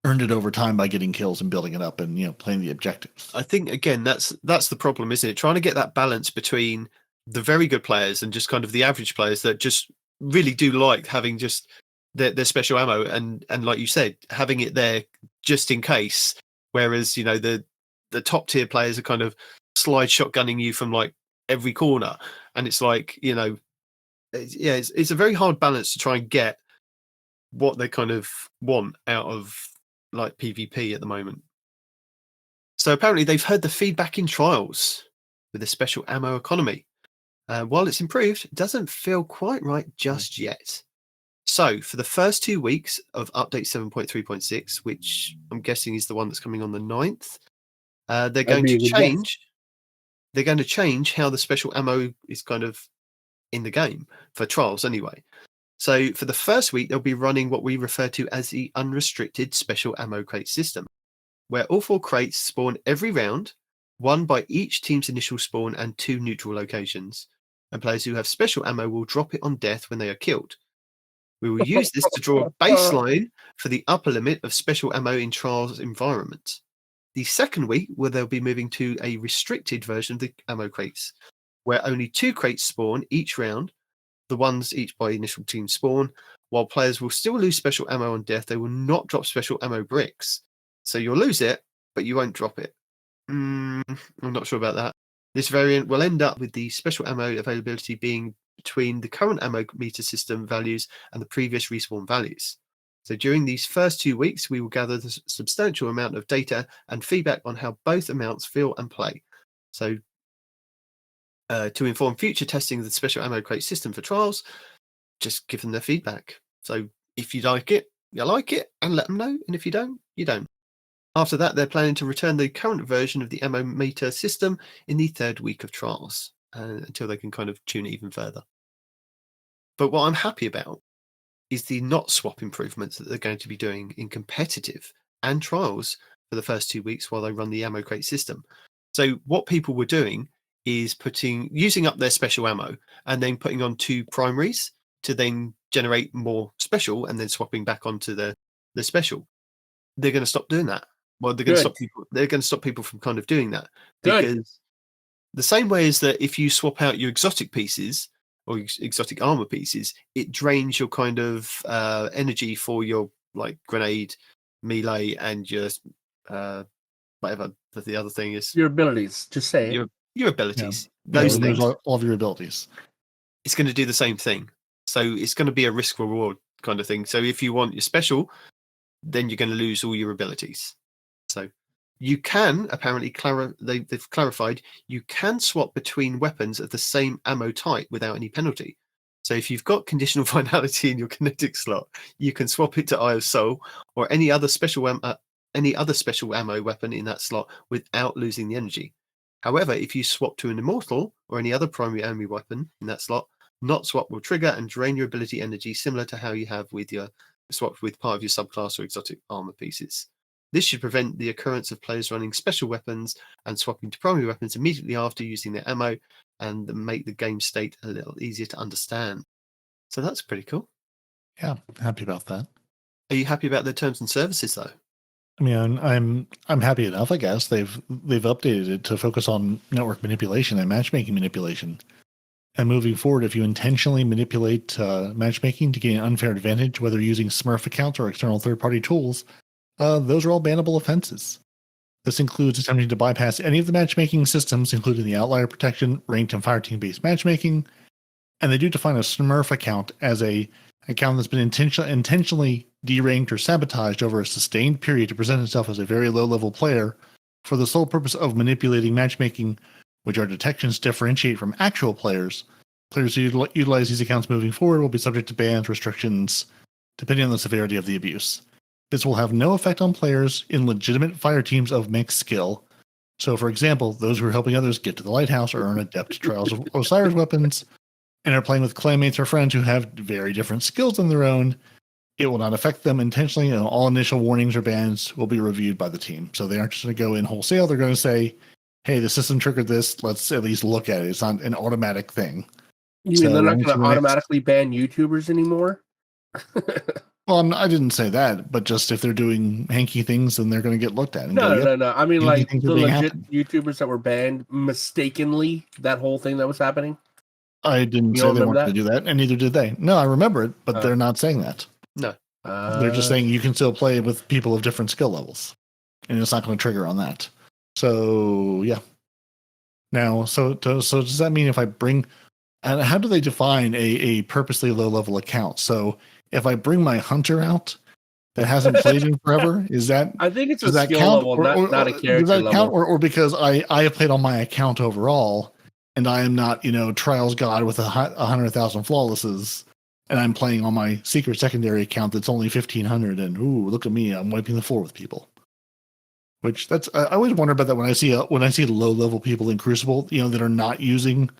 earned it over time by getting kills and building it up and, playing the objectives. I think, again, that's the problem, isn't it? Trying to get that balance between the very good players and just kind of the average players that just really do like having just their special ammo and like you said, having it there just in case. Whereas, the top tier players are kind of slide shotgunning you from like every corner. And it's like, it's a very hard balance to try and get what they kind of want out of like PvP at the moment. So apparently they've heard the feedback in trials with the special ammo economy. While it's improved, it doesn't feel quite right just yet. So for the first 2 weeks of update 7.3.6, which I'm guessing is the one that's coming on the 9th, they're going to change. They're going to change how the special ammo is kind of in the game for trials anyway. So for the first week, they'll be running what we refer to as the unrestricted special ammo crate system, where all 4 crates spawn every round, 1 by each team's initial spawn and 2 neutral locations. And players who have special ammo will drop it on death when they are killed. We will use this to draw a baseline for the upper limit of special ammo in trials environment. The second week, where they'll be moving to a restricted version of the ammo crates, where only 2 crates spawn each round, the ones each by initial team spawn. While players will still lose special ammo on death, they will not drop special ammo bricks. So you'll lose it, but you won't drop it. I'm not sure about that. This variant will end up with the special ammo availability being between the current ammo meter system values and the previous respawn values. So during these first 2 weeks, we will gather the substantial amount of data and feedback on how both amounts feel and play. So to inform future testing of the special ammo crate system for trials, just give them their feedback. So if you like it, you like it, and let them know. And if you don't, you don't. After that, they're planning to return the current version of the ammo meter system in the 3rd week of trials until they can kind of tune it even further. But what I'm happy about is the not swap improvements that they're going to be doing in competitive and trials for the first 2 weeks while they run the ammo crate system. So what people were doing is using up their special ammo and then putting on 2 primaries to then generate more special and then swapping back onto the special. They're going to stop doing that. Well, they're going to stop people. They're going to stop people from kind of doing that because the same way as that, if you swap out your exotic pieces or exotic armor pieces, it drains your kind of energy for your like grenade, melee, and your whatever the other thing is. Your abilities. Just say it. Your abilities. Yeah. Those things. All of your abilities. It's going to do the same thing. So it's going to be a risk reward kind of thing. So if you want your special, then you're going to lose all your abilities. So you can apparently they've clarified you can swap between weapons of the same ammo type without any penalty. So if you've got conditional finality in your kinetic slot, you can swap it to Eye of Soul or any other special ammo weapon in that slot without losing the energy. However, if you swap to an Immortal or any other primary enemy weapon in that slot, not swap will trigger and drain your ability energy, similar to how you have with your swapped with part of your subclass or exotic armor pieces. This should prevent the occurrence of players running special weapons and swapping to primary weapons immediately after using their ammo, and make the game state a little easier to understand. So that's pretty cool. Yeah, happy about that. Are you happy about their terms and services, though? I mean, I'm happy enough. I guess they've updated it to focus on network manipulation and matchmaking manipulation. And moving forward, if you intentionally manipulate matchmaking to gain an unfair advantage, whether using Smurf accounts or external third-party tools, those are all bannable offenses. This includes attempting to bypass any of the matchmaking systems, including the outlier protection, ranked and fireteam-based matchmaking. And they do define a Smurf account as a account that's been intentionally deranked or sabotaged over a sustained period to present itself as a very low-level player for the sole purpose of manipulating matchmaking, which our detections differentiate from actual players. Players who utilize these accounts moving forward will be subject to bans, restrictions, depending on the severity of the abuse. This will have no effect on players in legitimate fire teams of mixed skill. So, for example, those who are helping others get to the lighthouse or earn adept Trials of Osiris weapons and are playing with clanmates or friends who have very different skills than their own, it will not affect them intentionally, and all initial warnings or bans will be reviewed by the team. So they aren't just going to go in wholesale. They're going to say, hey, the system triggered this. Let's at least look at it. It's not an automatic thing. You mean they're not going to automatically ban YouTubers anymore? Well, I didn't say that, but just if they're doing hanky things, then they're going to get looked at. No. I mean, like the legit YouTubers that were banned mistakenly, that whole thing that was happening. I didn't say they weren't going to do that, and neither did they. No, I remember it, but they're not saying that. No. They're just saying you can still play with people of different skill levels, and it's not going to trigger on that. So, yeah. Now, so does that mean if I bring... And how do they define a purposely low-level account? So if I bring my hunter out that hasn't played in forever, is that... I think it's a skill level, not a character does that level. Count, or because I have played on my account overall, and I am not, Trials God with 100,000 flawlesses, and I'm playing on my secret secondary account that's only 1,500, and ooh, look at me, I'm wiping the floor with people. Which I always wonder about that when I see low-level people in Crucible, that are not using,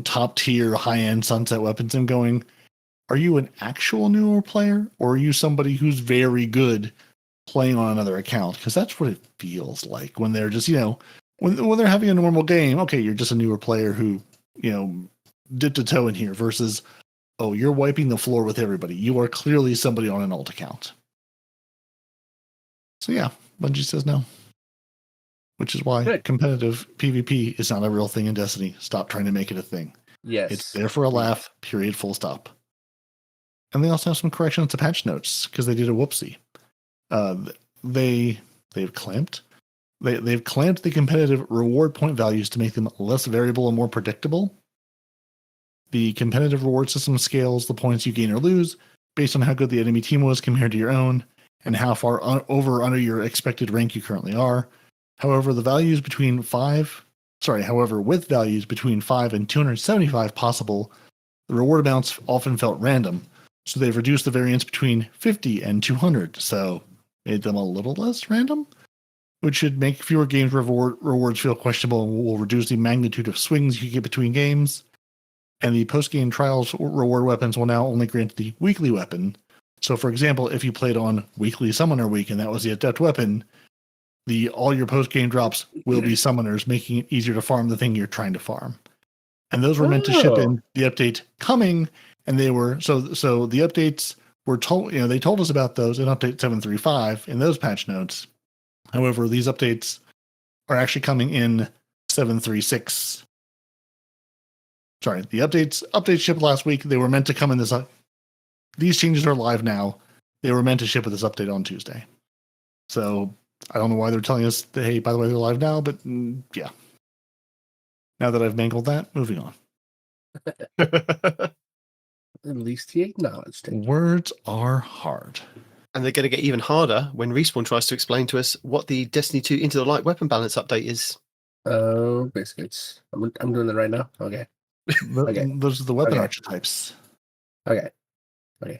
top tier, high-end sunset weapons, and going, are you an actual newer player, or are you somebody who's very good playing on another account? Because that's what it feels like when they're just, when they're having a normal game. Okay, you're just a newer player who, dipped a toe in here versus, oh, you're wiping the floor with everybody. You are clearly somebody on an alt account. So yeah, Bungie says no. Which is why competitive PvP is not a real thing in Destiny. Stop trying to make it a thing. Yes. It's there for a laugh, period, full stop. And they also have some corrections to patch notes because they did a whoopsie. They've clamped the competitive reward point values to make them less variable and more predictable. The competitive reward system scales the points you gain or lose based on how good the enemy team was compared to your own and how far over or under your expected rank you currently are. However, with values between 5 and 275 possible, the reward amounts often felt random. So they've reduced the variance between 50 and 200, so made them a little less random, which should make fewer games rewards feel questionable and will reduce the magnitude of swings you get between games. And the post-game trials reward weapons will now only grant the weekly weapon. So, for example, if you played on Weekly Summoner Week and that was the adept weapon, all your post-game drops will be summoners, making it easier to farm the thing you're trying to farm. And those were meant to ship in the update coming. And they were so the updates were told, they told us about those in update 735 in those patch notes. However, these updates are actually coming in 736. Sorry, the updates shipped last week. They were meant to come in this. These changes are live now. They were meant to ship with this update on Tuesday. So I don't know why they're telling us that, hey, by the way, they're live now, but yeah. Now that I've mangled that, moving on. At least he acknowledged it. Words are hard. And they're going to get even harder when Respawn tries to explain to us what the Destiny 2 Into the Light weapon balance update is. Oh, biscuits. I'm doing that right now. Okay. Okay. Those are the weapon archetypes. Okay. I'm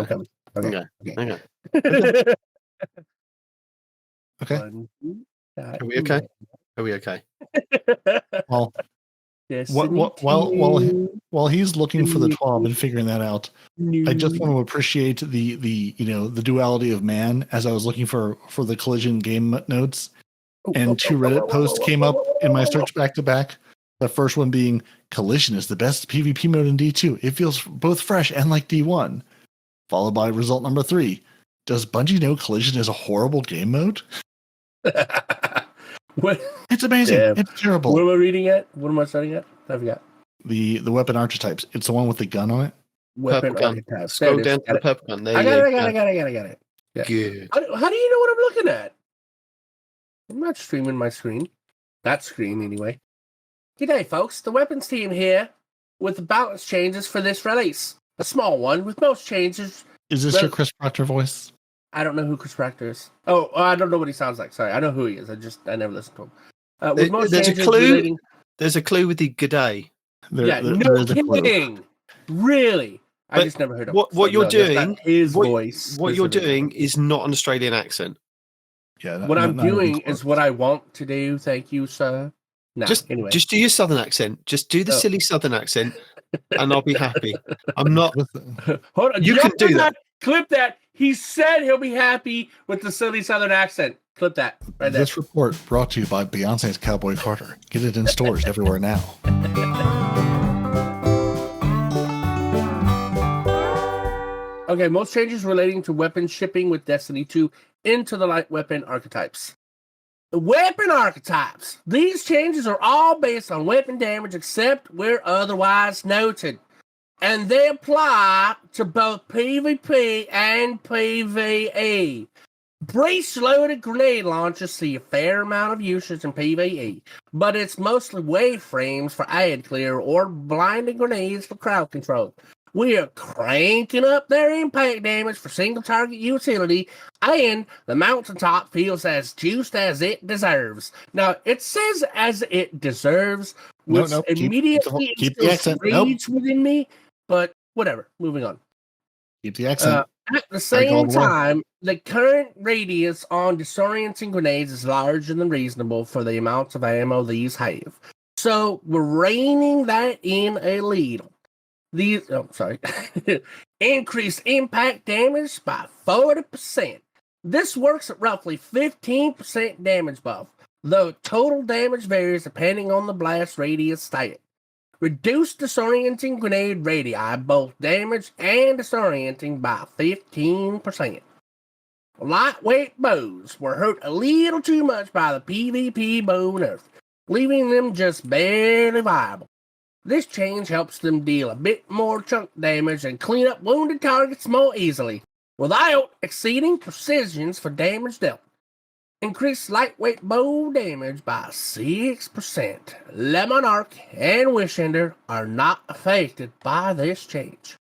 coming. Okay. Okay. Are we okay? Are we okay? Well, while he's looking for the TWAB and figuring that out, I just want to appreciate the duality of man as I was looking for the collision game notes, and 2 Reddit posts came up in my search back to back. The first one being collision is the best PvP mode in D2. It feels both fresh and like D1. Followed by result number 3. Does Bungie know collision is a horrible game mode? What? It's amazing. Damn. It's terrible. What am I reading at? What am I studying at? I forgot. The weapon archetypes. It's the one with the gun on it. Weapon archetypes. Scroll down to the purple gun. I got it. Yeah. Good. How do you know what I'm looking at? I'm not streaming my screen. That screen, anyway. G'day, folks. The weapons team here with the balance changes for this release. A small one with most changes. Is this your Chris Proctor voice? I don't know who Chris Proctor is. Oh, I don't know what he sounds like. Sorry, I know who he is. I never listened to him. There's a clue. There's a clue with the g'day. No kidding. Really? I just never heard of what you're doing. His voice. What you're doing is not an Australian accent. Yeah. What I'm doing is what I want to do. Thank you, sir. No, just do your southern accent. Just do the silly southern accent, and I'll be happy. I'm not. Hold on. You can do that. Clip that. He said he'll be happy with the silly southern accent. Clip that right there. This report brought to you by Beyonce's Cowboy Carter. Get it in stores everywhere now. Okay, most changes relating to weapon shipping with Destiny 2 into the light weapon archetypes. Weapon archetypes. These changes are all based on weapon damage except where otherwise noted. And they apply to both PvP and PvE. Breech-loaded grenade launchers see a fair amount of usage in PvE, but it's mostly wave frames for ad clear or blinding grenades for crowd control. We are cranking up their impact damage for single target utility, and the mountaintop feels as juiced as it deserves. Now, it says as it deserves, which immediately keep the accent. Rage within me, but whatever, moving on. Keep the accent. At the same time, the current radius on disorienting grenades is larger than reasonable for the amounts of ammo these have. So we're reining that in a little. Increase impact damage by 40%. This works at roughly 15% damage buff, though total damage varies depending on the blast radius stat. Reduce disorienting grenade radii, both damage and disorienting, by 15%. Lightweight bows were hurt a little too much by the PvP bow nerf, leaving them just barely viable. This change helps them deal a bit more chunk damage and clean up wounded targets more easily, without exceeding precisions for damage dealt. Increase lightweight bow damage by 6%. Le Monarch and Wishender are not affected by this change.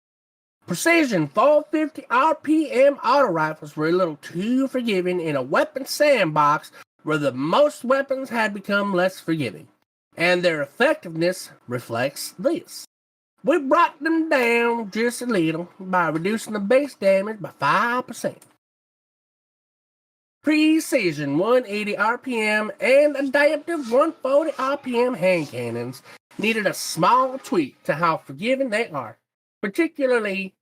Precision 450 RPM auto rifles were a little too forgiving in a weapon sandbox where the most weapons had become less forgiving, and their effectiveness reflects this. We brought them down just a little by reducing the base damage by 5%. Precision 180 RPM and adaptive 140 RPM hand cannons needed a small tweak to how forgiving they are, particularly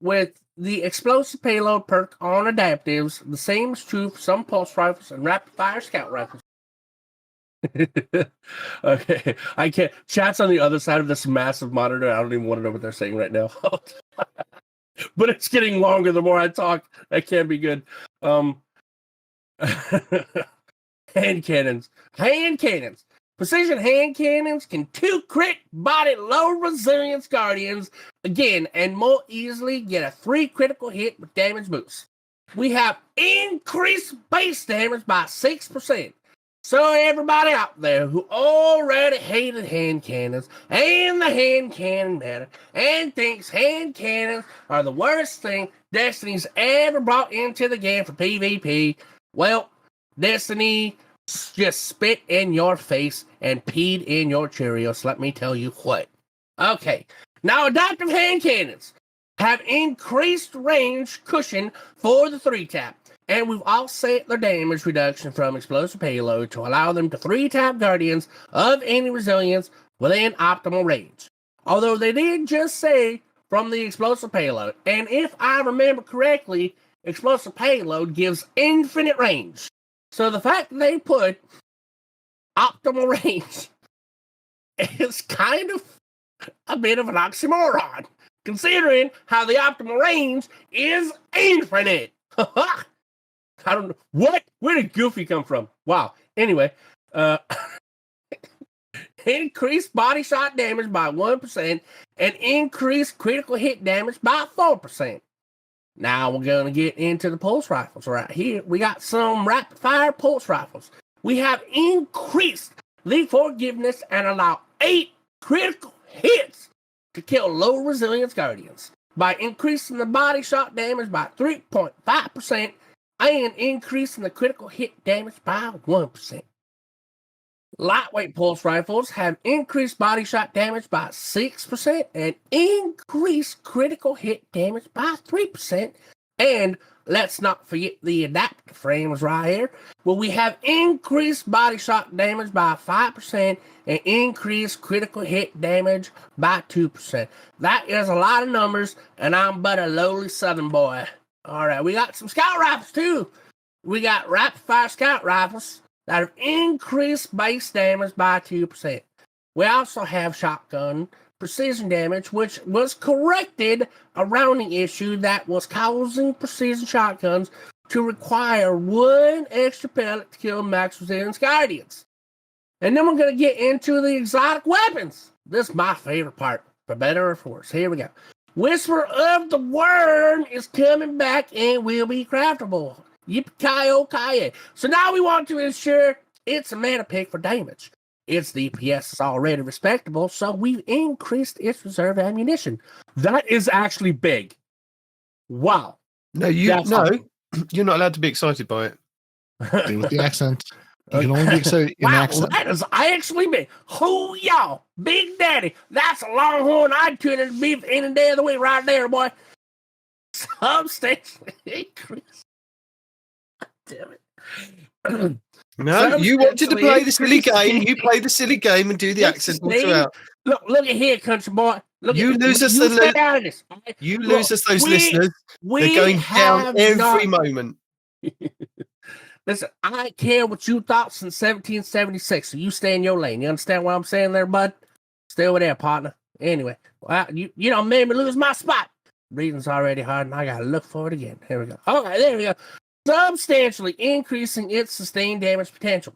with the explosive payload perk on adaptives. The same is true for some pulse rifles and rapid fire scout rifles. Okay, I can't. Chat's on the other side of this massive monitor. I don't even want to know what they're saying right now. But it's getting longer the more I talk. That can't be good. Hand cannons. Precision hand cannons can 2-crit body low resilience guardians again and more easily get a 3 critical hit with damage boost. we have increased base damage by 6%. So everybody out there who already hated hand cannons and the hand cannon meta and thinks hand cannons are the worst thing Destiny's ever brought into the game for PvP, well, Destiny just spit in your face and peed in your Cheerios, let me tell you what. Okay, now adaptive hand cannons have increased range cushion for the 3-tap. And we've offset their damage reduction from explosive payload to allow them to 3-tap Guardians of any resilience within optimal range. Although they did just say from the explosive payload, and if I remember correctly, explosive payload gives infinite range. So the fact that they put optimal range is kind of a bit of an oxymoron, considering how the optimal range is infinite. I don't know. What? Where did Goofy come from? Wow. Anyway, increased body shot damage by 1% and increased critical hit damage by 4%. Now we're going to get into the pulse rifles right here. We got some rapid fire pulse rifles. We have increased the forgiveness and allow 8 critical hits to kill low resilience guardians by increasing the body shot damage by 3.5%. and increasing the critical hit damage by 1%. Lightweight pulse rifles have increased body shot damage by 6% and increased critical hit damage by 3%. And let's not forget the adaptive frames right here, where we have increased body shot damage by 5% and increased critical hit damage by 2%. That is a lot of numbers, and I'm but a lowly southern boy. All right, we got some scout rifles too. We got rapid fire scout rifles that have increased base damage by 2%. We also have shotgun precision damage, which was corrected around the issue that was causing precision shotguns to require 1 extra pellet to kill max resilience guardians. And then we're going to get into the exotic weapons. This is my favorite part, for better or for worse. Here we go. Whisper of the Worm is coming back and will be craftable. Yippy Kiay. So now we want to ensure it's a mana pick for damage. Its DPS is already respectable, so we've increased its reserve ammunition. That is actually big. Wow. You're not allowed to be excited by it. With the accent. You can only be excited in accent. That is actually big. Who y'all? Big Daddy. That's a longhorn I'd turn into beef any day of the week right there, boy. Substantially increased. Damn it. No, you wanted to play the silly game. You play the silly game and do the accent all throughout. Look at here, country boy. You lose us those listeners. They're going down every moment. Listen, I don't care what you thought since 1776, so you stay in your lane. You understand what I'm saying there, bud? Stay over there, partner. Anyway, well, you don't made me lose my spot. Reading's already hard, and I gotta look for it again. Here we go. Okay, there we go. Substantially increasing its sustained damage potential.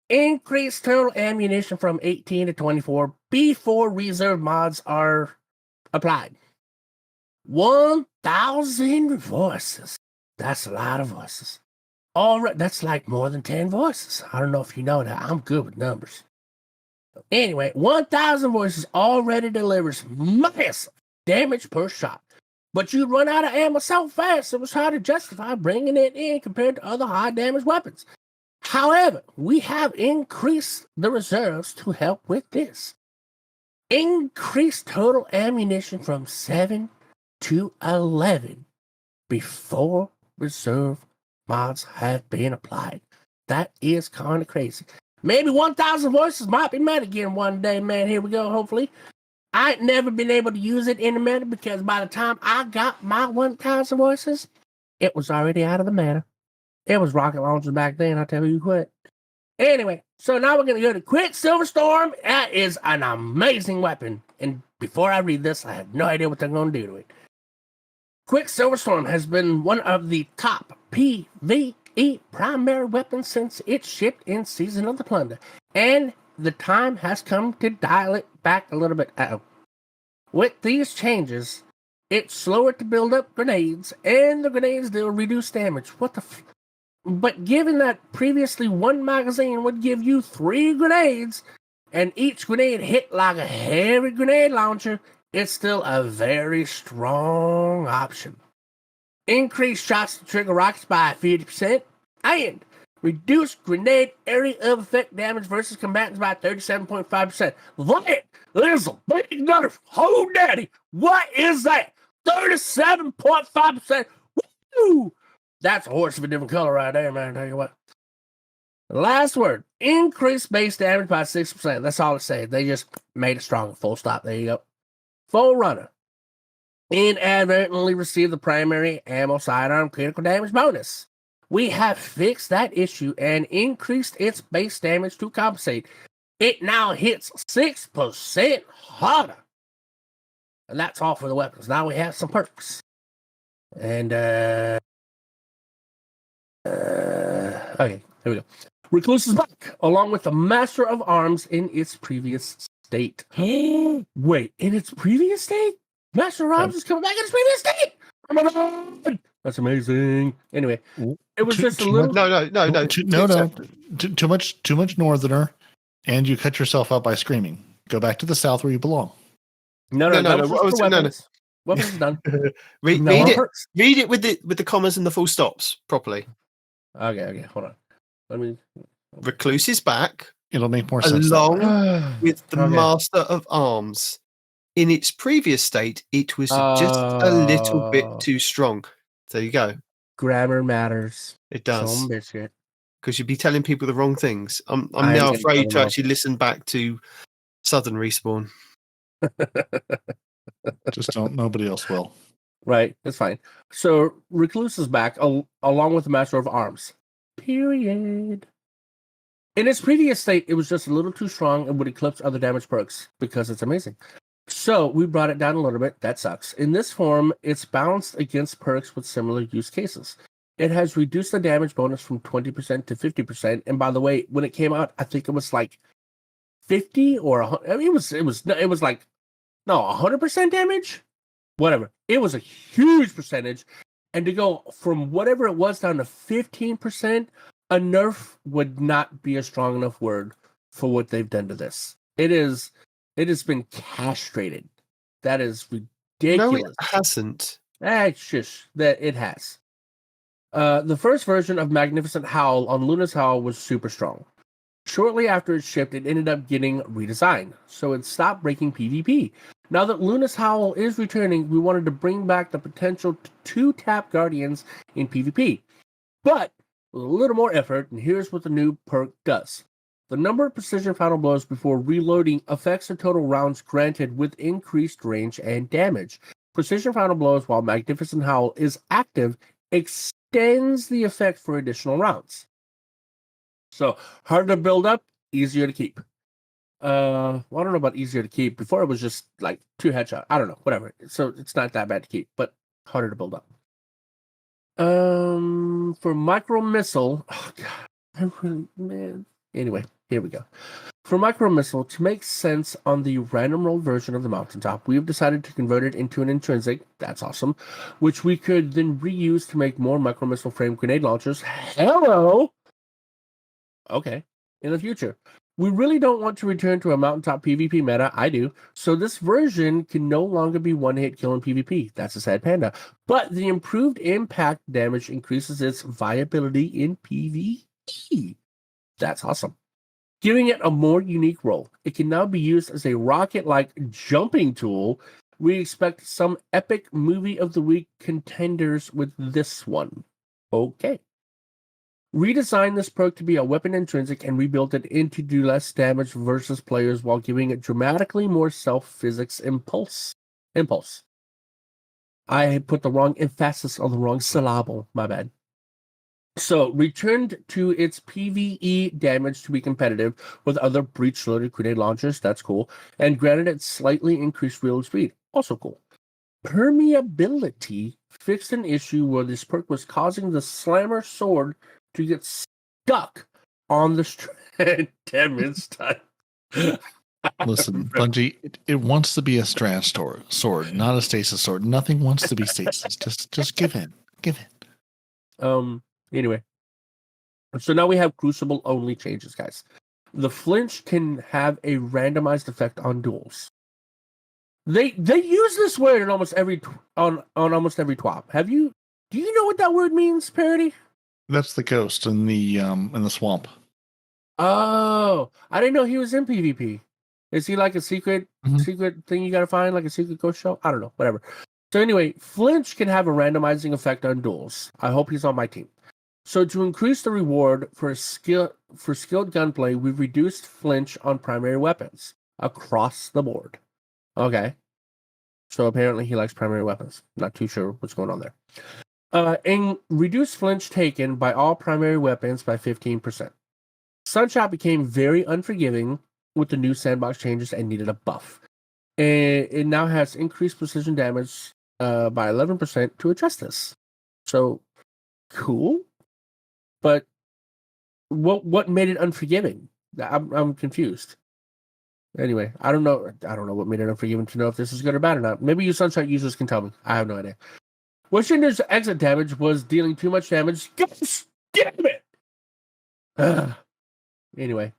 Increased total ammunition from 18 to 24 before reserve mods are applied. 1,000 voices. That's a lot of voices. All right, that's like more than 10 voices. I don't know if you know that. I'm good with numbers. Anyway, 1,000 voices already delivers massive damage per shot. But you'd run out of ammo so fast, it was hard to justify bringing it in compared to other high damage weapons. However, we have increased the reserves to help with this. Increased total ammunition from 7 to 11 before reserve mods have been applied. That is kind of crazy. Maybe 1,000 voices might be met again one day, man. Here we go, hopefully. I ain't never been able to use it in the meta because by the time I got my 1,000 voices, it was already out of the meta. It was rocket launchers back then, I tell you what. Anyway, so now we're going to go to Quicksilver Storm. That is an amazing weapon. And before I read this, I have no idea what they're going to do to it. Quicksilver Storm has been one of the top PvE primary weapons since it shipped in Season of the Plunder. And the time has come to dial it back a little bit. With these changes, It's slower to build up grenades, and the grenades will reduce damage. What the But given that previously one magazine would give you 3 grenades, and each grenade hit like a heavy grenade launcher, it's still a very strong option. Increase shots to trigger rockets by 50%, and reduce grenade area of effect damage versus combatants by 37.5%. That is a big nerf. Oh, daddy. What is that? 37.5%. Woo! That's a horse of a different color right there, man. Tell you what. Last word. Increase base damage by 6%. That's all it said. They just made it stronger. Full stop. There you go. Full runner. Inadvertently received the primary ammo sidearm critical damage bonus. We have fixed that issue and increased its base damage to compensate. It now hits 6% harder. And that's all for the weapons. Now we have some perks. And, okay, here we go. Recluse is back, along with the Master of Arms in its previous state. Wait, in its previous state? Master of Arms is coming back in its previous state? Oh my God! That's amazing. Anyway, it was just a little... No. Too much Northerner, and you cut yourself out by screaming. Go back to the South where you belong. No. Weapons is done. Read it with the commas and the full stops properly. Okay, hold on. Let me... Recluse is back. It'll make more sense. Along with the Master of Arms. In its previous state, it was just a little bit too strong. There you go. Grammar matters. It does. Some biscuit. Because you'd be telling people the wrong things. I'm now afraid to actually listen back to Southern Respawn. Just don't. Nobody else will. Right. That's fine. So Recluse is back along with the Master of Arms. Period. In its previous state, it was just a little too strong and would eclipse other damage perks because it's amazing. So we brought it down a little bit. That sucks. In this form, it's balanced against perks with similar use cases. It has reduced the damage bonus from 20% to 50%. And by the way, when it came out, I think it was like 50 or 100. I mean, it was like 100% damage. Whatever. It was a huge percentage, and to go from whatever it was down to 15%, a nerf would not be a strong enough word for what they've done to this. It has been castrated. That is ridiculous. No, it hasn't. Shush. That it has. The first version of Magnificent Howl on Luna's Howl was super strong. Shortly after it shipped, it ended up getting redesigned, so it stopped breaking PvP. Now that Luna's Howl is returning, we wanted to bring back the potential to tap Guardians in PvP. But with a little more effort, and here's what the new perk does. The number of precision final blows before reloading affects the total rounds granted with increased range and damage. Precision final blows, while Magnificent Howl is active, extends the effect for additional rounds. So, harder to build up, easier to keep. Well, I don't know about easier to keep. Before it was just like 2 headshots. I don't know, whatever. So it's not that bad to keep, but harder to build up. For micro missile, Anyway, here we go. For micro missile, to make sense on the random roll version of the mountaintop, we have decided to convert it into an intrinsic. That's awesome. Which we could then reuse to make more micro missile frame grenade launchers. Hello. Okay. In the future. We really don't want to return to a mountaintop PvP meta. I do. So this version can no longer be one-hit kill in PvP. That's a sad panda. But the improved impact damage increases its viability in PvE. That's awesome. Giving it a more unique role. It can now be used as a rocket-like jumping tool. We expect some epic movie of the week contenders with this one. Okay. Redesign this perk to be a weapon intrinsic and rebuilt it into do less damage versus players while giving it dramatically more self-physics impulse. I put the wrong emphasis on the wrong syllable. My bad. So, returned to its PvE damage to be competitive with other breech-loaded grenade launchers. That's cool. And granted it slightly increased reload speed. Also cool. Permeability fixed an issue where this perk was causing the slammer sword to get stuck on the strand. 10 minutes time. Listen, Bungie, it wants to be a Strash sword, not a stasis sword. Nothing wants to be stasis. Just give in. Give in. Anyway. So now we have Crucible only changes, guys. The flinch can have a randomized effect on duels. They use this word in almost every on almost every TWAB. Do you know what that word means, Peroty? That's the ghost in the swamp. Oh, I didn't know he was in PvP. Is he like a secret thing you gotta find, like a secret ghost show? I don't know, whatever. So anyway, flinch can have a randomizing effect on duels. I hope he's on my team. So to increase the reward for skilled gunplay, we've reduced flinch on primary weapons across the board. Okay. So apparently he likes primary weapons. Not too sure what's going on there. And reduced flinch taken by all primary weapons by 15%. Sunshot became very unforgiving with the new sandbox changes and needed a buff. And it now has increased precision damage by 11% to address this. So cool. But what made it unforgiving? I'm confused. Anyway, I don't know what made it unforgiving to know if this is good or bad or not. Maybe you Sunshine users can tell me. I have no idea. Wishinder's exit damage was dealing too much damage. Gosh, damn it! Anyway.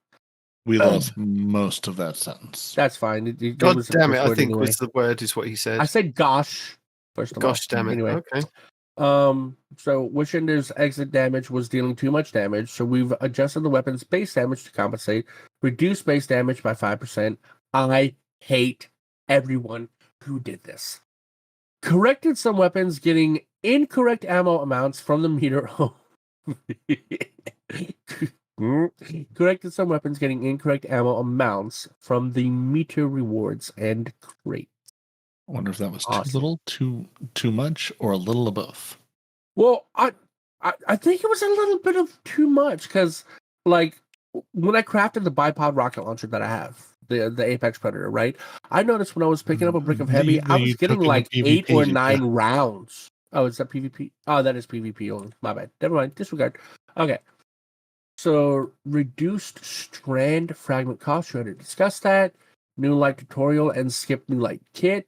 We lost most of that sentence. That's fine. God damn it, I think was the word is what he said. I said gosh, first of all. Gosh damn it. Anyway. Okay. So Wishinder's exit damage was dealing too much damage, so we've adjusted the weapon's base damage to compensate, reduced base damage by 5%. I hate everyone who did this. Corrected some weapons getting incorrect ammo amounts from the meter. Corrected some weapons getting incorrect ammo amounts from the meter rewards and crates. I wonder if that was too little, too much, or a little of both. Well, I think it was a little bit of too much because, like, when I crafted the bipod rocket launcher that I have, the Apex Predator, right? I noticed when I was picking up a brick of heavy, I was getting like 8 or 9 rounds. Oh, is that PvP? Oh, that is PvP only. My bad. Never mind. Disregard. Okay. So, reduced strand fragment cost. You already discussed that. New light tutorial and skip new light kit.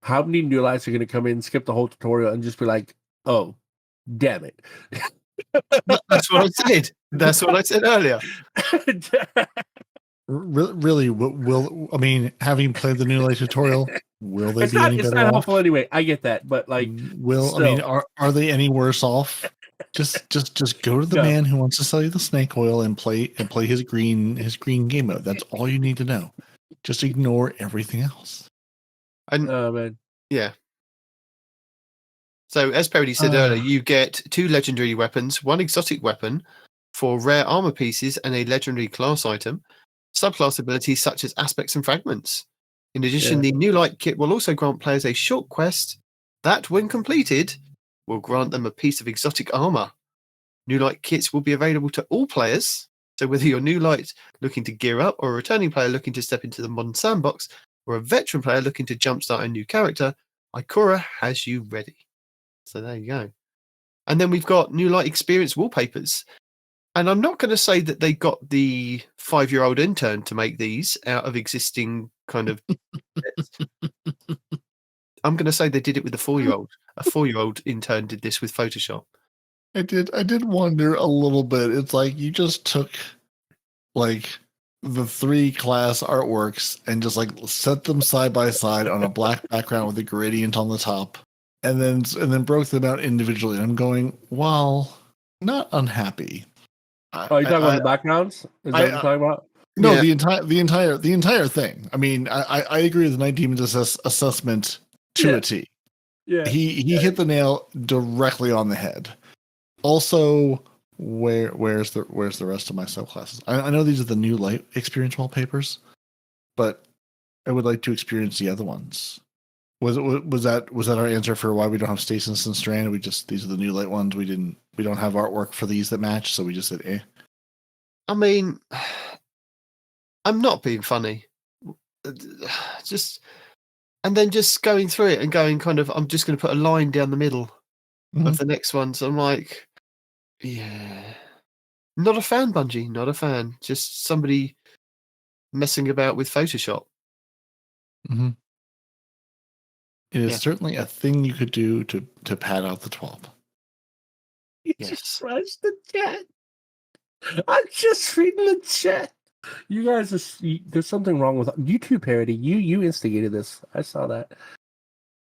How many new lights are going to come in, skip the whole tutorial, and just be like, "Oh, damn it"? That's what I said. That's what I said earlier. Really, will I mean, having played the new light tutorial, will they be any better? It's not helpful anyway. I get that, but like, I mean, are they any worse off? Just go to the man who wants to sell you the snake oil and play his green game mode. That's all you need to know. Just ignore everything else. And man. Yeah. So as Peroty said earlier, you get 2 legendary weapons, 1 exotic weapon, 4 rare armor pieces, and a legendary class item. Subclass abilities such as aspects and fragments. In addition, the new light kit will also grant players a short quest that, when completed, will grant them a piece of exotic armor. New light kits will be available to all players. So whether you're new light looking to gear up, or a returning player looking to step into the modern sandbox, or a veteran player looking to jumpstart a new character, Ikora has you ready. So there you go. And then we've got new light experience wallpapers. And I'm not going to say that they got the 5-year-old intern to make these out of existing kind of... I'm going to say they did it with a 4-year-old. A 4-year-old intern did this with Photoshop. I did wonder a little bit. It's like you just took like the 3 class artworks and just like set them side by side on a black background with a gradient on the top, and then broke them out individually. And I'm going, well, not unhappy. Oh, you talking about the backgrounds? Is that what you're talking about? No, yeah. the entire thing. I mean, I agree with the Nitedemon assessment to a T. Yeah, he hit the nail directly on the head. Also, where's the rest of my subclasses? I know these are the new light experience wallpapers, but I would like to experience the other ones. Was that our answer for why we don't have Stasis and Strand? These are the new light ones. We don't have artwork for these that match, so we just said eh. I mean, I'm not being funny. And then just going through it and going kind of, I'm just going to put a line down the middle of the next one. So I'm like, yeah. Not a fan, Bungie. Not a fan. Just somebody messing about with Photoshop. Mm-hmm. It is certainly a thing you could do to pad out the TWAB. You just rushed the chat. I'm just reading the chat. You guys, there's something wrong with YouTube parody. You instigated this. I saw that.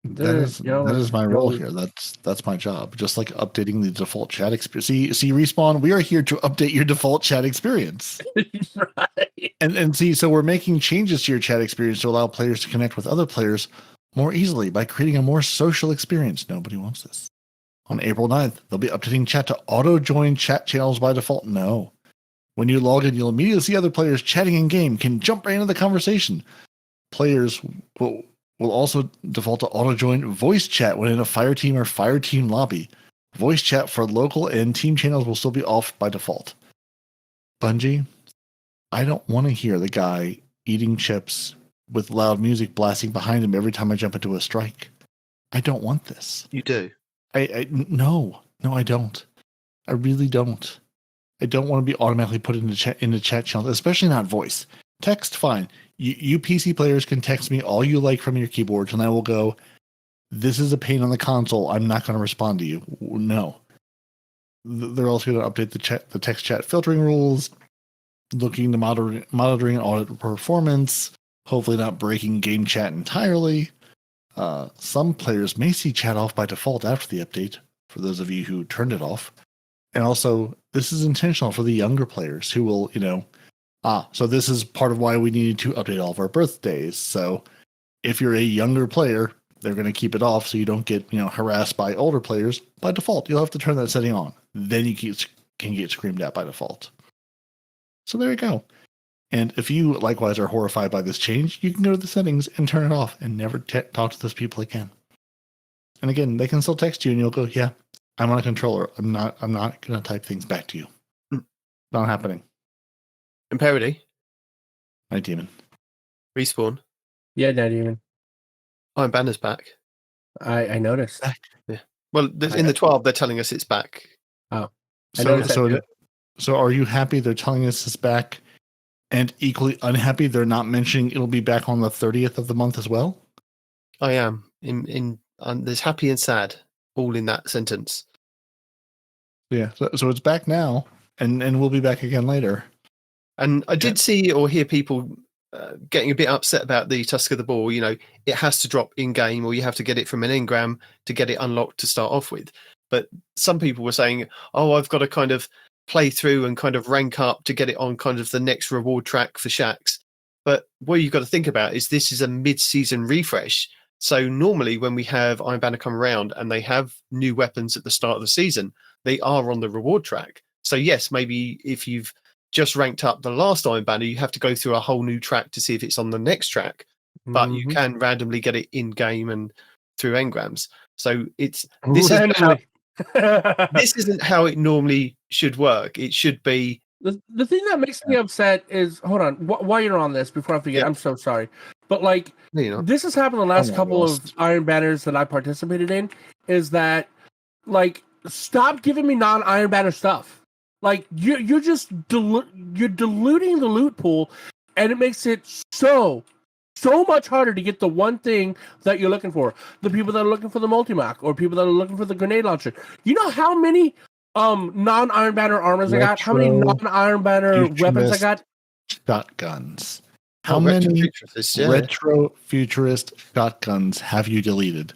That is my role here. That's my job. Just like updating the default chat experience. See, Respawn, we are here to update your default chat experience. Right. And see, so we're making changes to your chat experience to allow players to connect with other players more easily by creating a more social experience. Nobody wants this. On April 9th, they'll be updating chat to auto-join chat channels by default. No. When you log in, you'll immediately see other players chatting in-game, can jump right into the conversation. Players will also default to auto-join voice chat when in a Fireteam or Fireteam lobby. Voice chat for local and team channels will still be off by default. Bungie, I don't want to hear the guy eating chips with loud music blasting behind him every time I jump into a strike. I don't want this. You do? No, I don't. I really don't. I don't want to be automatically put into chat channels, especially not voice. Text, fine. You PC players can text me all you like from your keyboards, and I will go, this is a pain on the console. I'm not going to respond to you. No. They're also going to update the text chat filtering rules, looking to monitoring and audit performance, hopefully not breaking game chat entirely. Some players may see chat off by default after the update, for those of you who turned it off. And also, this is intentional for the younger players who will, so this is part of why we needed to update all of our birthdays. So if you're a younger player, they're going to keep it off so you don't get, harassed by older players. By default, you'll have to turn that setting on. Then you can get screamed at by default. So there you go. And if you likewise are horrified by this change, you can go to the settings and turn it off and never talk to those people again. And again, they can still text you and you'll go, yeah, I'm on a controller. I'm not going to type things back to you. Not happening. And Peroty? Nitedemon. Respawn? Yeah, Nitedemon. Iron Banner's back. I noticed. Yeah. Well, in the TWAB, they're telling us it's back. Oh. So are you happy they're telling us it's back? And equally unhappy they're not mentioning it'll be back on the 30th of the month as well? I am. There's happy and sad all in that sentence. Yeah, so it's back now, and we'll be back again later. And I did see or hear people getting a bit upset about the Tusk of the Boar. It has to drop in-game, or you have to get it from an engram to get it unlocked to start off with. But some people were saying, I've got to kind of play through and kind of rank up to get it on kind of the next reward track for Shaxx. But what you've got to think about is this is a mid-season refresh. So normally when we have Iron Banner come around and they have new weapons at the start of the season, they are on the reward track. So yes, maybe if you've just ranked up the last Iron Banner, you have to go through a whole new track to see if it's on the next track. But you can randomly get it in-game and through engrams. So this isn't how it normally should work. It should be... The thing that makes me upset is, hold on, while you're on this, before I forget, I'm so sorry. But this has happened the last couple of Iron Banners that I participated in, is that, stop giving me non-Iron Banner stuff. You're just you're diluting the loot pool, and it makes it so much harder to get the one thing that you're looking for. The people that are looking for the Multimach, or people that are looking for the grenade launcher. You know how many non-Iron Banner armors I got? How many non-Iron Banner weapons I got? Shotguns. How many retro futurist shotguns have you deleted?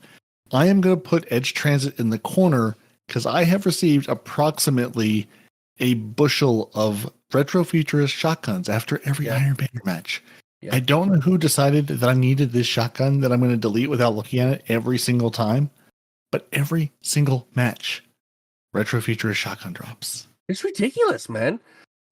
I am going to put Edge Transit in the corner because I have received approximately a bushel of retro futurist shotguns after every Iron Banner match. Yeah. I don't know who decided that I needed this shotgun that I'm going to delete without looking at it every single time, but every single match, retro futurist shotgun drops. It's ridiculous, man.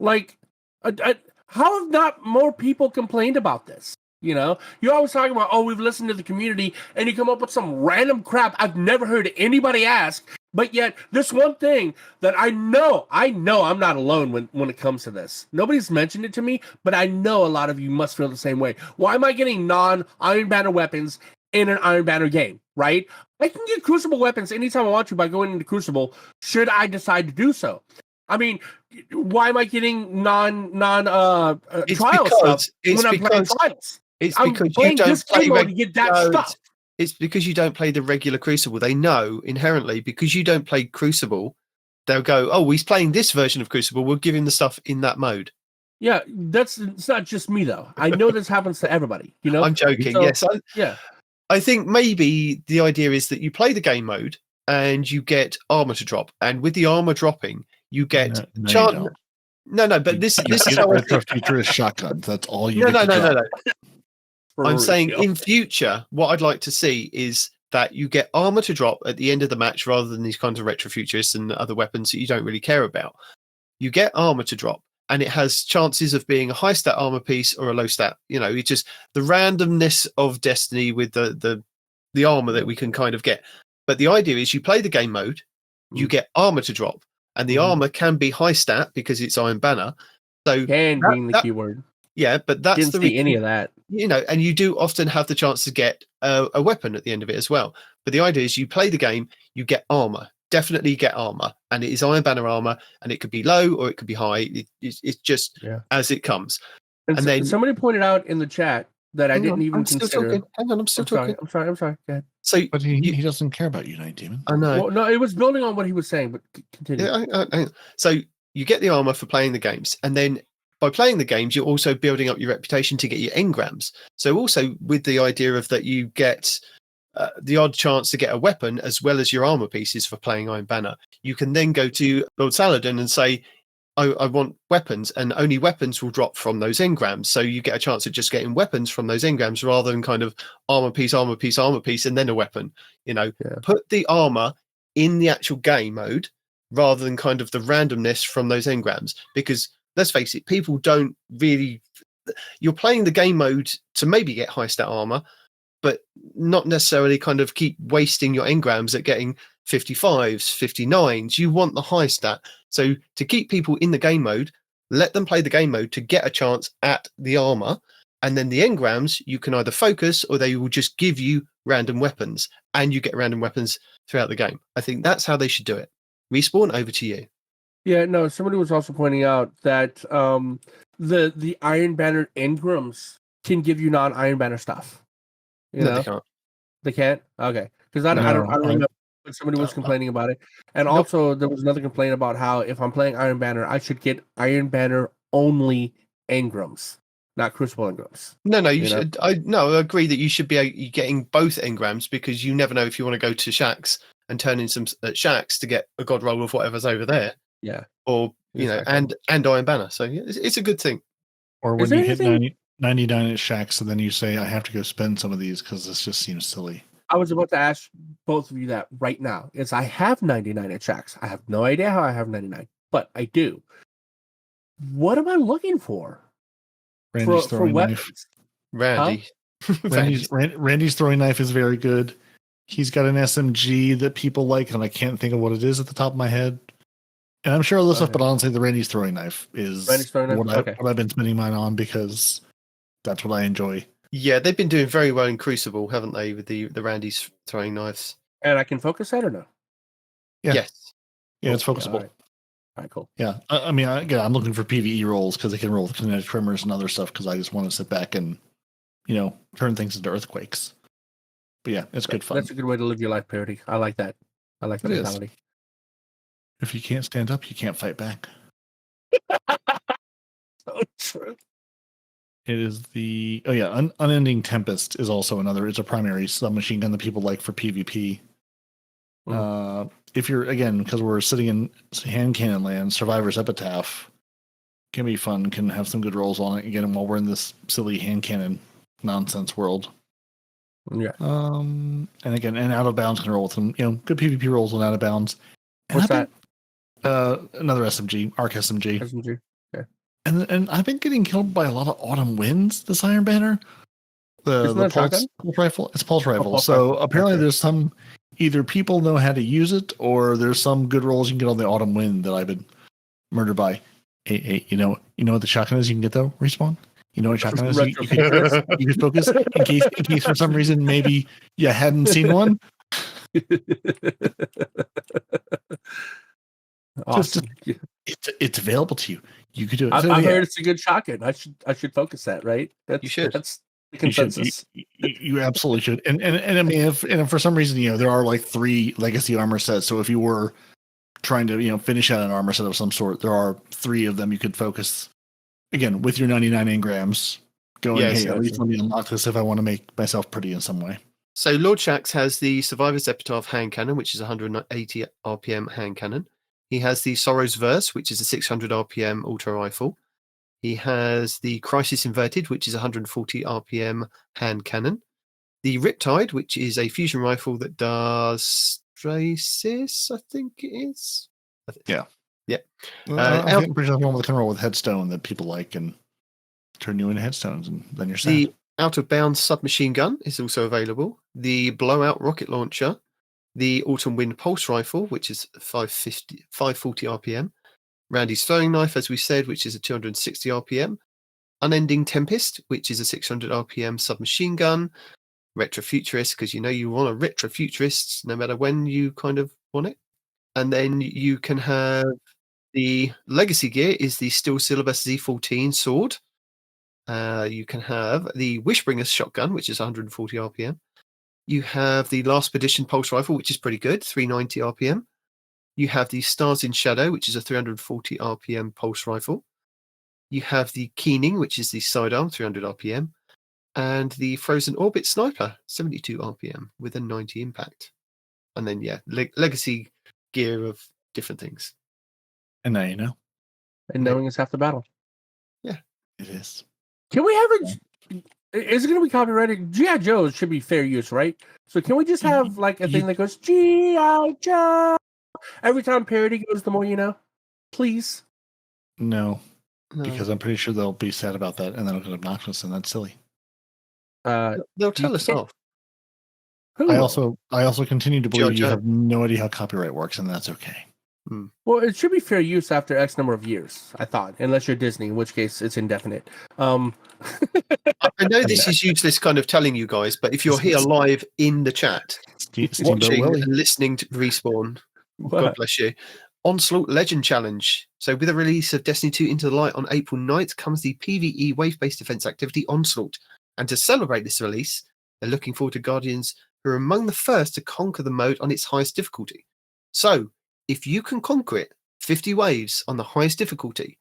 How have not more people complained about this? You're always talking about, we've listened to the community, and you come up with some random crap I've never heard anybody ask. But yet, this one thing that I know I'm not alone when it comes to this. Nobody's mentioned it to me, but I know a lot of you must feel the same way. Why am I getting non-Iron Banner weapons in an Iron Banner game, right? I can get Crucible weapons anytime I want to by going into Crucible, should I decide to do so. I mean, why am I getting non trial because, stuff when I'm playing trials? I'm because you don't play mode to get that stuff. It's because you don't play the regular Crucible. They know inherently because you don't play Crucible, they'll go, "Oh, he's playing this version of Crucible. We'll give him the stuff in that mode." Yeah, it's not just me though. I know this happens to everybody. You know, I'm joking. So, yes, yeah. I think maybe the idea is that you play the game mode and you get armor to drop, and with the armor dropping, you get chance. No, but this is how futurist shotguns. That's all you. No. I'm saying in future, what I'd like to see is that you get armor to drop at the end of the match rather than these kinds of retrofuturists and other weapons that you don't really care about. You get armor to drop, and it has chances of being a high stat armor piece or a low stat. You know, it's just the randomness of Destiny with the armor that we can kind of get. But the idea is you play the game mode, you get armor to drop, and the armor can be high stat because it's Iron Banner. So can being the keyword. Yeah, but that's didn't see any of that. You know, and you do often have the chance to get a weapon at the end of it as well. But the idea is you play the game, you get armor. Definitely get armor, and it is Iron Banner armor, and it could be low or it could be high. It's just as it comes. And then somebody pointed out in the chat that I didn't even consider. Hang on, I'm still talking. I'm sorry. Go ahead. So, but he doesn't care about you, Nitedemon. I know. Well, no, it was building on what he was saying, but continue. Yeah, so you get the armor for playing the games, and then by playing the games, you're also building up your reputation to get your engrams. So also with the idea of that you get the odd chance to get a weapon as well as your armor pieces for playing Iron Banner, you can then go to Lord Saladin and say, I want weapons, and only weapons will drop from those engrams. So you get a chance at just getting weapons from those engrams rather than kind of armor piece, and then a weapon. You know, put the armor in the actual game mode rather than kind of the randomness from those engrams, because let's face it, people don't really. You're playing the game mode to maybe get high stat armor, but not necessarily kind of keep wasting your engrams at getting 55s, 59s. You want the high stat. So to keep people in the game mode, let them play the game mode to get a chance at the armor. And then the engrams, you can either focus or they will just give you random weapons, and you get random weapons throughout the game. I think that's how they should do it. Respawn, over to you. Yeah, no, somebody was also pointing out that the Iron Banner engrams can give you non-Iron Banner stuff. They can't. They can't? Okay. Because I don't remember when somebody was complaining about it. And also there was another complaint about how if I'm playing Iron Banner, I should get Iron Banner only engrams, not Crucible engrams. No, you should. I agree that you should be getting both engrams, because you never know if you want to go to Shaxx and turn in some Shaxx to get a god roll of whatever's over there. Yeah. Or, and Iron Banner. So it's a good thing. Or when you hit 99 at Shaxx and then you say, I have to go spend some of these because this just seems silly. I was about to ask both of you that right now. Is I have 99 at Shaxx. I have no idea how I have 99, but I do. What am I looking for? Randy's throwing knife. Randy. Huh? Randy's throwing knife is very good. He's got an SMG that people like, and I can't think of what it is at the top of my head. And I'm sure other stuff, but honestly, the Randy's throwing knife is what I've been spending mine on, because that's what I enjoy. Yeah, they've been doing very well in Crucible, haven't they, with the Randy's throwing knives? And I can focus that or no? Yeah. Yes. Yeah, it's focusable. All right, cool. Yeah, I mean, again, I'm looking for PvE rolls because they can roll with kinetic tremors and other stuff, because I just want to sit back and, turn things into earthquakes. But yeah, it's good fun. That's a good way to live your life, Peroty. I like that. I like that mentality. If you can't stand up, you can't fight back. So true. It is the Unending Tempest is also another. It's a primary submachine gun that people like for PvP. If you're, again, because we're sitting in hand cannon land, Survivor's Epitaph can be fun. Can have some good rolls on it again while we're in this silly hand cannon nonsense world. Yeah. And again, and Out of Bounds can roll with some, good PvP rolls on Out of Bounds. What's that? Another SMG, Arc SMG. SMG. Yeah. And I've been getting killed by a lot of autumn winds, this Iron Banner. The pulse rifle. It's pulse rifle. So apparently there's some, either people know how to use it, or there's some good rolls you can get on the autumn wind that I've been murdered by. Hey, you know what the shotgun is you can get though? Respawn? You know what shotgun is? You can focus in case for some reason maybe you hadn't seen one. Awesome. It's available to you. You could do it. I heard it's a good shotgun. I should focus that, right? You should. That's the consensus. You absolutely should. And I mean, if for some reason, there are like 3 legacy armor sets. So if you were trying to, finish out an armor set of some sort, there are 3 of them you could focus. Again, with your 99 engrams, going, hey, at least let me unlock this if I want to make myself pretty in some way. So Lord Shaxx has the Survivor's Epitaph hand cannon, which is 180 RPM hand cannon. He has the Sorrow's Verse, which is a 600 RPM auto rifle. He has the Crisis Inverted, which is 140 RPM hand cannon. The Riptide, which is a fusion rifle that does Strasis, I think it is. Yeah. Yeah. I'm pretty sure one that can roll with Headstone that people like and turn you into headstones, and then you're set. The Out of Bounds submachine gun is also available. The Blowout rocket launcher. The Autumn Wind pulse rifle, which is 540 RPM. Randy's throwing knife, as we said, which is a 260 RPM. Unending Tempest, which is a 600 RPM submachine gun. Retrofuturist, because you want a retrofuturist no matter when you kind of want it. And then you can have the legacy gear is the Steel Syllabus Z14 sword. You can have the Wishbringer's shotgun, which is 140 RPM. You have the Last Perdition pulse rifle, which is pretty good, 390 RPM. You have the Stars in Shadow, which is a 340 RPM pulse rifle. You have the Keening, which is the sidearm, 300 RPM. And the Frozen Orbit Sniper, 72 RPM with a 90 impact. And then, legacy gear of different things. And now you know. And knowing is half the battle. Yeah. It is. Can we have is it going to be copyrighted? G.I. Joe should be fair use, right? So can we just have like a thing that goes G.I. Joe every time Peroty goes, the more you know? Please? No. Because I'm pretty sure they'll be sad about that and that'll get obnoxious and that's silly. They'll tell us off. I also continue to believe you have no idea how copyright works, and that's okay. Well, it should be fair use after X number of years, I thought, unless you're Disney, in which case it's indefinite. I know this is useless kind of telling you guys, but if you're here live in the chat, watching and listening to Respawn, God bless you. Onslaught Legend Challenge. So with the release of Destiny 2 Into the Light on April 9th comes the PvE wave-based defense activity Onslaught. And to celebrate this release, they're looking forward to Guardians who are among the first to conquer the mode on its highest difficulty. So, if you can conquer it, 50 waves on the highest difficulty,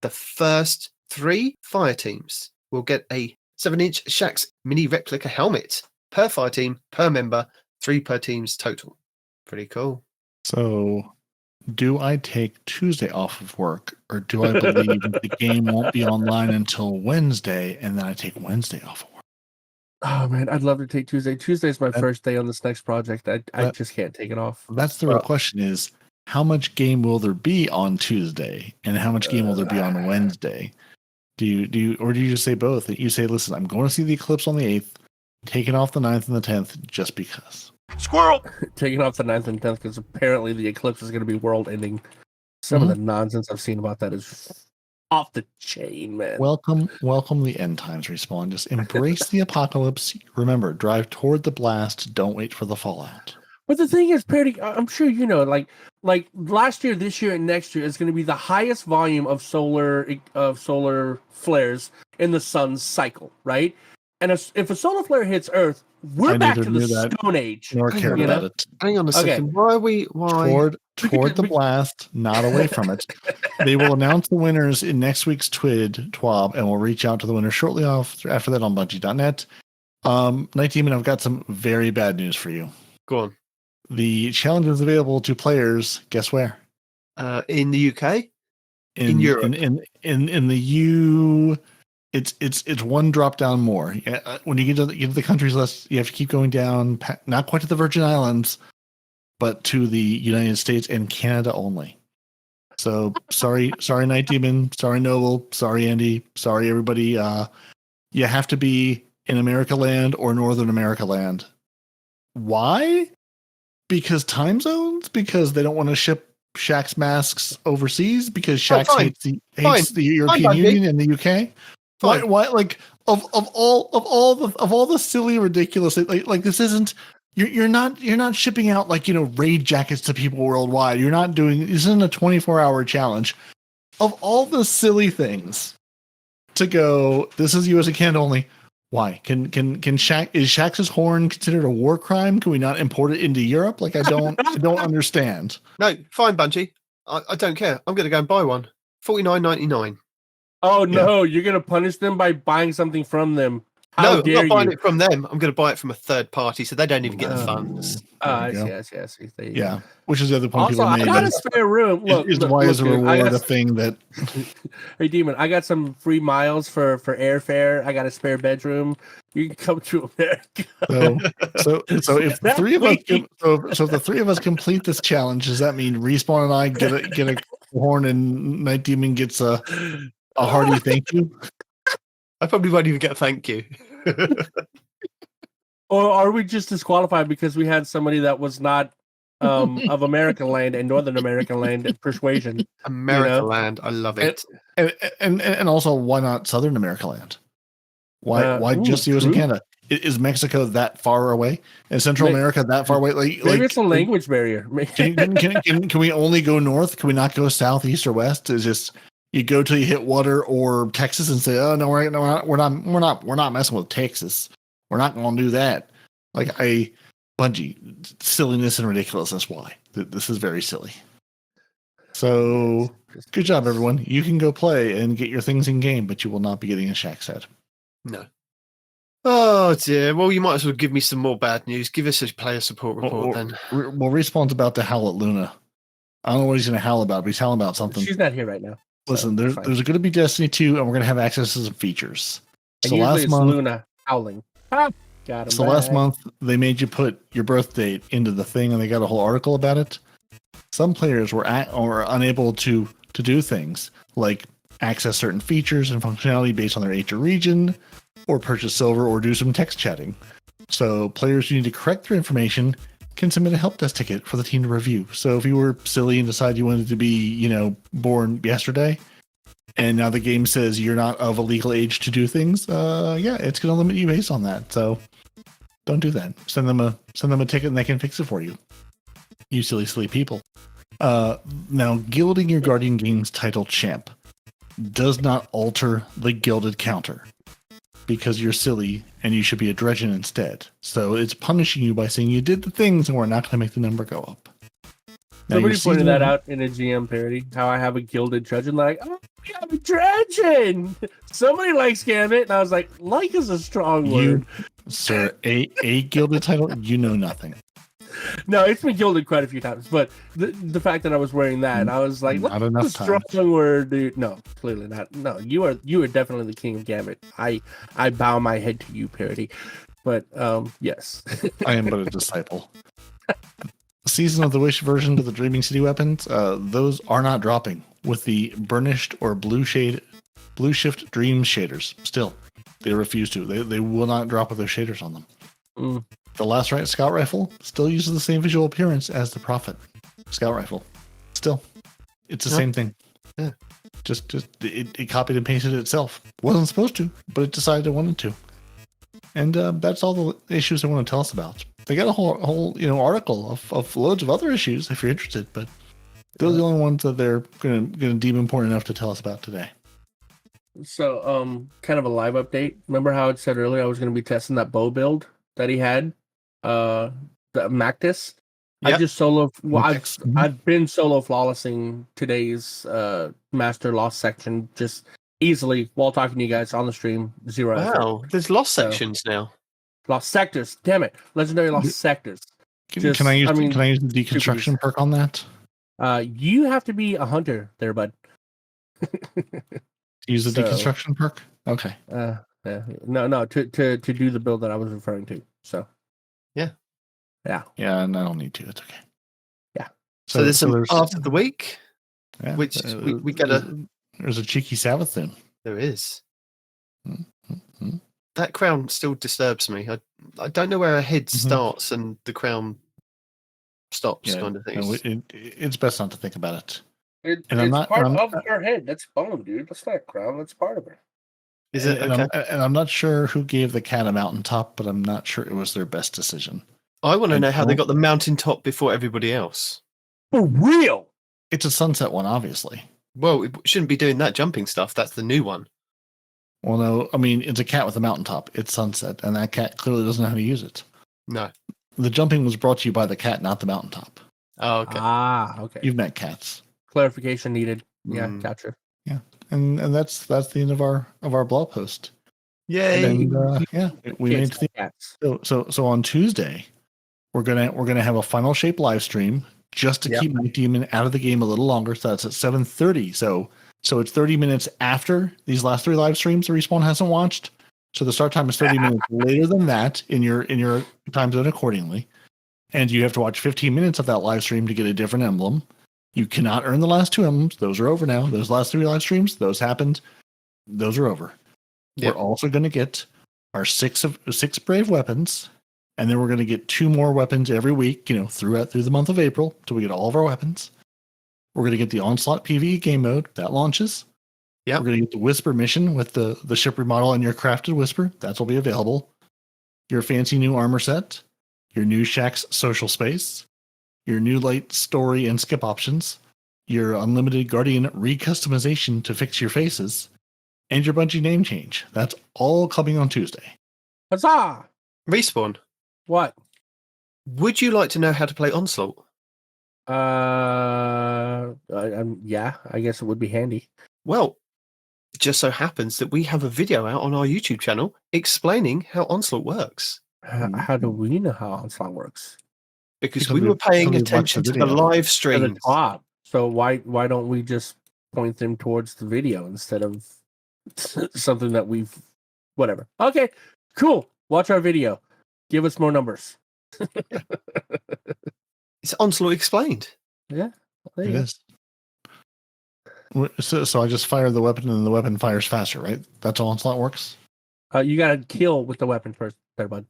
the first 3 fire teams will get a 7-inch Shaxx mini replica helmet per fire team, per member, 3 per teams total. Pretty cool. So, do I take Tuesday off of work, or do I believe the game won't be online until Wednesday, and then I take Wednesday off of work? Oh man, I'd love to take Tuesday. Tuesday's my first day on this next project. I just can't take it off. That's the real question: is how much game will there be on Tuesday, and how much game will there be on Wednesday? Do you, or do you just say both? You say, listen, I'm going to see the eclipse on the 8th, taking off the 9th and the 10th, just because. Squirrel! Taking off the 9th and 10th because apparently the eclipse is going to be world ending. Some of the nonsense I've seen about that is off the chain, man. Welcome the end times, Respawn. Just embrace the apocalypse. Remember, drive toward the blast. Don't wait for the fallout. But the thing is, Peroty, I'm sure you know, like last year, this year, and next year is going to be the highest volume of solar flares in the sun's cycle, right? And if a solar flare hits Earth, we're back to the Stone Age. Nor care about it. Hang on a second. Why? Toward the blast, not away from it. They will announce the winners in next week's TWAB, and we'll reach out to the winners shortly after that on Bungie.net. Nitedemon, I've got some very bad news for you. Go on. The challenge is available to players. Guess where? In the UK. In Europe. In the U. It's one drop down more. When you get to the countries list, you have to keep going down, not quite to the Virgin Islands, but to the United States and Canada only. So sorry, Nitedemon, sorry Noble, sorry Andy, sorry everybody. You have to be in America land or Northern America land. Why? Because time zones? Because they don't want to ship Shaxx masks overseas? Because Shaxx hates the European Union and the UK? Why? Like of all the silly, ridiculous, like this isn't You're not shipping out like raid jackets to people worldwide. You're not doing. This isn't a 24-hour challenge. Of all the silly things to go, this is US and Canada only. Why? Is Shaxx's horn considered a war crime? Can we not import it into Europe? Like I don't understand. No, fine, Bungie. I don't care. I'm going to go and buy one. $49.99. Oh no, you're going to punish them by buying something from them. How no, dare I'm not buying you? it from them. I'm going to buy it from a third party, so they don't even get the funds. I see. Yeah, which is the other point also, people made. I got a spare room. Look, why is a reward a thing that? Hey, Demon, I got some free miles for airfare. I got a spare bedroom. You can come to America. So if the three of us, so if the three of us complete this challenge, does that mean Respawn and I get a horn and Nitedemon gets a hearty thank you? I probably won't even get a thank you. Or are we just disqualified because we had somebody that was not of American land and Northern American land persuasion? American land, I love it. And also, why not Southern America land? Why just US and Canada? Is Mexico that far away? And Central America that far away? Maybe it's a language barrier. Can we only go north? Can we not go south, east, or west? It's just you go till you hit water or Texas and say, "Oh no, we're not messing with Texas. We're not going to do that." Like Bungie, silliness and ridiculousness. Why? This is very silly. So good job, everyone. You can go play and get your things in game, but you will not be getting a Shaxx head. No. Oh dear. Well, you might as well give me some more bad news. Give us a player support report then. Well, Respawn's about to howl at Luna. I don't know what he's going to howl about, but he's howling about something. She's not here right now. Listen, there's going to be Destiny 2, and we're going to have access to some features. And so last month, Luna howling. Got him. So last month, they made you put your birth date into the thing, and they got a whole article about it. Some players were unable to do things like access certain features and functionality based on their age or region, or purchase silver, or do some text chatting. So players who need to correct their information can submit a help desk ticket for the team to review. So if you were silly and decided you wanted to be, born yesterday, and now the game says you're not of a legal age to do things, it's going to limit you based on that. So don't do that. Send them a ticket and they can fix it for you. You silly people. Now, gilding your Guardian Games title champ does not alter the gilded counter, because you're silly and you should be a Dredgen instead. So it's punishing you by saying you did the things and we're not going to make the number go up. Now, somebody pointed that out in a GM parody, how I have a gilded Dredgen. Like, oh, we have a Dredgen! Somebody likes Gambit. And I was like, like is a strong word. Sir, a gilded title, you know nothing. No, it's been gilded quite a few times, but the fact that I was wearing that, I was like, not enough a strong word, dude. No, clearly not. No, you are definitely the king of Gambit. I bow my head to you, Peroty. But yes. I am but a disciple. Season of the Wish version to the Dreaming City weapons, those are not dropping with the burnished or blue shift dream shaders. Still, they refuse to. They will not drop with those shaders on them. The Last Right Scout Rifle still uses the same visual appearance as the Prophet Scout Rifle. Still, it's the same thing. Yeah, just it copied and pasted it itself. Wasn't supposed to, but it decided it wanted to. And that's all the issues they want to tell us about. They got a whole article of loads of other issues if you're interested, but those are the only ones that they're gonna deem important enough to tell us about today. So, kind of a live update. Remember how I said earlier I was going to be testing that bow build that he had, the Mactus. Yep. I just solo. Well, I've been solo flawlessing today's Master Lost section just easily while talking to you guys on the stream. 0. Wow, effort. there's lost sections now. Lost sectors. Damn it! Legendary lost sectors. Can I use the deconstruction perk on that? You have to be a hunter there, bud. Use the deconstruction perk. Okay. Yeah. No. To do the build that I was referring to. So. Yeah. And I don't need to. It's okay. Yeah. So there's some art of the week, which we get There's a cheeky Sabbath soon. There is. Mm-hmm. That crown still disturbs me. I don't know where her head starts and the crown stops, kind of thing. It's best not to think about it. It's part of her head. That's bone, dude. That's not a crown. That's part of her. Is it? And I'm not sure who gave the cat a mountaintop, but I'm not sure it was their best decision. I want to know how they got the mountaintop before everybody else. For real? It's a sunset one, obviously. Well, it shouldn't be doing that jumping stuff. That's the new one. Well, no, I mean, it's a cat with a mountaintop. It's sunset, and that cat clearly doesn't know how to use it. No. The jumping was brought to you by the cat, not the mountaintop. Oh, okay. Okay. You've met cats. Clarification needed. Yeah, gotcha. Yeah, and that's the end of our blog post. Yay! And, we made the cats. So on Tuesday, we're gonna have a final shape live stream just to keep Nitedemon out of the game a little longer. So that's at 7:30. So it's 30 minutes after these last 3 live streams the Respawn hasn't watched. So the start time is 30 minutes later than that in your time zone accordingly. And you have to watch 15 minutes of that live stream to get a different emblem. You cannot earn the last 2 emblems. Those are over now. Those last 3 live streams, those happened. Those are over. Yep. We're also going to get our 6 brave weapons. And then we're going to get 2 more weapons every week, through the month of April till we get all of our weapons. We're going to get the Onslaught PvE game mode that launches. Yeah. We're going to get the Whisper mission with the ship remodel and your crafted Whisper. That will be available. Your fancy new armor set. Your new Shaxx social space. Your new light story and skip options. Your unlimited Guardian re-customization to fix your faces. And your Bungie name change. That's all coming on Tuesday. Huzzah! Respawn. What? Would you like to know how to play Onslaught? Yeah, I guess it would be handy. Well, it just so happens that we have a video out on our YouTube channel explaining how Onslaught works. How do we know how Onslaught works? Because we were paying attention to the live stream. So why don't we just point them towards the video instead of something that we've whatever? Okay, cool. Watch our video. Give us more numbers. It's Onslaught explained. Yeah, it is. So I just fire the weapon and the weapon fires faster, right? That's how Onslaught works? You gotta kill with the weapon first, there, bud.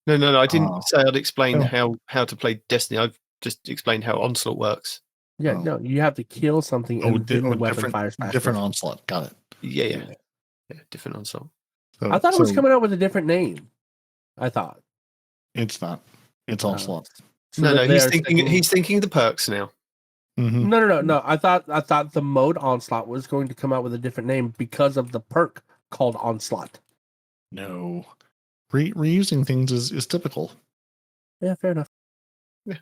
No. I didn't say I'd explain how to play Destiny. I've just explained how Onslaught works. Yeah, no, you have to kill something and then the weapon fires faster. Different Onslaught. Got it. Yeah, different Onslaught. I thought it was coming out with a different name. I thought. It's not. It's Onslaught. So no, he's thinking the perks now. Mm-hmm. No. I thought the mode Onslaught was going to come out with a different name because of the perk called Onslaught. No. Reusing things is typical. Yeah, fair enough. Yeah.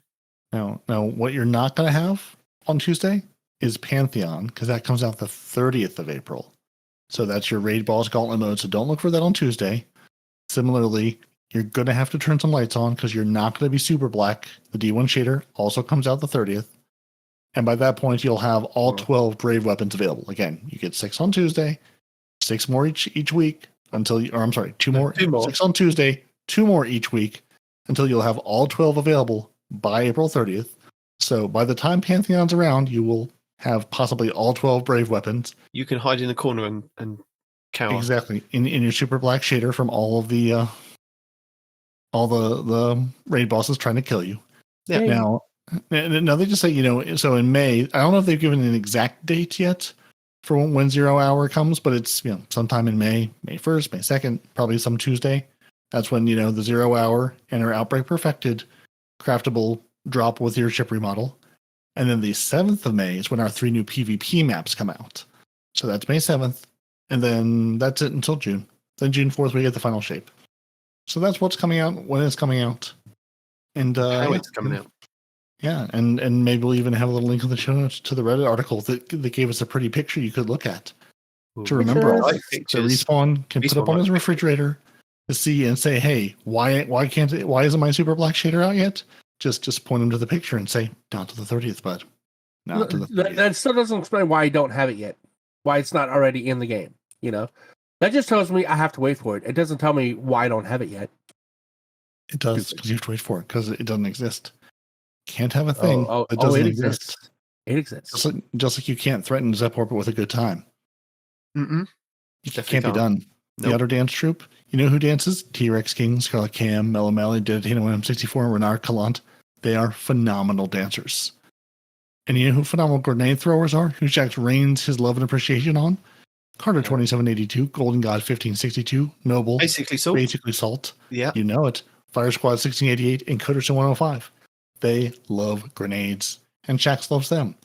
Now, what you're not going to have on Tuesday is Pantheon, because that comes out the 30th of April. So that's your Raid Balls Gauntlet mode, so don't look for that on Tuesday. Similarly, you're going to have to turn some lights on because you're not going to be super black. The D1 shader also comes out the 30th. And by that point, you'll have all 12 brave weapons available. Again, you get 6 on Tuesday, 6 more each week until 2 more. 6 on Tuesday, 2 more each week until you'll have all 12 available by April 30th. So by the time Pantheon's around, you will have possibly all 12 brave weapons. You can hide in the corner and cower. Exactly. In your super black shader from all of the raid bosses trying to kill you. Yeah. Now they just say, so in May, I don't know if they've given an exact date yet for when 0 hour comes, but it's, sometime in May 1st, May 2nd, probably some Tuesday. That's when, the 0 hour and our Outbreak Perfected craftable drop with your ship remodel. And then the 7th of May is when our 3 new PvP maps come out. So that's May 7th. And then that's it until June. Then June 4th, we get the final shape. So that's what's coming out, when it's coming out. And how it's coming out. Yeah, and maybe we'll even have a little link in the show notes to the Reddit article that gave us a pretty picture you could look at. To remember, so Respawn can put up on his refrigerator to see and say, hey, why isn't my super black shader out yet? Just point him to the picture and say, not to the 30th, bud. Not to the 30th. That still doesn't explain why I don't have it yet. Why it's not already in the game, That just tells me I have to wait for it. It doesn't tell me why I don't have it yet. It does, because you have to wait for it, because it doesn't exist. Can't have a thing that doesn't exist. It exists. Just like you can't threaten Zep Orbit with a good time. Mm-mm. It can't be done. Nope. The Outer Dance Troupe, you know who dances? T-Rex King, Scarlet Cam, Mellow Mally, Deditina M64, Renard Calant. They are phenomenal dancers. And you know who phenomenal grenade throwers are? Who Shaxx rains his love and appreciation on? Carter 2782, Golden God 1562, Noble. Basically Salt. Salt. Yeah. You know it. Fire Squad 1688, and Coderson 105. They love grenades, and Shaxx loves them.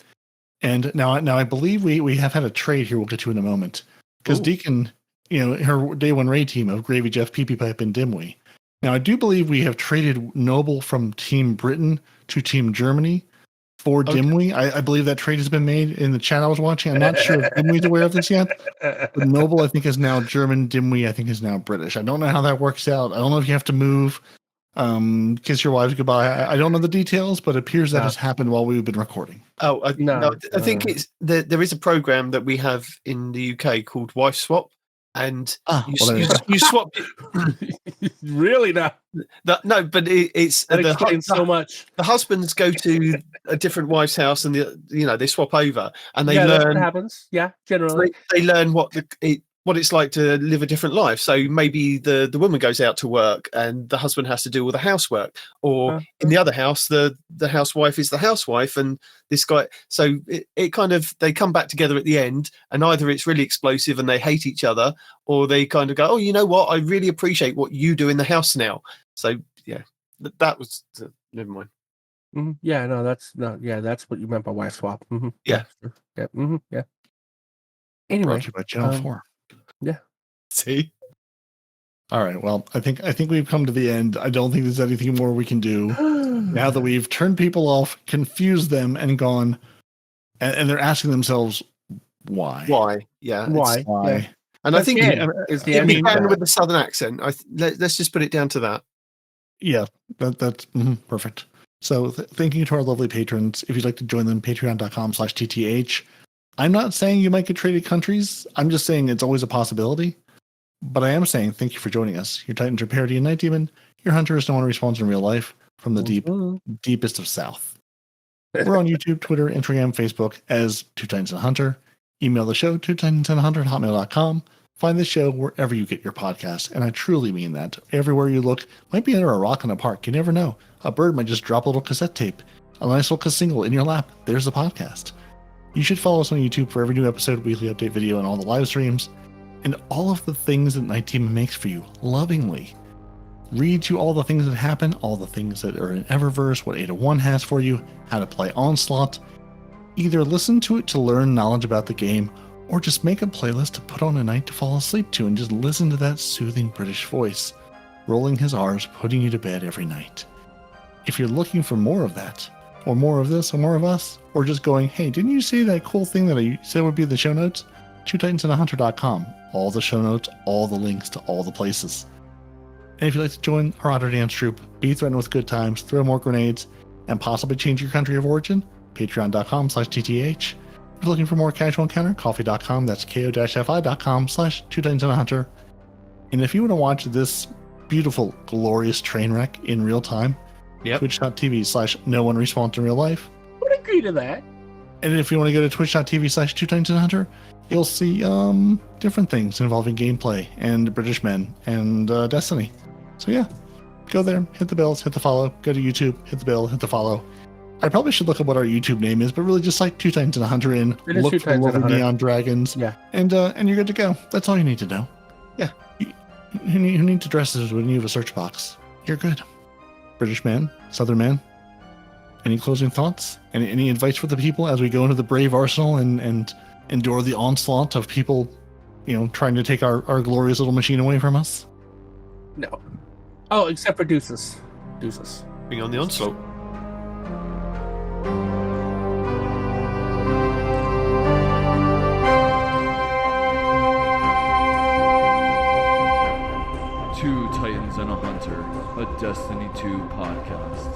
And now I believe we have had a trade here we'll get to in a moment. Because Deacon, her day one raid team of Gravy Jeff, PP Pipe, and Dimwee. Now I do believe we have traded Noble from Team Britain to Team Germany for Dimwee. I believe that trade has been made in the chat I was watching. I'm not sure if Dimwee's aware of this yet. But Noble, I think, is now German. Dimwee, I think, is now British. I don't know how that works out. I don't know if you have to move, kiss your wives goodbye. I don't know the details, but it appears that has happened while we've been recording. No, I think it's there is a program that we have in the UK called Wife Swap, and you swap it. Really not. No, but it's that explains so much. The husbands go to a different wife's house, and they swap over, and they learn. That's what happens. Yeah, generally they learn what it's like to live a different life. So maybe the woman goes out to work, and the husband has to do all the housework, or in the other house, the housewife is the housewife, and this guy. So it kind of they come back together at the end, and either it's really explosive and they hate each other, or they kind of go, oh, you know what? I really appreciate what you do in the house now. So yeah, that was never mind. Mm-hmm. Yeah, no, that's what you meant by wife swap. Mm-hmm. Yeah, sure. Yeah, mm-hmm. Yeah. Anyway, brought to you by Channel 4. Yeah. See. All right. Well, I think we've come to the end. I don't think there's anything more we can do now that we've turned people off, confused them, and gone, and they're asking themselves why. Why? Yeah. Why? Yeah. And I think if we can with the southern accent, let's just put it down to that. Yeah, that's perfect. So thank you to our lovely patrons. If you'd like to join them, patreon.com/TTH. I'm not saying you might get traded countries. I'm just saying it's always a possibility. But I am saying thank you for joining us. Your Titans are Peroty and Nitedemon. Your hunter is no one responds in real life from the deepest of South. We're on YouTube, Twitter, Instagram, Facebook as Two Titans and a Hunter. Email the show, twotitansandahunter@hotmail.com. Find the show wherever you get your podcasts, and I truly mean that. Everywhere you look, might be under a rock in a park. You never know. A bird might just drop a little cassette tape, a nice little single in your lap. There's the podcast. You should follow us on YouTube for every new episode, weekly update video, and all the live streams, and all of the things that Nitedemon makes for you, lovingly. Read you all the things that happen, all the things that are in Eververse, what Ada 1 has for you, how to play Onslaught. Either listen to it to learn knowledge about the game, or just make a playlist to put on at night to fall asleep to and just listen to that soothing British voice, rolling his R's, putting you to bed every night. If you're looking for more of that, or more of this, or more of us, or just going, hey, didn't you see that cool thing that I said would be the show notes? twotitansandahunter.com. All the show notes, all the links to all the places. And if you'd like to join our Otter Dance troupe, be threatened with good times, throw more grenades, and possibly change your country of origin, patreon.com/TTH. If you're looking for more casual encounter, coffee.com, that's ko-fi.com/twotitansandahunter. And if you want to watch this beautiful, glorious train wreck in real time, twitch.tv/no one responds in real life. I would agree to that. And if you want to go to twitch.tv/twotitansandahunter, you'll see different things involving gameplay and British men and Destiny. So yeah, go there, hit the bells, hit the follow, go to YouTube, hit the bell, hit the follow. I probably should look up what our YouTube name is, but really just like Two Titans and a Hunter in, look for lovely neon dragons, and you're good to go. That's all you need to know. Yeah. Who need to dress this when you have a search box? You're good. British man, Southern man. Any closing thoughts? Any advice for the people as we go into the brave arsenal and endure the onslaught of people, trying to take our glorious little machine away from us? No. Oh, except for Deuces. Bring on the onslaught. Two Titans and a Hunter, a Destiny 2 podcast.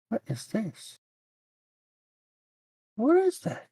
What is this? What is that?